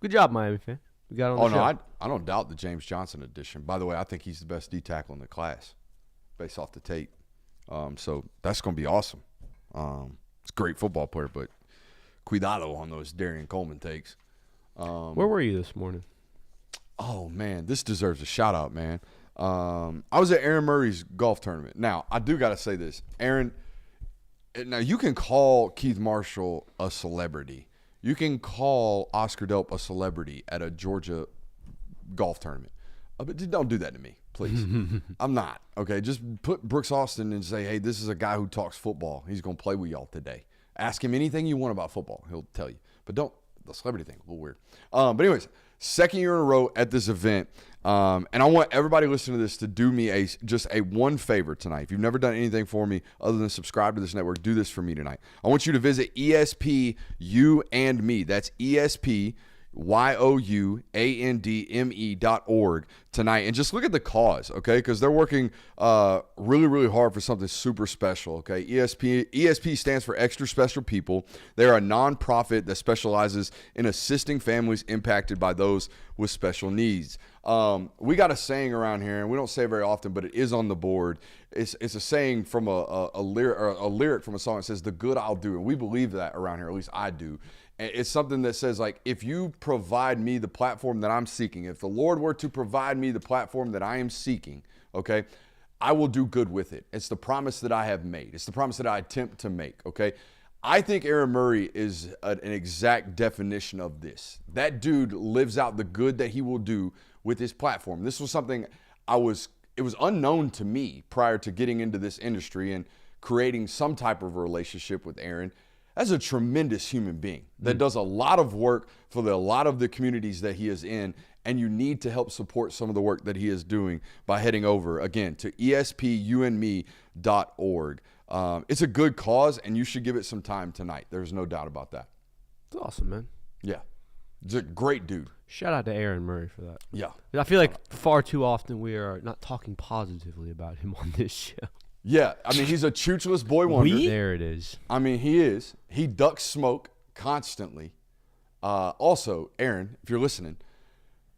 Good job, Miami fan. We got on the show. No, I don't doubt the James Johnson edition. By the way, I think he's the best D tackle in the class based off the tape. So that's going to be awesome. It's a great football player, but cuidado on those Darian Coleman takes. Where were you this morning? Oh, man, this deserves a shout-out, man. I was at Aaron Murray's golf tournament. Now, I do got to say this. Aaron, now you can call Keith Marshall a celebrity. You can call Oscar Delp a celebrity at a Georgia golf tournament. But don't do that to me, please. I'm not, okay? Just put Brooks Austin and say, hey, this is a guy who talks football. He's going to play with y'all today. Ask him anything you want about football. He'll tell you. But don't. The celebrity thing, a little weird. But anyways, second year in a row at this event. And I want everybody listening to this to do me just a one favor tonight. If you've never done anything for me other than subscribe to this network, do this for me tonight. I want you to visit ESP You and Me. That's ESP YOUANDME.org tonight, and just look at the cause, okay? Because they're working really, really hard for something super special, okay? ESP stands for Extra Special People. They're a nonprofit that specializes in assisting families impacted by those with special needs. We got a saying around here, and we don't say it very often, but it is on the board. It's a saying from a lyric from a song that says, "The good I'll do," and we believe that around here. At least I do. It's something that says, like, if you provide me the platform that I'm seeking, if the Lord were to provide me the platform that I am seeking, okay, I will do good with it. It's the promise that I have made. It's the promise that I attempt to make, okay? I think Aaron Murray is an exact definition of this. That dude lives out the good that he will do with his platform. This was something it was unknown to me prior to getting into this industry and creating some type of a relationship with Aaron. That's a tremendous human being that does a lot of work for a lot of the communities that he is in, and you need to help support some of the work that he is doing by heading over, again, to ESPUandme.org. It's a good cause, and you should give it some time tonight. There's no doubt about that. It's awesome, man. Yeah. He's a great dude. Shout out to Aaron Murray for that. Yeah. I feel like far too often we are not talking positively about him on this show. Yeah, I mean, he's a choocheless boy wonder. There it is. I mean, he is. He ducks smoke constantly. Also, Aaron, if you're listening,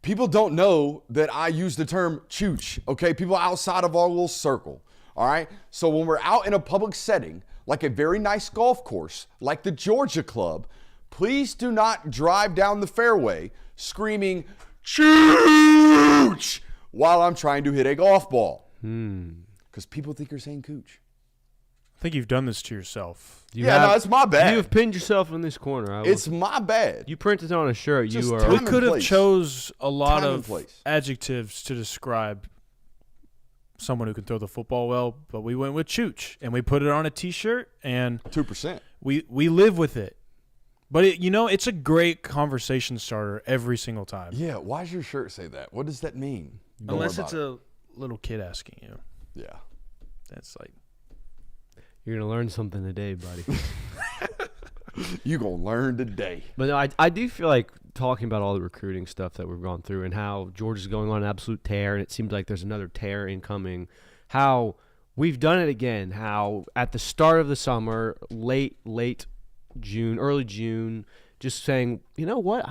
people don't know that I use the term chooch, okay? People outside of our little circle, all right? So when we're out in a public setting, like a very nice golf course, like the Georgia Club, please do not drive down the fairway screaming, chooch, while I'm trying to hit a golf ball. Because people think you're saying cooch. I think you've done this to yourself. No, it's my bad. You have pinned yourself in this corner. It's my bad. You printed on a shirt. Just You are. time We and could have place. chose a lot Time and of place. adjectives to describe someone who can throw the football well, but we went with chooch, and we put it on a T-shirt, and 2%. we live with it. But, it's a great conversation starter every single time. Yeah, why does your shirt say that? What does that mean? Don't Unless worry it's about a little kid asking you. it. Yeah. That's like, You're gonna learn something today, buddy. You gonna learn today. But no, I do feel like talking about all the recruiting stuff that we've gone through and how Georgia's going on an absolute tear, and it seems like there's another tear incoming. How we've done it again. How at the start of the summer, late June, early June, just saying, you know what,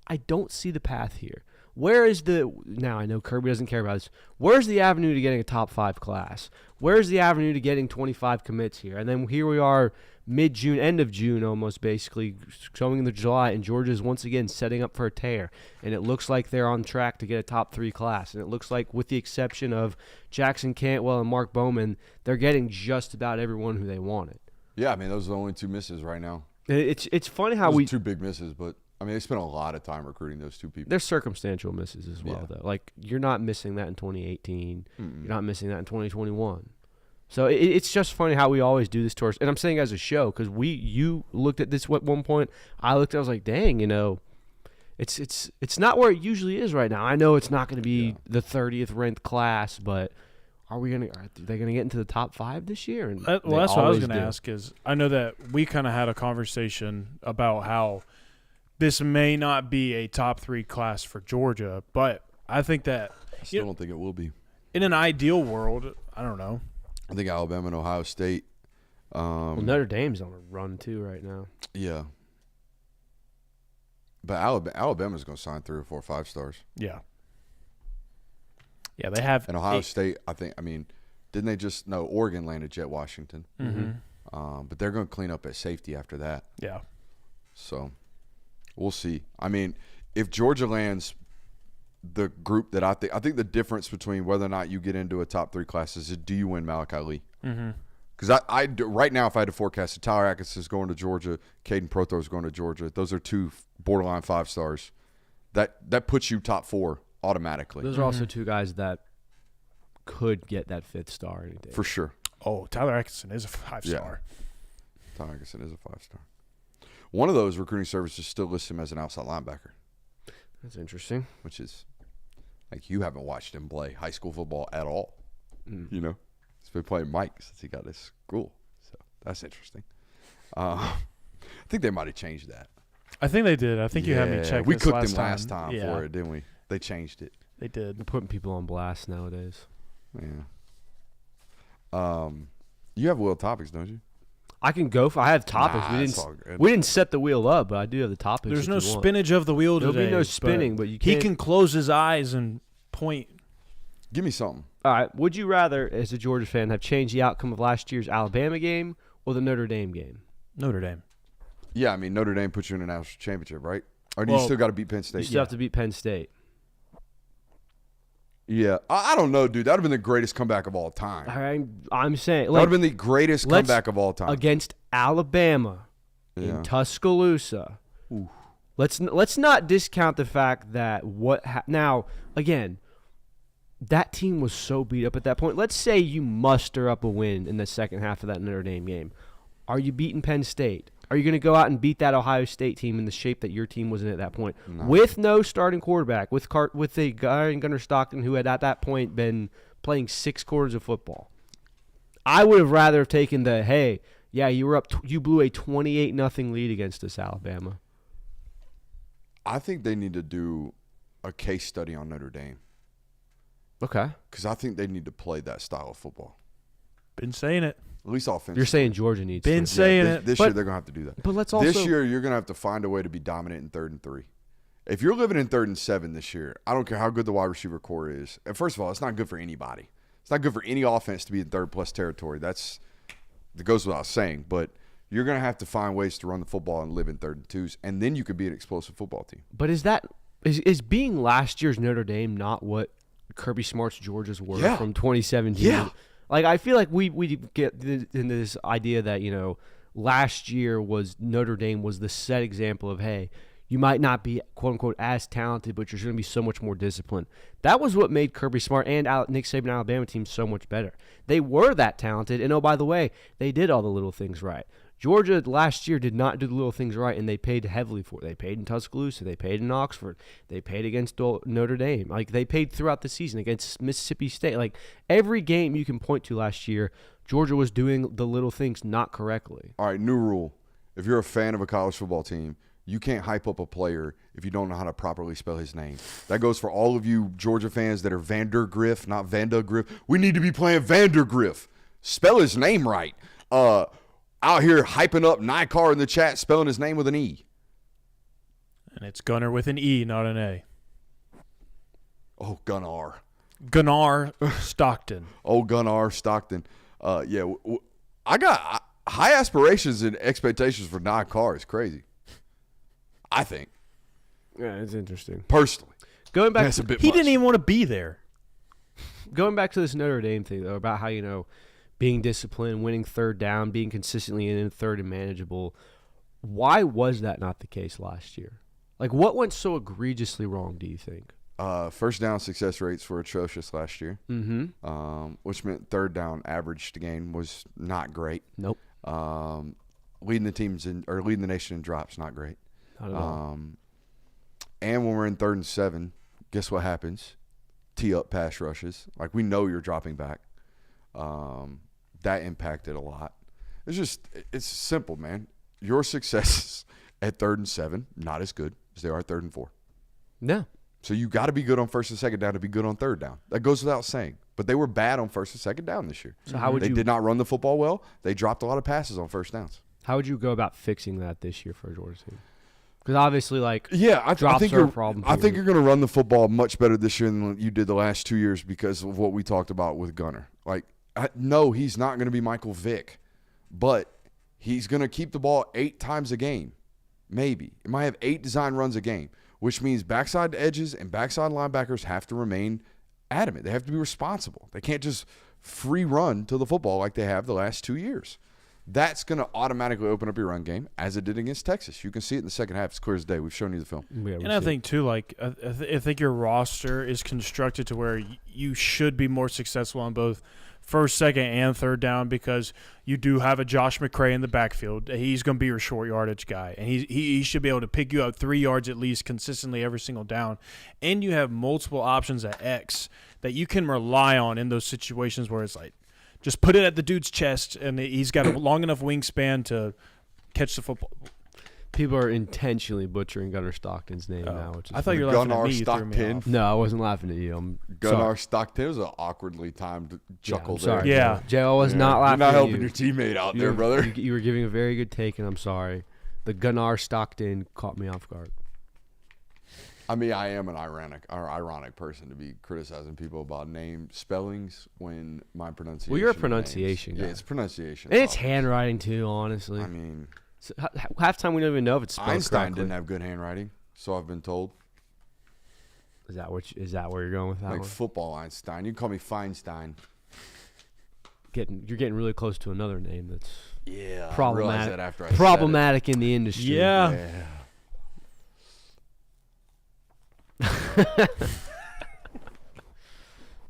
I don't see the path here. Where is now I know Kirby doesn't care about this. Where's the avenue to getting a top 5 class? Where's the avenue to getting 25 commits here? And then here we are mid-June, end of June almost basically, showing in the July, and Georgia's once again setting up for a tear. And it looks like they're on track to get a top 3 class. And it looks like with the exception of Jackson Cantwell and Mark Bowman, they're getting just about everyone who they wanted. Yeah, I mean, those are the only 2 misses right now. It's funny how Those we are 2 big misses, but I mean, they spent a lot of time recruiting those 2 people. There's circumstantial misses as well, Yeah. though. Like, you're not missing that in 2018. Mm-mm. You're not missing that in 2021. So it's just funny how we always do this to us. And I'm saying as a show, because you looked at this at one point. I looked, I was like, dang, it's not where it usually is right now. I know it's not going to be the 30th ranked class, but are they going to get into the top 5 this year? And that's what I was going to do. ask is, I know that we kind of had a conversation about how this may not be a top 3 class for Georgia, but I think that I still don't think it will be. in an ideal world, I don't know. I think Alabama and Ohio State. Well, Notre Dame's on a run, too, right now. Yeah. But Alabama's going to sign 3 or 4 5-stars. Yeah. Yeah, they have. And Ohio State, didn't they just – no, Oregon landed Jet Washington. Mm-hmm. But they're going to clean up at safety after that. Yeah. So we'll see. I mean, if Georgia lands the group that I think the difference between whether or not you get into a top 3 class is do you win Malachi Lee? Because I right now, if I had to forecast it, Tyler Atkins is going to Georgia, Caden Prothro is going to Georgia. Those are 2 borderline 5-stars. That puts you top 4 automatically. Those are also 2 guys that could get that 5th star any day. For sure. Oh, Tyler Atkinson is a 5-star. Tyler Atkinson is a 5-star. One of those recruiting services still lists him as an outside linebacker. That's interesting. Which is, like, you haven't watched him play high school football at all. You know? He's been playing Mike since he got his school. So that's interesting. I think they might have changed that. I think they did. I think you had me check. We this cooked last them last time Yeah, for it, didn't we? They changed it. they did. They're putting people on blast nowadays. Yeah. You have wheel topics, don't you? I can go for. I have topics. Nah, it's all good. We didn't set the wheel up, but I do have the topics. There's if no you want. spinach of the wheel There'll today. be no spinning, but you can't. he can close his eyes and point. Give me something. All right. Would you rather, as a Georgia fan, have changed the outcome of last year's Alabama game or the Notre Dame game? Notre Dame. Yeah, I mean, Notre Dame puts you in a national championship, right? Or do you still got to beat Penn State? You still have to beat Penn State. Yeah. I don't know, dude. That would have been the greatest comeback of all time. I'm saying That would have been the greatest comeback of all time. Against Alabama in Tuscaloosa. Ooh. Let's not discount the fact that now again, that team was so beat up at that point. Let's say you muster up a win in the second half of that Notre Dame game. Are you beating Penn State? Are you going to go out and beat that Ohio State team in the shape that your team was in at that point? No. With no starting quarterback, with a guy in Gunnar Stockton who had at that point been playing 6 quarters of football. I would have rather have taken you were up. You blew a 28-0 lead against us, Alabama. I think they need to do a case study on Notre Dame. Okay. Because I think they need to play that style of football. Been saying it. At least offensively. You're saying Georgia needs Been to. saying it. This year they're going to have to do that. But let's also This year you're going to have to find a way to be dominant in 3rd and 3. If you're living in 3rd and 7 this year, I don't care how good the wide receiver core is. And first of all, it's not good for anybody. It's not good for any offense to be in 3rd-plus territory. That goes without saying. But you're going to have to find ways to run the football and live in 3rd and 2s, and then you could be an explosive football team. But is being last year's Notre Dame not what Kirby Smart's Georgia's were from 2017? Yeah. Like, I feel like we get into this idea that, last year was Notre Dame was the set example of, hey, you might not be, quote-unquote, as talented, but you're going to be so much more disciplined. That was what made Kirby Smart and Nick Saban Alabama team so much better. They were that talented, and, oh, by the way, they did all the little things right. Georgia last year did not do the little things right, and they paid heavily for it. They paid in Tuscaloosa. They paid in Oxford. They paid against Notre Dame. Like, they paid throughout the season against Mississippi State. Like, every game you can point to last year, Georgia was doing the little things not correctly. All right, new rule. If you're a fan of a college football team, you can't hype up a player if you don't know how to properly spell his name. That goes for all of you Georgia fans that are Vandergriff, not Vandagriff. We need to be playing Vandergriff. Spell his name right. Out here hyping up Nikar in the chat, spelling his name with an E. And it's Gunnar with an E, not an A. Oh, Gunnar. Gunnar Stockton. Oh, Gunnar Stockton. I got high aspirations and expectations for Nikar. It's crazy. I think. Yeah, it's interesting. Personally. Going back, That's a bit He much. didn't even want to be there. Going back to this Notre Dame thing, though, about how, being disciplined, winning 3rd down, being consistently in 3rd and manageable. Why was that not the case last year? Like, what went so egregiously wrong, do you think? First down success rates were atrocious last year, Mm-hmm. which meant 3rd down average to gain was not great. Nope. Leading the nation in drops, not great. Not at all. And when we're in 3rd and 7, guess what happens? Tee up pass rushes. Like, we know you're dropping back. That impacted a lot. It's simple, man. Your successes at 3rd and 7, not as good as they are at 3rd and 4. No. So you got to be good on 1st and 2nd down to be good on 3rd down. That goes without saying. But they were bad on 1st and 2nd down this year. So how would they you did not run the football well. They dropped a lot of passes on 1st downs. How would you go about fixing that this year for a Georgia team? Because obviously, I I think are a problem. I think you're going to run the football much better this year than you did the last 2 years because of what we talked about with Gunnar. No, he's not going to be Michael Vick, but he's going to keep the ball 8 times a game. Maybe. It might have 8 design runs a game, which means backside edges and backside linebackers have to remain adamant. They have to be responsible. They can't just free run to the football like they have the last 2 years. That's going to automatically open up your run game, as it did against Texas. You can see it in the second half. It's clear as day. We've shown you the film. Yeah, And I think, too, I think your roster is constructed to where you should be more successful on both 1st, 2nd, and 3rd down because you do have a Josh McCray in the backfield. He's going to be your short yardage guy, and he should be able to pick you up 3 yards at least consistently every single down. And you have multiple options at X that you can rely on in those situations where it's like, just put it at the dude's chest, and he's got a long enough wingspan to catch the football. People are intentionally butchering Gunnar Stockton's name now. Which is I thought you were laughing at Gunnar me. You threw me Stockton. off. No, I wasn't laughing at you. I'm Gunnar sorry. Stockton was an awkwardly timed chuckle I'm sorry. there. Yeah. Joe, I was not You're laughing not at helping you. your teammate out You there, were- brother. You were giving a very good take, and I'm sorry. The Gunnar Stockton caught me off guard. I mean, I am an ironic person to be criticizing people about name spellings when my pronunciation. Well, you're a of pronunciation names, guy. Yeah, it's pronunciation. And it's problem. handwriting, too, honestly. I mean, So, half time we don't even know if it's spelled Einstein correctly. didn't have good handwriting, so I've been told. Is that where you're going with that Like one? football Einstein. You can call me Feinstein. You're getting really close to another name that's Yeah, I realized problematic. that after I said it. Problematic in the industry. Yeah. Yeah.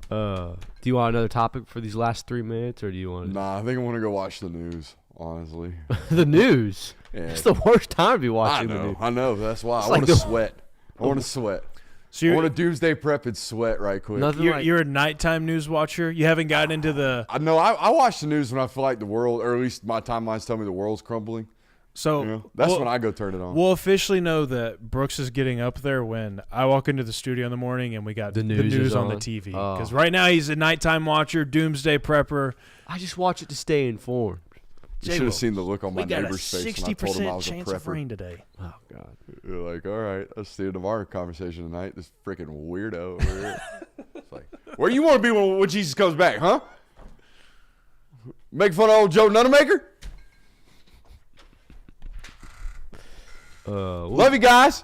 Do you want another topic for these last 3 minutes, or do you want Nah, I think I want to go watch the news. Honestly, the news? Yeah. It's the worst time to be I watching the know. news. I know. That's why I like want to the- sweat. I want to sweat. So I you're, want to doomsday prep and sweat right quick. Nothing you're, like you're a nighttime news watcher. You haven't gotten into the I know. I watch the news when I feel like the world, or at least my timelines tell me the world's crumbling. so. You know? That's we'll- when I go turn it on. We'll officially know that Brooks is getting up there when I walk into the studio in the morning and we got The the news news is on the on. TV. Oh. Because right now he's a nighttime watcher, doomsday prepper. I just watch it to stay informed. You should have seen the look on my We got a neighbor's face when I told him I 60% was a chance of rain prepper. today. Oh God. You're like, all right, that's the end of our conversation tonight. This freaking weirdo over here. It's like, where you want to be when Jesus comes back, huh? Make fun of old Joe Nunamaker? Love you guys.